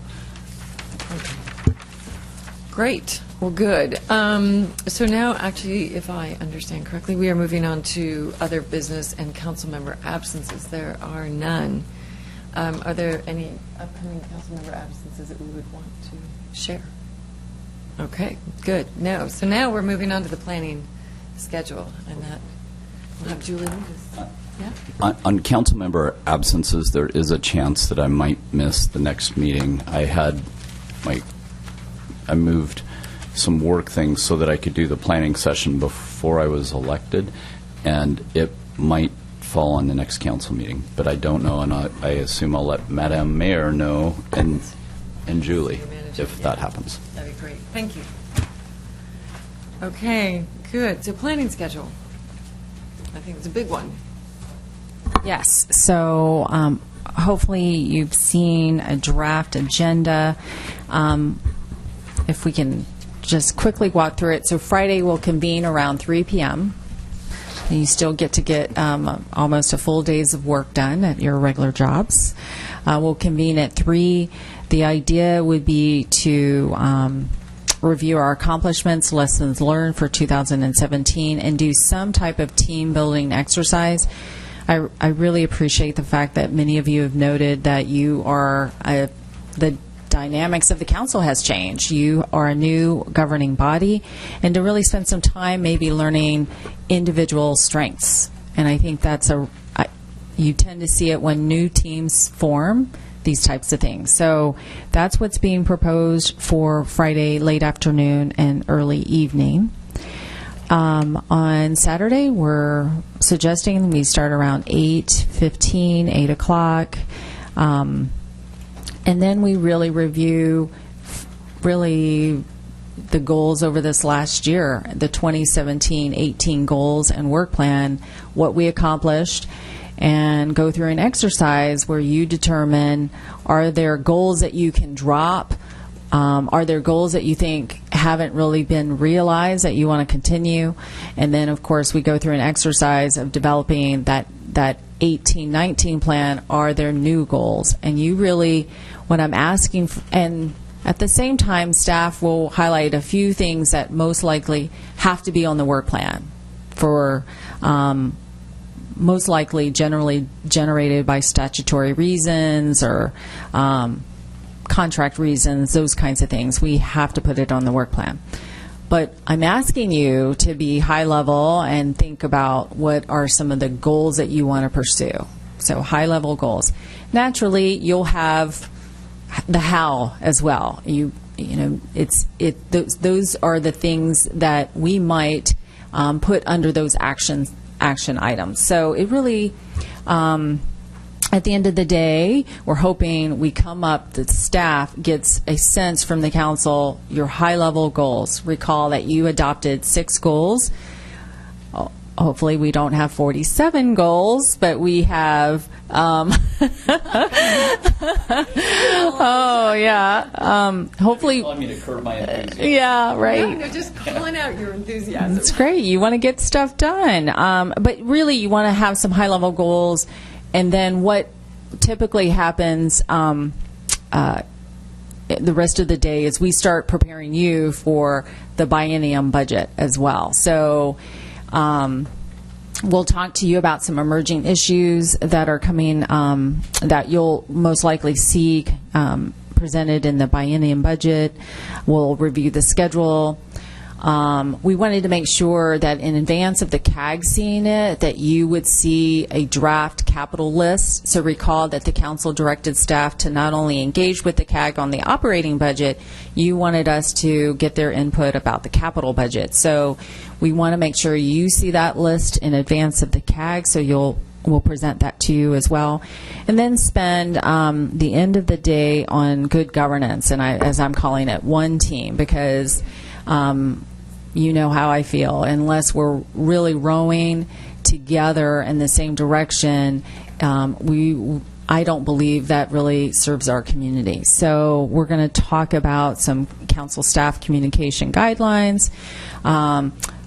great. Well, good. So now, actually, if I understand correctly, we are moving on to other business and council member absences. There are none. Are there any upcoming council member absences that we would want to share? Okay, good. No. So now we're moving on to the planning schedule, and that we'll have Julie. Yeah? On council member absences, there is a chance that I might miss the next meeting. I moved some work things so that I could do the planning session before I was elected, and it might fall on the next council meeting, but I don't know, and I assume I'll let Madam Mayor know. And and Julie, if that happens. That'd be great. Thank you. Okay, good. So planning schedule. I think it's a big one. Yes. So hopefully you've seen a draft agenda. If we can just quickly walk through it. So Friday we'll convene around 3 p.m. And you still get to get almost a full day's of work done at your regular jobs. We'll convene at 3. The idea would be to review our accomplishments, lessons learned for 2017, and do some type of team building exercise. I really appreciate the fact that many of you have noted that you are the dynamics of the council has changed. You are a new governing body, and to really spend some time maybe learning individual strengths. And I think that's you tend to see it when new teams form, these types of things. So that's what's being proposed for Friday late afternoon and early evening. On Saturday, we're suggesting we start around 8:15, 8 o'clock. And then we really review the goals over this last year, the 2017-18 goals and work plan, what we accomplished, and go through an exercise where you determine, are there goals that you can drop? Are there goals that you think haven't really been realized that you want to continue? And then, of course, we go through an exercise of developing that 18-19 plan. Are there new goals? And you really, what I'm asking, and at the same time, staff will highlight a few things that most likely have to be on the work plan for most likely generally generated by statutory reasons or contract reasons, those kinds of things. We have to put it on the work plan. But I'm asking you to be high level and think about what are some of the goals that you want to pursue. So high level goals. Naturally, you'll have the how as well. Those are the things that we might put under those action items. So it really, at the end of the day, we're hoping we come up, the staff gets a sense from the council, your high-level goals. Recall that you adopted 6 goals. Hopefully we don't have 47 goals, but we have, oh, yeah. Hopefully. You want me to curb my enthusiasm. Yeah, right. No, just calling out your enthusiasm. It's great. You want to get stuff done. But really, you want to have some high-level goals. And then what typically happens the rest of the day is we start preparing you for the biennium budget as well. So we'll talk to you about some emerging issues that are coming that you'll most likely see presented in the biennium budget. We'll review the schedule. We wanted to make sure that in advance of the CAG seeing it, that you would see a draft capital list. So recall that the council directed staff to not only engage with the CAG on the operating budget, you wanted us to get their input about the capital budget. So we want to make sure you see that list in advance of the CAG, so we'll present that to you as well. And then spend the end of the day on good governance, and as I'm calling it, one team, because you know how I feel. Unless we're really rowing together in the same direction, I don't believe that really serves our community. So we're going to talk about some council staff communication guidelines.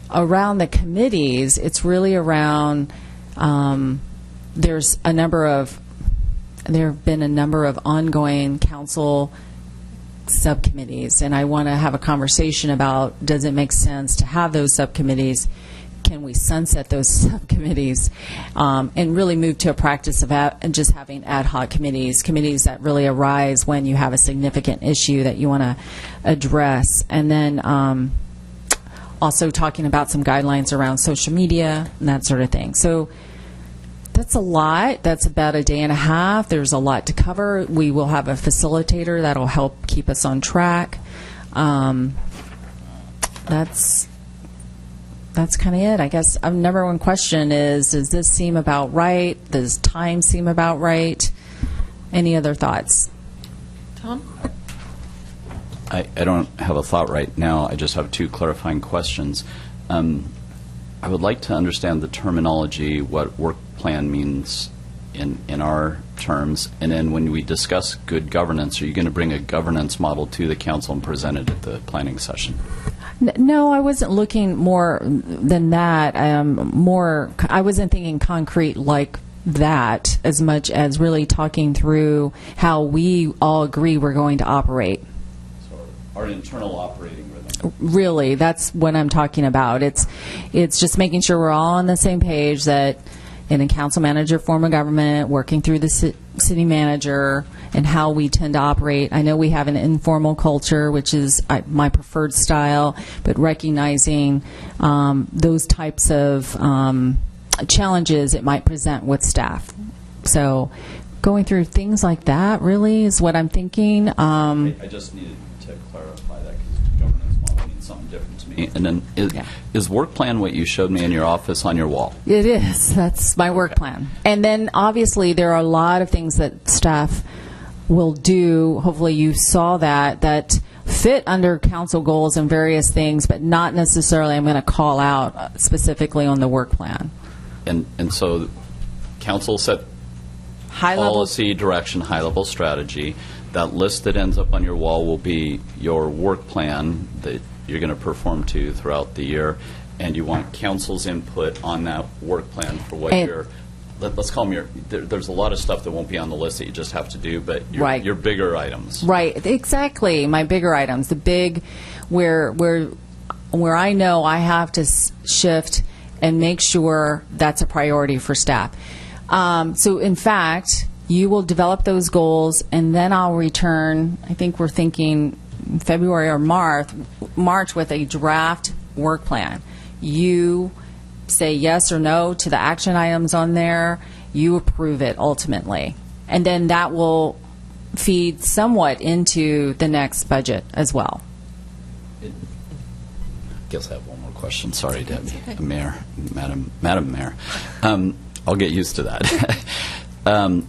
Around the committees, it's really around, there have been a number of ongoing council subcommittees, and I want to have a conversation about, does it make sense to have those subcommittees? Can we sunset those subcommittees and really move to a practice of just having ad hoc committees that really arise when you have a significant issue that you want to address? And then also talking about some guidelines around social media and that sort of thing. So that's a lot. That's about a day and a half. There's a lot to cover. We will have a facilitator that will help keep us on track. That's kind of it. I guess our number one question is, does this seem about right? Does time seem about right? Any other thoughts? Tom? I don't have a thought right now. I just have two clarifying questions. I would like to understand the terminology, what work plan means in our terms, and then when we discuss good governance, are you going to bring a governance model to the council and present it at the planning session? No, I wasn't looking more than that. I wasn't thinking concrete like that as much as really talking through how we all agree we're going to operate. So our internal operating rhythm. Really, that's what I'm talking about. It's just making sure we're all on the same page, that in a council manager form of government, working through the city manager, and how we tend to operate. I know we have an informal culture, which is my preferred style, but recognizing those types of challenges it might present with staff. So going through things like that really is what I'm thinking. I just needed to clarify that because governance model means something different to me. And then is work plan what you showed me in your office on your wall? It is. That's my work plan. And then obviously there are a lot of things that staff will do. Hopefully you saw that fit under council goals and various things, but not necessarily I'm going to call out specifically on the work plan. And so council set policy, direction, high-level strategy. That list that ends up on your wall will be your work plan that you're going to perform to throughout the year, and you want council's input on that work plan for what let's call them there's a lot of stuff that won't be on the list that you just have to do, but your bigger items. Right, exactly, my bigger items, the big, where I know I have to shift and make sure that's a priority for staff. So in fact, you will develop those goals, and then I'll return, I think we're thinking February or March with a draft work plan. You say yes or no to the action items on there. You approve it ultimately. And then that will feed somewhat into the next budget as well. I guess I have one more question. Sorry, Debbie. Okay. Madam Mayor. I'll get used to that.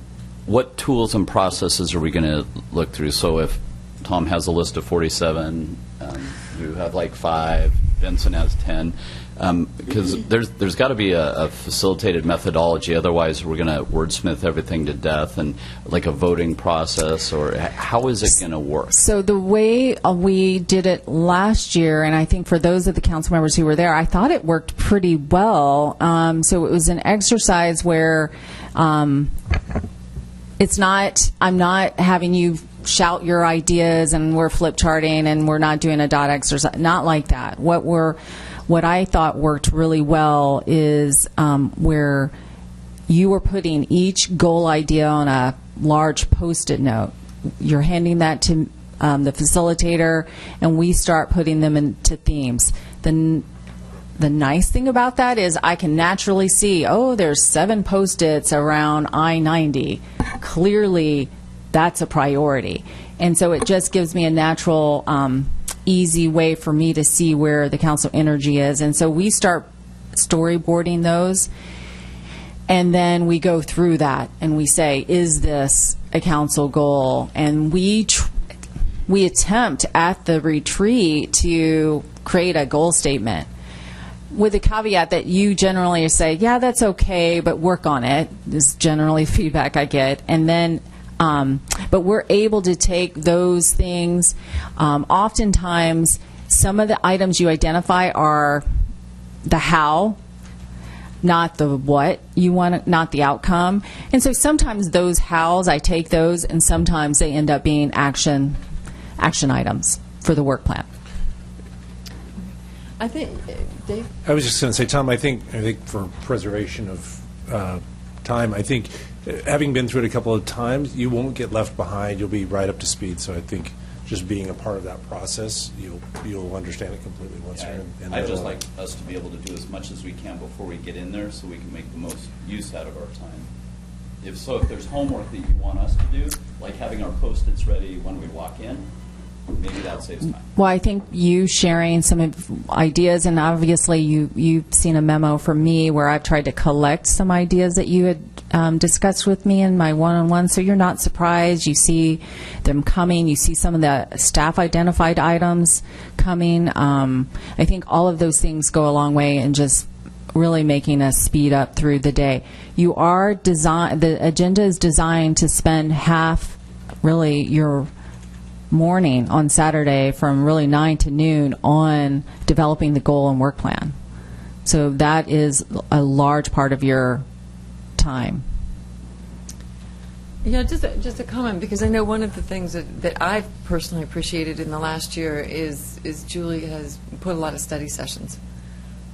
What tools and processes are we going to look through? So if Tom has a list of 47, you have like 5, Vincent has 10, because there's got to be a facilitated methodology. Otherwise, we're going to wordsmith everything to death, and like a voting process, or how is it going to work? So the way we did it last year, and I think for those of the council members who were there, I thought it worked pretty well. So it was an exercise where it's not, I'm not having you shout your ideas and we're flip charting and we're not doing a dot exercise. Not like that. What I thought worked really well is where you were putting each goal idea on a large Post-it note. You're handing that to the facilitator, and we start putting them into themes. The nice thing about that is I can naturally see, there's 7 Post-its around I-90. Clearly, that's a priority. And so it just gives me a natural, easy way for me to see where the council energy is. And so we start storyboarding those, and then we go through that, and we say, is this a council goal? And we attempt at the retreat to create a goal statement, with the caveat that you generally say, yeah, that's okay, but work on it, is generally feedback I get. And then, but we're able to take those things. Oftentimes, some of the items you identify are the how, not the what you want, not the outcome. And so sometimes those hows, I take those, and sometimes they end up being action items for the work plan. I think, Dave? I was just going to say, Tom, I think for preservation of time, I think having been through it a couple of times, you won't get left behind. You'll be right up to speed. So I think just being a part of that process, you'll understand it completely once you're in there. I'd just like us to be able to do as much as we can before we get in there so we can make the most use out of our time. If there's homework that you want us to do, like having our Post-its ready when we walk in, maybe that saves time. Well, I think you sharing some ideas, and obviously you've seen a memo from me where I've tried to collect some ideas that you had discussed with me in my one-on-one, so you're not surprised. You see them coming. You see some of the staff-identified items coming. I think all of those things go a long way in just really making us speed up through the day. The agenda is designed to spend half, really, your morning on Saturday from really 9 to noon on developing the goal and work plan. So that is a large part of your time. Yeah, just a comment, because I know one of the things that I've personally appreciated in the last year is Julie has put a lot of study sessions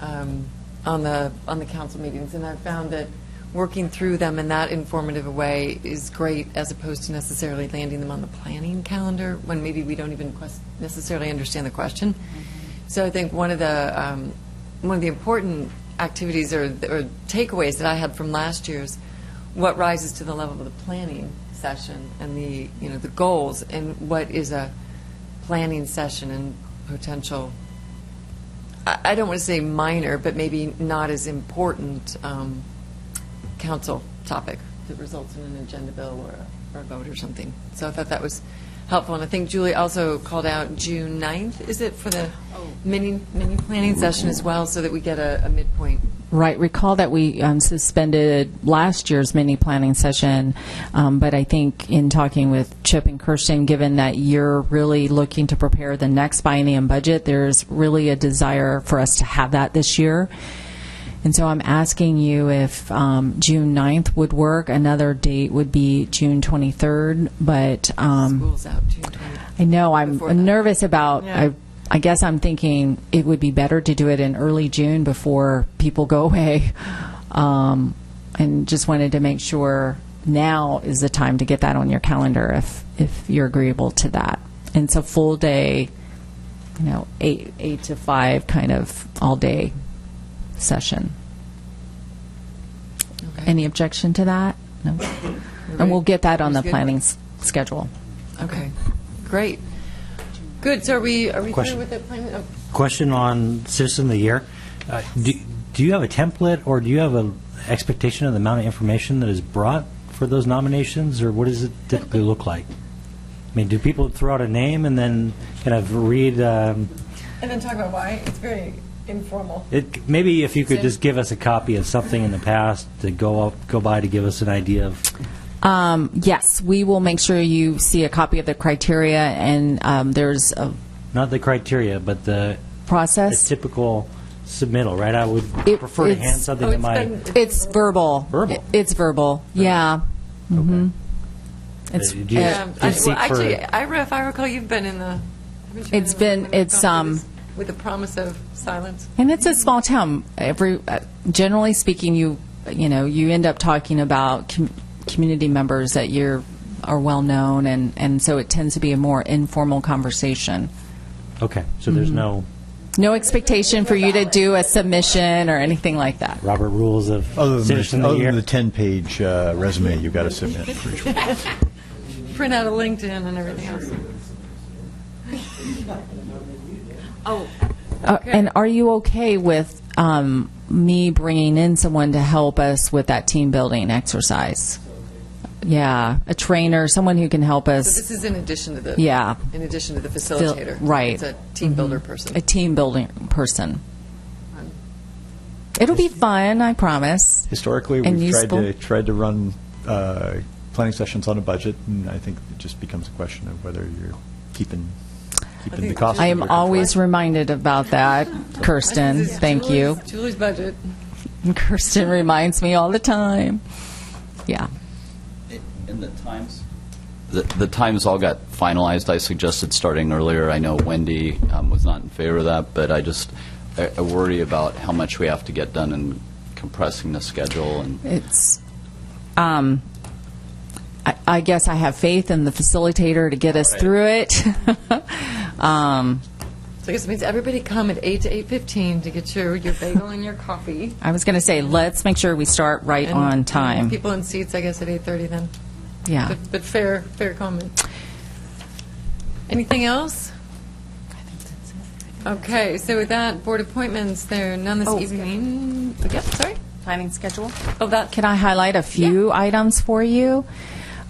on the council meetings, and I've found that working through them in that informative a way is great, as opposed to necessarily landing them on the planning calendar when maybe we don't even necessarily understand the question. So I think one of the important activities or takeaways that I had from last year's, what rises to the level of the planning session and the goals, and what is a planning session and potential, I don't want to say minor, but maybe not as important council topic that results in an agenda bill or a vote or something. So I thought that was helpful. And I think Julie also called out June 9th, is it, for the mini planning session as well, so that we get a midpoint. Right. Recall that we suspended last year's mini planning session, but I think in talking with Chip and Kirsten, given that you're really looking to prepare the next biennium budget, there's really a desire for us to have that this year. And so I'm asking you if June 9th would work. Another date would be June 23rd. But School's out June 23rd. I know I'm nervous about, Yeah. I guess I'm thinking it would be better to do it in early June before people go away. And just wanted to make sure now is the time to get that on your calendar if you're agreeable to that. And it's a full day, 8 to 5 kind of all day session. Okay. Any objection to that? No. And we'll get that on the planning schedule. Okay, great. Good. So are we through Question. with the planning? Oh. Question on Citizen of the Year. Do you have a template, or do you have an expectation of the amount of information that is brought for those nominations, or what does it typically look like? I mean, do people throw out a name and then kind of read? And then talk about why? It's very informal. Maybe if you could just give us a copy of something in the past to go by to give us an idea of. Yes, we will make sure you see a copy of the criteria, and there's a Not the criteria, but the process. The typical submittal, right? I would prefer to hand something to my. It's verbal. Verbal. It's verbal. Yeah. Mm-hmm. It's Do you seek for- if I recall, you've been in the. With the promise of silence. And it's a small town. Generally speaking, you end up talking about community members that are well known, and so it tends to be a more informal conversation. Okay, so there's no expectation for you to do a submission or anything like that. Robert rules of Other Citizen of the Year. than the 10-page resume you've got to submit. Print out a LinkedIn and everything else. Oh. Okay. And are you okay with me bringing in someone to help us with that team building exercise? Yeah, a trainer, someone who can help us. So this is in addition to the in addition to the facilitator. Right. It's a team builder person. A team building person. It'll be fun, I promise. Historically, and we've useful. tried to run planning sessions on a budget, and I think it just becomes a question of whether you're keeping the cost. I am always reminded about that, Kirsten. Thank you. Julie's budget. Kirsten reminds me all the time. Yeah. In the times? The times all got finalized. I suggested starting earlier. I know Wendy was not in favor of that, but I worry about how much we have to get done and compressing the schedule. And it's, I guess I have faith in the facilitator to get us through it. So I guess it means everybody come at 8 to 8:15 to get your bagel and your coffee. I was going to say, let's make sure we start right And on time. People in seats, I guess, at 8:30 then. Yeah. But fair comment. Anything else? Okay, so with that, board appointments, there are none this evening. Yep, sorry. Planning schedule. Oh, that. Can I highlight a few items for you?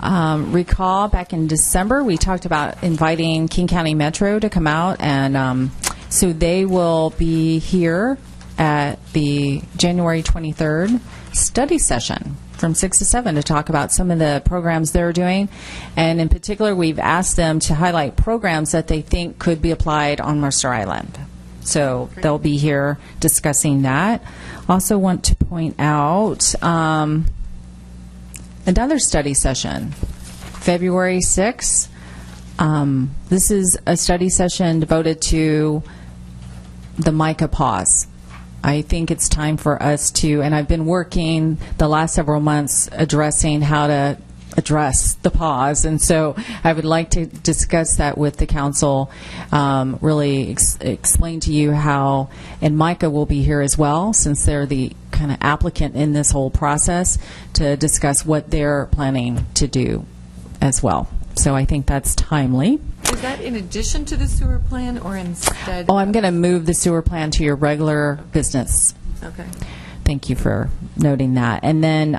Recall back in December, we talked about inviting King County Metro to come out, and so they will be here at the January 23rd study session from 6 to 7 to talk about some of the programs they're doing. And in particular, we've asked them to highlight programs that they think could be applied on Mercer Island. So they'll be here discussing that. Also want to point out another study session, February 6th. This is a study session devoted to the MICA pause. I think it's time for us to, and I've been working the last several months addressing how to address the pause, and so I would like to discuss that with the council, really explain to you how, and MICA will be here as well, since they're the kind of applicant in this whole process, to discuss what they're planning to do as well. So I think that's timely. Is that in addition to the sewer plan or instead? Oh, I'm going to move the sewer plan to your regular business. Okay. Thank you for noting that. And then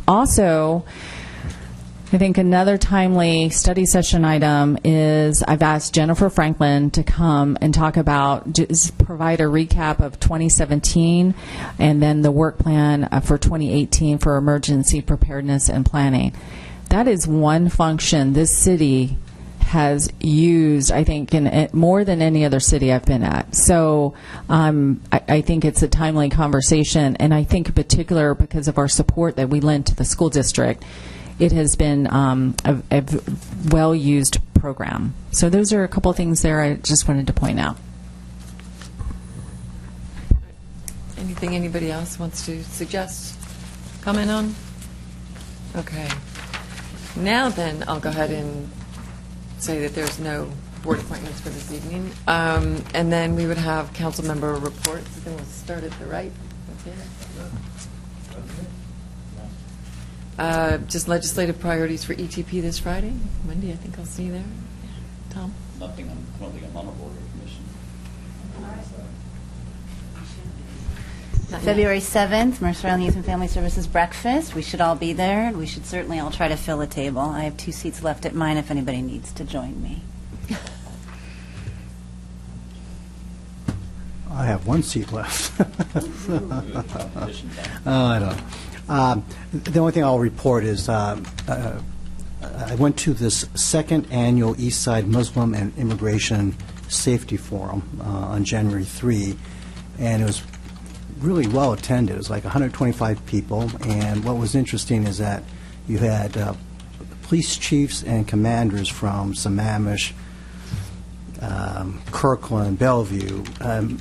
also, I think another timely study session item is I've asked Jennifer Franklin to come and talk about, just provide a recap of 2017 and then the work plan for 2018 for emergency preparedness and planning. That is one function this city has used, I think, in more than any other city I've been at. So I think it's a timely conversation, and I think in particular because of our support that we lend to the school district, it has been a well-used program. So those are a couple of things there I just wanted to point out. Anything anybody else wants to suggest, comment on? Okay. Now then, I'll go ahead and say that there's no board appointments for this evening. And then we would have council member reports. Then we'll start at the right. Okay. Just legislative priorities for ETP this Friday. Wendy, I think I'll see you there. Tom? Nothing. I don't think I'm on a board or commission. February 7th, Mercer Island Youth and Family Services breakfast. We should all be there. We should certainly all try to fill a table. I have 2 seats left at mine if anybody needs to join me. I have 1 seat left. I don't know. The only thing I'll report is I went to this 2nd annual Eastside Muslim and Immigration Safety Forum on January 3, and it was really well attended. It was like 125 people, and what was interesting is that you had police chiefs and commanders from Sammamish, Kirkland, Bellevue.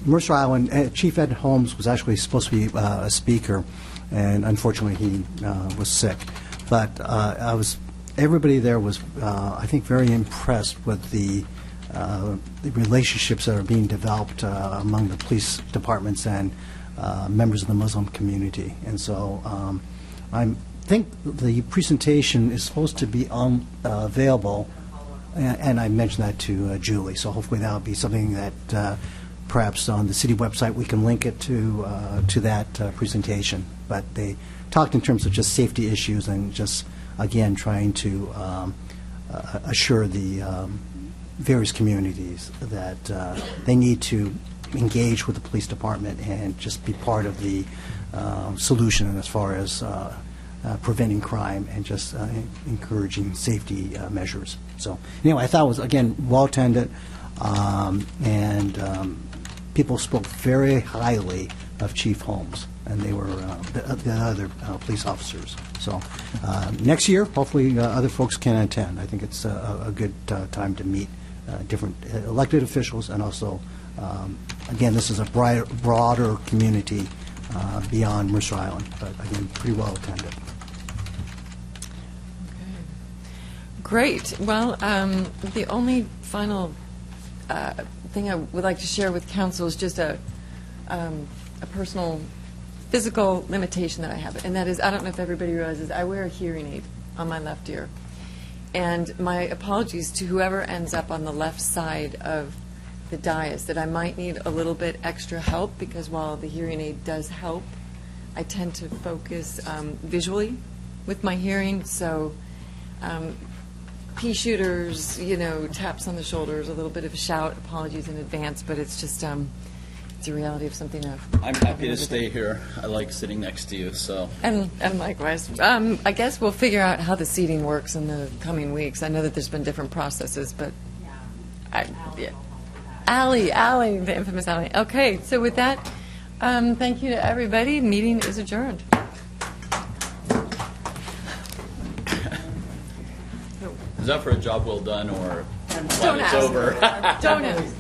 Mercer Island, Chief Ed Holmes was actually supposed to be a speaker, and unfortunately he was sick. But everybody there was, I think, very impressed with the relationships that are being developed among the police departments and members of the Muslim community. And so I think the presentation is supposed to be available, and I mentioned that to Julie, so hopefully that will be something that perhaps on the city website we can link it to that presentation. But they talked in terms of just safety issues and just, again, trying to assure the various communities that they need to engage with the police department and just be part of the solution as far as preventing crime and just encouraging safety measures. So anyway, I thought it was, again, well attended, and people spoke very highly of Chief Holmes, and they were the other police officers. So next year, hopefully other folks can attend. I think it's a good time to meet different elected officials, and also again, this is a broader community beyond Mercer Island, but again, pretty well attended. Great. Well, the only final thing I would like to share with council is just a personal physical limitation that I have, and that is, I don't know if everybody realizes, I wear a hearing aid on my left ear. And my apologies to whoever ends up on the left side of the dais, that I might need a little bit extra help, because while the hearing aid does help, I tend to focus visually with my hearing. So pea shooters, taps on the shoulders, a little bit of a shout, apologies in advance, but it's just it's a reality of something I'm happy to stay here. I like sitting next to you, so. And likewise. I guess we'll figure out how the seating works in the coming weeks. I know that there's been different processes, but Allie, the infamous Allie. Okay, so with that, thank you to everybody. Meeting is adjourned. Is that for a job well done or Don't glad it's ask. over? Don't ask.